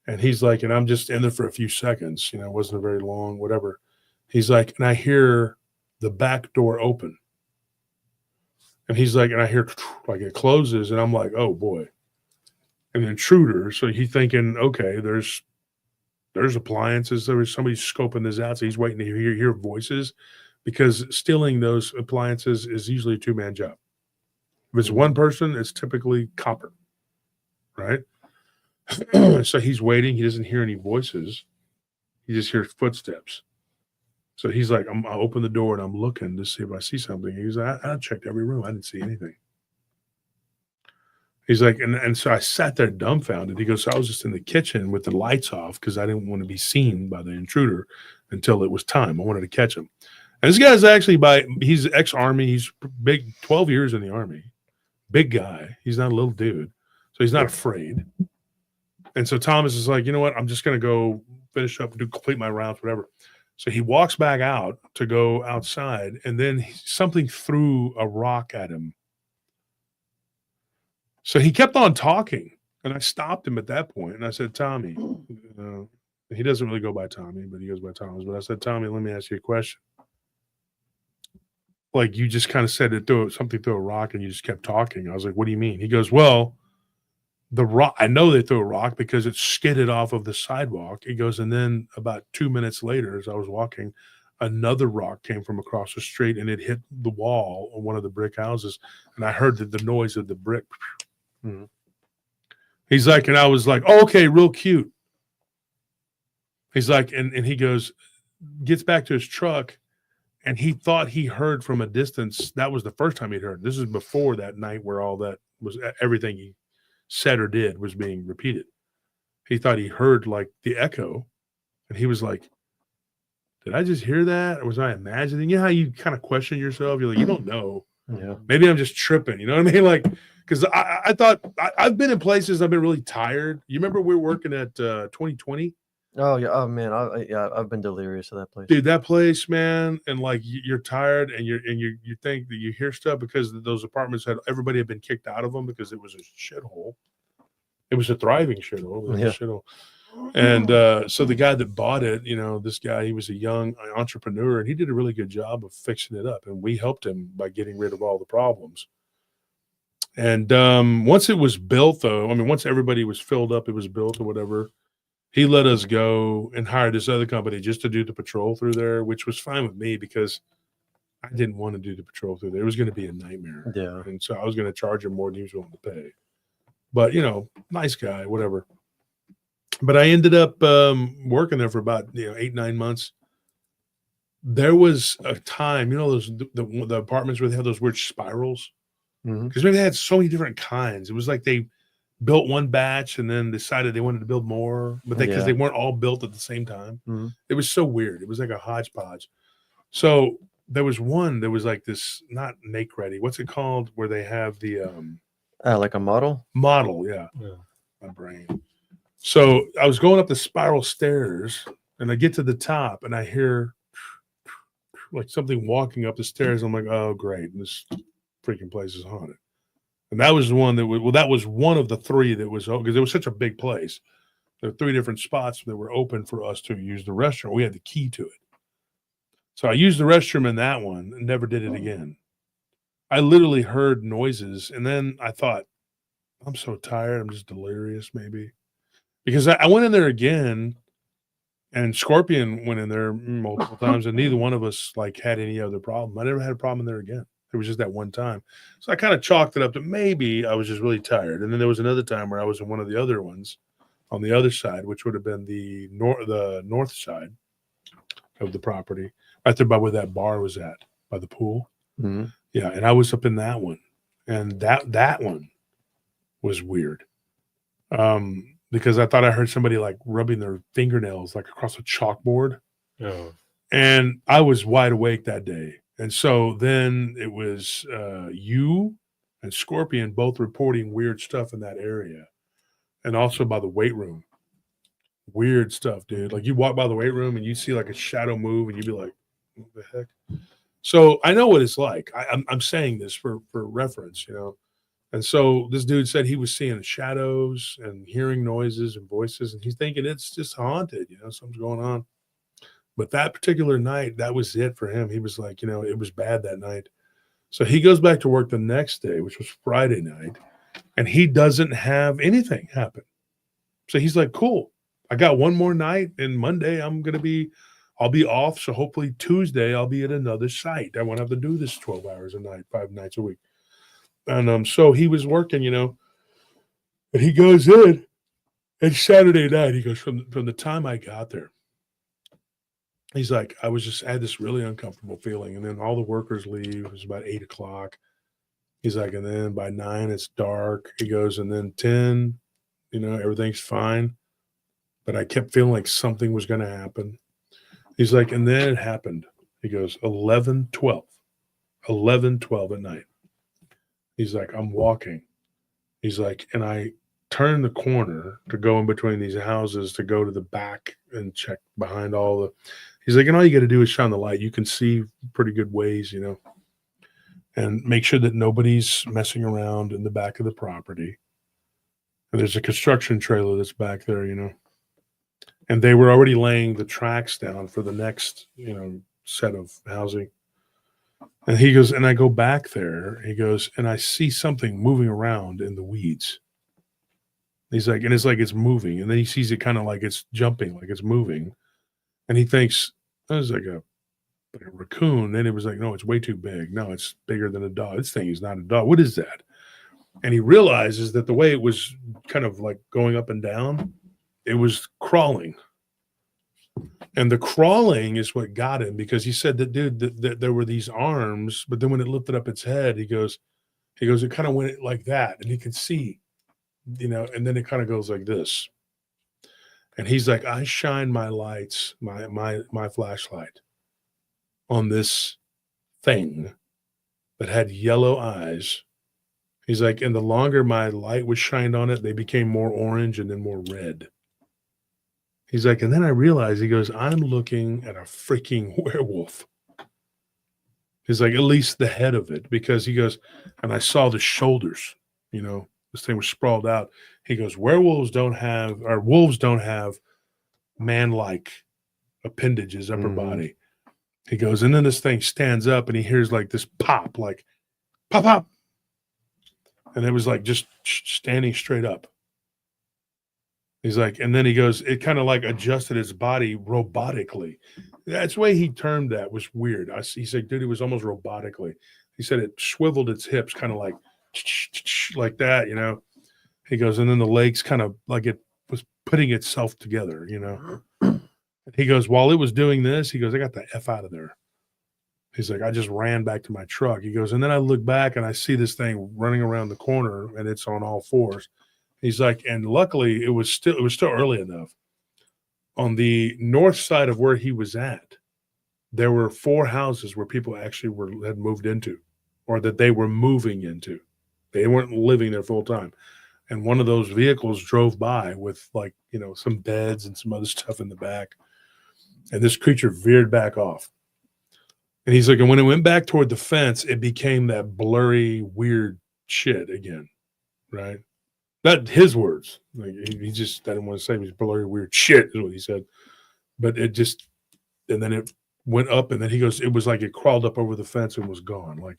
and he's like, and I'm just in there for a few seconds, you know, it wasn't a very long, whatever. He's like, and I hear the back door open. And he's like, and I hear like it closes, and I'm like, oh boy, an intruder. So he's thinking, okay, there's appliances. There was somebody scoping this out, so he's waiting to hear voices, because stealing those appliances is usually a 2-man job. If it's one person, it's typically copper, right? So he's waiting. He doesn't hear any voices. He just hears footsteps. So he's like, I open the door and I'm looking to see if I see something. He's like, I checked every room. I didn't see anything. He's like, and so I sat there dumbfounded. He goes, so I was just in the kitchen with the lights off because I didn't want to be seen by the intruder until it was time. I wanted to catch him. And this guy's actually he's ex-Army. He's big, 12 years in the Army. Big guy. He's not a little dude. So he's not afraid. And so Thomas is like, you know what? I'm just going to go finish up, complete my rounds, whatever. So he walks back out to go outside, and then something threw a rock at him. So he kept on talking, and I stopped him at that point, and I said, Tommy, he doesn't really go by Tommy, but he goes by Thomas. But I said, Tommy, let me ask you a question. Like, you just kind of said something threw a rock, and you just kept talking. I was like, what do you mean? He goes, well, the rock, I know they threw a rock because it skidded off of the sidewalk. He goes, and then about 2 minutes later, as I was walking, another rock came from across the street, and it hit the wall of one of the brick houses, and I heard the noise of the brick. Mm-hmm. He's like, and I was like, oh, okay, real cute. He's like, and he goes, gets back to his truck, and he thought he heard from a distance. That was the first time he'd heard. This is before that night where all that was, everything he said or did was being repeated. He thought he heard like the echo, and he was like, did I just hear that? Or was I imagining? You know how you kind of question yourself? You're like, you don't know. Yeah. Maybe I'm just tripping. You know what I mean? Like, because I thought I've been in places I've been really tired. You remember we were working at 2020? Oh yeah. Oh man. I've been delirious at that place. Dude, that place, man. And like you're tired, and you think that you hear stuff because those apartments everybody had been kicked out of them because it was a shithole. It was a thriving shithole. It was a shithole. And so the guy that bought it, you know, this guy, he was a young entrepreneur, and he did a really good job of fixing it up. And we helped him by getting rid of all the problems. And once it was built, though, I mean, once everybody was filled up, it was built or whatever, he let us go and hire this other company just to do the patrol through there, which was fine with me because I didn't want to do the patrol through there. It was going to be a nightmare. Yeah. And so I was going to charge him more than he was willing to pay. But, you know, nice guy, whatever. But I ended up working there for about 8-9 months. There was a time, you know, those the apartments where they have those weird spirals, because maybe they had so many different kinds. It was like they built one batch and then decided they wanted to build more, but because they weren't all built at the same time. It was so weird. It was like a hodgepodge. So there was one. There was like this, not make ready. What's it called? Where they have the like a model. Model, yeah. My brain. So I was going up the spiral stairs, and I get to the top, and I hear like something walking up the stairs. I'm like, oh, great. This freaking place is haunted. And that was the one that was, well, that was one of the three that was, because it was such a big place. There were 3 different spots that were open for us to use the restroom. We had the key to it. So I used the restroom in that one and never did it again. I literally heard noises, and then I thought, I'm so tired. I'm just delirious, maybe. Because I went in there again, and Scorpion went in there multiple times, and neither one of us like had any other problem. I never had a problem in there again. It was just that one time. So I kind of chalked it up to maybe I was just really tired. And then there was another time where I was in one of the other ones on the other side, which would have been the north side of the property, right there by where that bar was at, by the pool. Mm-hmm. Yeah, and I was up in that one, and that one was weird, because I thought I heard somebody like rubbing their fingernails like across a chalkboard, and I was wide awake that day, and so then it was you and Scorpion both reporting weird stuff in that area, and also by the weight room, weird stuff, dude. Like you walk by the weight room and you see like a shadow move, and you'd be like, "What the heck?" So I know what it's like. I'm saying this for reference, you know. And so this dude said he was seeing shadows and hearing noises and voices, and he's thinking it's just haunted, you know, something's going on. But that particular night, that was it for him. He was like, you know, it was bad that night. So he goes back to work the next day, which was Friday night, and he doesn't have anything happen. So he's like, cool. I got one more night, and Monday I'll be off. So hopefully Tuesday I'll be at another site. I won't have to do this 12 hours a night, 5 nights a week. And so he was working, you know, and he goes in, and Saturday night, he goes, from the time I got there, he's like, I had this really uncomfortable feeling. And then all the workers leave. It was about 8 o'clock. He's like, and then by 9, it's dark. He goes, and then 10, you know, everything's fine. But I kept feeling like something was going to happen. He's like, and then it happened. He goes, 11:12 at night. He's like, I'm walking. He's like, and I turn the corner to go in between these houses to go to the back and check behind all the. He's like, and all you got to do is shine the light. You can see pretty good ways, you know, and make sure that nobody's messing around in the back of the property. And there's a construction trailer that's back there, you know. And they were already laying the tracks down for the next, you know, set of housing. And he goes, and I go back there. He goes, and I see something moving around in the weeds. He's like, and it's like it's moving. And then he sees it kind of like it's jumping, like it's moving. And he thinks, that was like a raccoon. Then it was like, no, it's way too big. No, it's bigger than a dog. This thing is not a dog. What is that? And he realizes that the way it was kind of like going up and down, it was crawling. And the crawling is what got him, because he said that, dude, that there were these arms, but then when it lifted up its head, he goes, it kind of went like that, and he could see, you know, and then it kind of goes like this. And he's like, I shine my lights, my flashlight on this thing that had yellow eyes. He's like, and the longer my light was shined on it, they became more orange and then more red. He's like, and then I realized, he goes, I'm looking at a freaking werewolf. He's like, at least the head of it, because he goes, and I saw the shoulders, you know, this thing was sprawled out. He goes, wolves don't have man-like appendages, upper body. He goes, and then this thing stands up, and he hears like this pop, like pop, pop. And it was like just standing straight up. He's like, and then he goes, it kind of like adjusted its body robotically. That's the way he termed that, was weird. He said, dude, it was almost robotically. He said it swiveled its hips kind of like that, you know. He goes, and then the legs kind of like it was putting itself together, you know. He goes, while it was doing this, he goes, I got the F out of there. He's like, I just ran back to my truck. He goes, and then I look back and I see this thing running around the corner, and it's on all fours. He's like, and luckily it was still early enough. On the north side of where he was at, there were 4 houses where people actually had moved into, or that they were moving into. They weren't living there full time. and one of those vehicles drove by with like, you know, some beds and some other stuff in the back. And this creature veered back off. And he's like, and when it went back toward the fence, it became that blurry, weird shit again. Right? Not his words. Like he just, I didn't want to say it was blurry, weird shit, is what he said. But it just, and then it went up, and then he goes, it was like it crawled up over the fence and was gone. Like,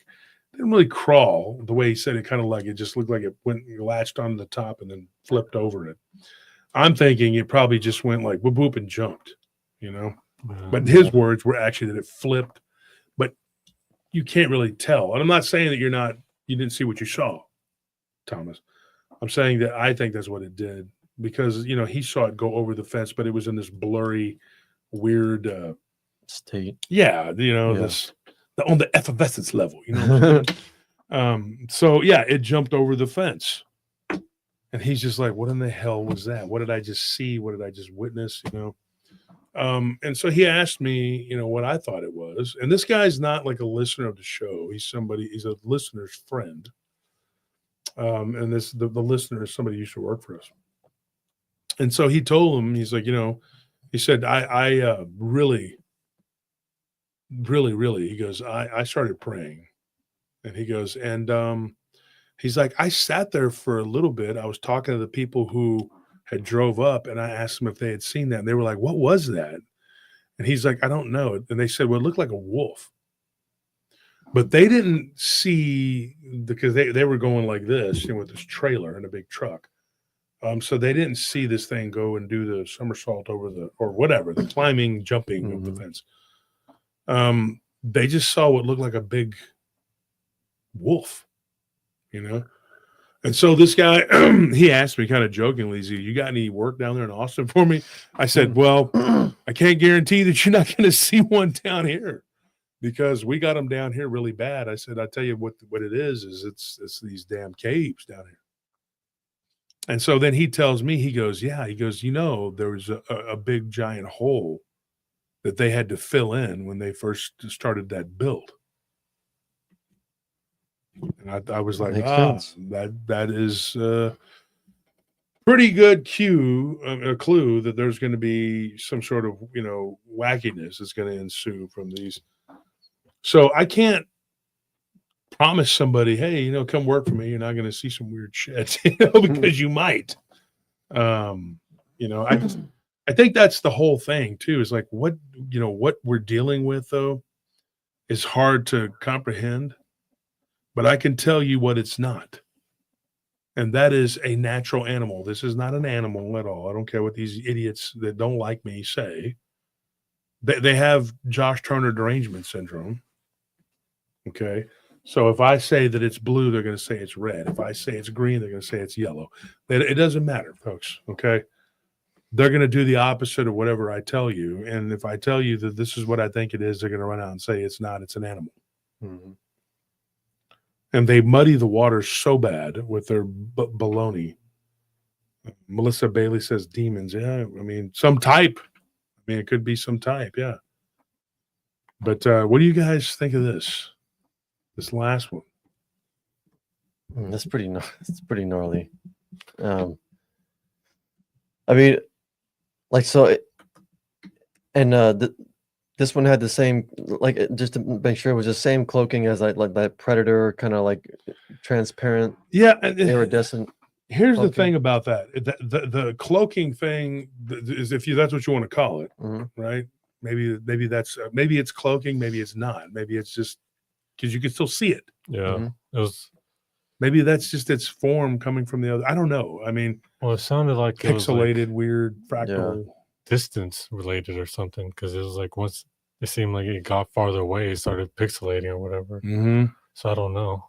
it didn't really crawl the way he said it, kind of like it just looked like it went latched onto the top and then flipped over it. I'm thinking it probably just went like whoop whoop and jumped, you know. But his words were actually that it flipped, but you can't really tell. And I'm not saying that you didn't see what you saw, Thomas. I'm saying that I think that's what it did, because, you know, he saw it go over the fence, but it was in this blurry, weird state. Yeah, you know, this on the effervescence level, you know. So yeah, it jumped over the fence, and he's just like, "What in the hell was that? What did I just see? What did I just witness?" You know. And so he asked me, you know, what I thought it was. And this guy's not like a listener of the show. He's a listener's friend. And the listener is somebody who used to work for us. And so he told him, he's like, you know, he said, I really, he goes, I started praying. And he goes, and he's like, I sat there for a little bit. I was talking to the people who had drove up, and I asked them if they had seen that. And they were like, what was that? And he's like, I don't know. And they said, well, it looked like a wolf. But they didn't see, because they were going like this, you know, with this trailer and a big truck. So they didn't see this thing go and do the somersault over or whatever, the climbing, jumping of the fence. They just saw what looked like a big wolf, you know? And so this guy, he asked me kind of jokingly, you got any work down there in Austin for me? I said, well, I can't guarantee that you're not going to see one down here, because we got them down here really bad. I said, I tell you what it is it's these damn caves down here. And so then he tells me, he goes, you know, there was a big giant hole that they had to fill in when they first started that build. And I was like, that is pretty good a clue that there's going to be some sort of, you know, wackiness that's going to ensue from these. So I can't promise somebody, hey, you know, come work for me. You're not going to see some weird shit, you know, because you might. You know, I think that's the whole thing too, is like what we're dealing with though is hard to comprehend. But I can tell you what it's not. And that is a natural animal. This is not an animal at all. I don't care what these idiots that don't like me say. They have Josh Turner derangement syndrome. Okay. So if I say that it's blue, they're going to say it's red. If I say it's green, they're going to say it's yellow. It doesn't matter, folks. Okay. They're going to do the opposite of whatever I tell you. And if I tell you that this is what I think it is, they're going to run out and say it's not, it's an animal. Mm-hmm. And they muddy the water so bad with their baloney. Melissa Bailey says demons. Yeah, I mean, some type. I mean, it could be some type, yeah. But what do you guys think of this last one? That's pretty gnarly. I mean, like, so, this one had the same, like, just to make sure it was the same cloaking as like that predator kind of like transparent, iridescent. Here's cloaking. The thing about that: the cloaking thing is, if that's what you want to call it, right? Maybe that's maybe it's cloaking, maybe it's not, maybe it's just because you can still see it. Yeah, it was. Maybe that's just its form coming from the other. I don't know. I mean, well, it sounded like pixelated, it was like weird, fractal. Yeah. Distance related or something, because it was like once it seemed like it got farther away, it started pixelating or whatever. So I don't know.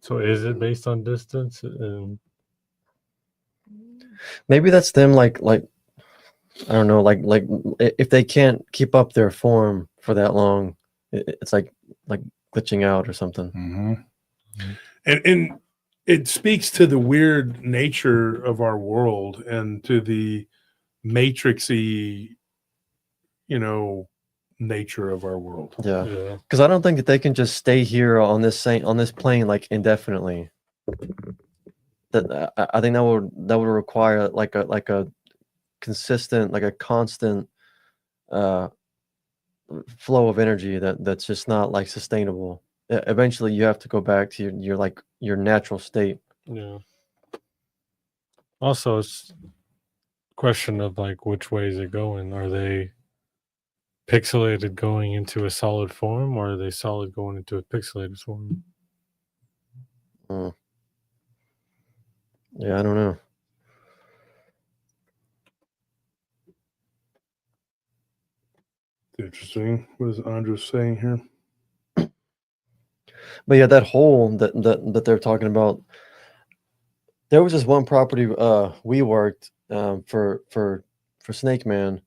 So is it based on distance? And maybe that's them, like I don't know, like if they can't keep up their form for that long, it's like glitching out or something. And it speaks to the weird nature of our world and to the matrixy, you know, nature of our world. Yeah. Because I don't think that they can just stay here on this plane like indefinitely. that I think that would require like a consistent, like a constant flow of energy that's just not like sustainable. Eventually you have to go back to your like your natural state. Yeah. Also, it's a question of like which way is it going? Are they pixelated going into a solid form, or are they solid going into a pixelated form? Yeah, I don't know. Interesting. What is Andres saying here? But yeah, that hole that they're talking about. There was this one property we worked for Snake Man,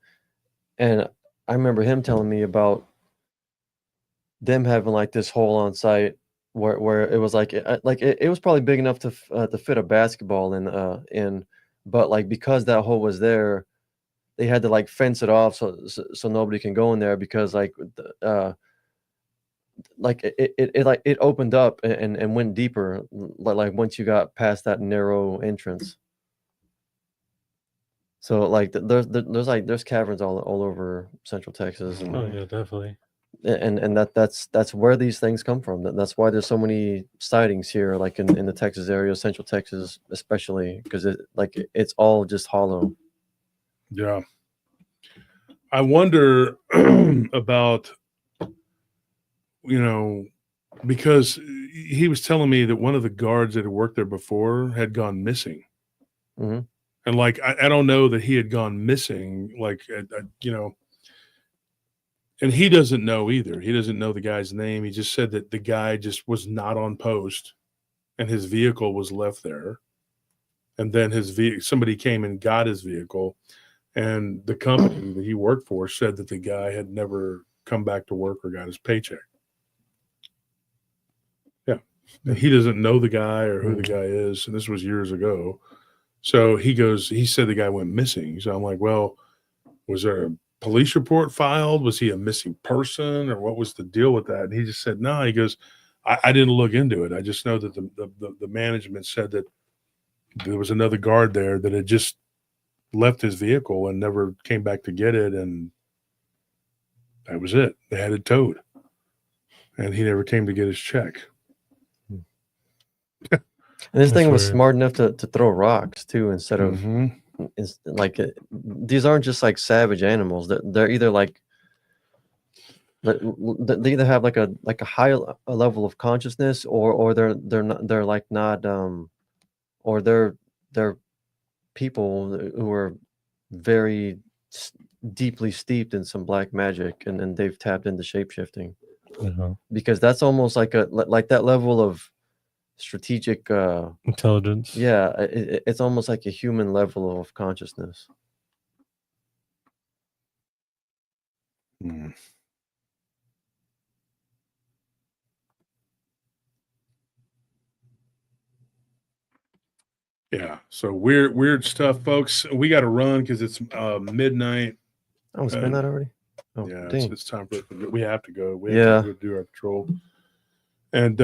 and I remember him telling me about them having like this hole on site where it was like it was probably big enough to fit a basketball in, but like because that hole was there, they had to like fence it off so nobody can go in there because like it opened up and went deeper like once you got past that narrow entrance. So like there's caverns all over Central Texas, and Oh yeah, definitely. and that's where these things come from. That's why there's so many sightings here, like in the Texas area, Central Texas especially, because it's all just hollow. Yeah. I wonder about, because he was telling me that one of the guards that had worked there before had gone missing. Mm-hmm. And like, I don't know that he had gone missing, and he doesn't know either. He doesn't know the guy's name. He just said that the guy just was not on post and his vehicle was left there. And then somebody came and got his vehicle, and the company that he worked for said that the guy had never come back to work or got his paycheck. Yeah. And he doesn't know the guy or who the guy is. And this was years ago. So he said the guy went missing. So I'm like, well, was there a police report filed? Was he a missing person, or what was the deal with that? And he just said, no, he goes, I didn't look into it. I just know that the management said that there was another guard there that had just left his vehicle and never came back to get it. And that was it. They had it towed, and he never came to get his check. And this thing was weird. smart enough to throw rocks too, instead of these aren't just like savage animals. They're either like they either have like a high level of consciousness, or they're not or they're people who are very deeply steeped in some black magic, and they've tapped into shapeshifting, because that's almost like that level of strategic intelligence. Yeah, it's almost like a human level of consciousness. Yeah. So weird stuff, folks. We got to run because it's midnight. Oh, it's midnight already. Oh, yeah, dang. it's time for it. We have to go. We have to go do our patrol. And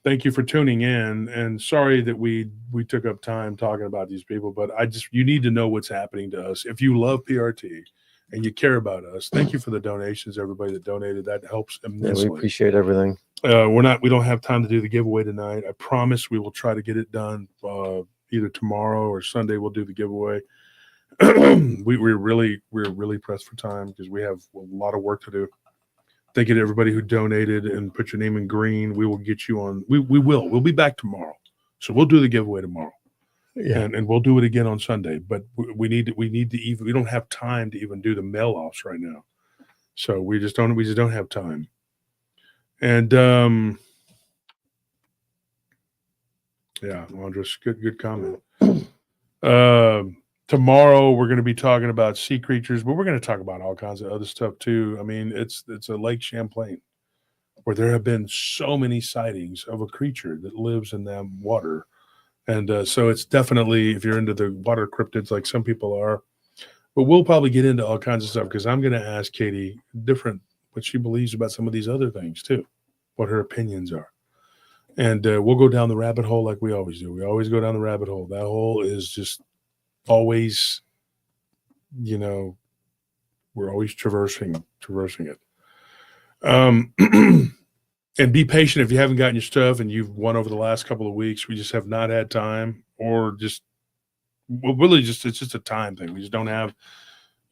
thank you for tuning in. And sorry that we took up time talking about these people, but you need to know what's happening to us. If you love PRT and you care about us, thank you for the donations, everybody that donated. That helps immensely. Yeah, we appreciate everything. We don't have time to do the giveaway tonight. I promise we will try to get it done either tomorrow or Sunday. We'll do the giveaway. We're really pressed for time because we have a lot of work to do. Thank you to everybody who donated and put your name in green. We will get you on. We'll be back tomorrow. So we'll do the giveaway tomorrow. Yeah. And we'll do it again on Sunday. But we don't have time to even do the mail offs right now. So we just don't have time. And yeah, Andres, good comment. Tomorrow we're going to be talking about sea creatures, but we're going to talk about all kinds of other stuff too. I mean, it's a Lake Champlain where there have been so many sightings of a creature that lives in that water. And so it's definitely, if you're into the water cryptids like some people are, but we'll probably get into all kinds of stuff because I'm going to ask Katie what she believes about some of these other things too, what her opinions are. And we'll go down the rabbit hole like we always do. We always go down the rabbit hole. That hole is just always, you know, we're always traversing it. And be patient if you haven't gotten your stuff and you've won over the last couple of weeks. We just have not had time, or just, well, really just, it's just a time thing. We just don't have,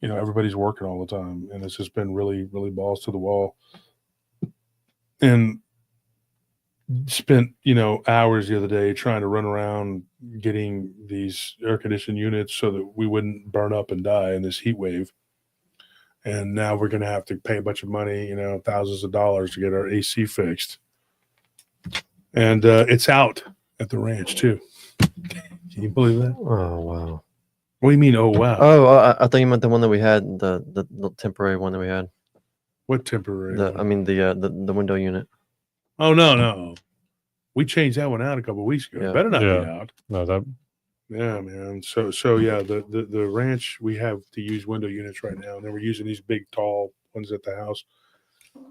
you know, everybody's working all the time, and it's just been really, really balls to the wall. And spent, you know, hours the other day trying to run around getting these air conditioned units so that we wouldn't burn up and die in this heat wave. And now we're going to have to pay a bunch of money, you know, thousands of dollars to get our AC fixed. And it's out at the ranch too. Can you believe that? Oh wow. What do you mean? Oh wow. Oh, I thought you meant the one that we had, the temporary one that we had. What temporary? I mean the window unit. Oh no. We changed that one out a couple of weeks ago. Yeah. Better not be Yeah. out. No, that Yeah, man. So yeah, the ranch, we have to use window units right now, and then we're using these big tall ones at the house.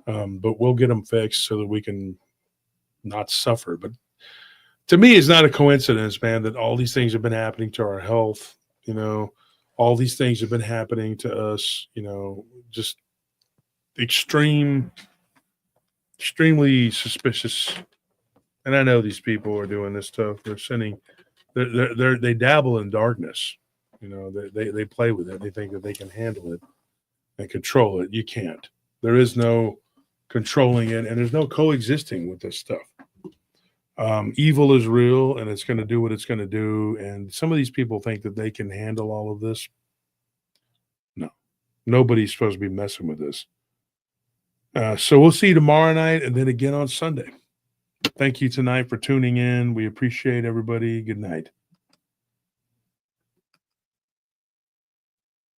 But we'll get them fixed so that we can not suffer. But to me, it's not a coincidence, man, that all these things have been happening to our health. You know, all these things have been happening to us. You know, just extremely suspicious. And I know these people are doing this stuff. They're sending. They dabble in darkness. You know, they play with it. They think that they can handle it and control it. You can't. There is no controlling it, and there's no coexisting with this stuff. Evil is real, and it's going to do what it's going to do. And some of these people think that they can handle all of this. No, nobody's supposed to be messing with this. So we'll see you tomorrow night, and then again on Sunday. Thank you tonight for tuning in. We appreciate everybody. Good night.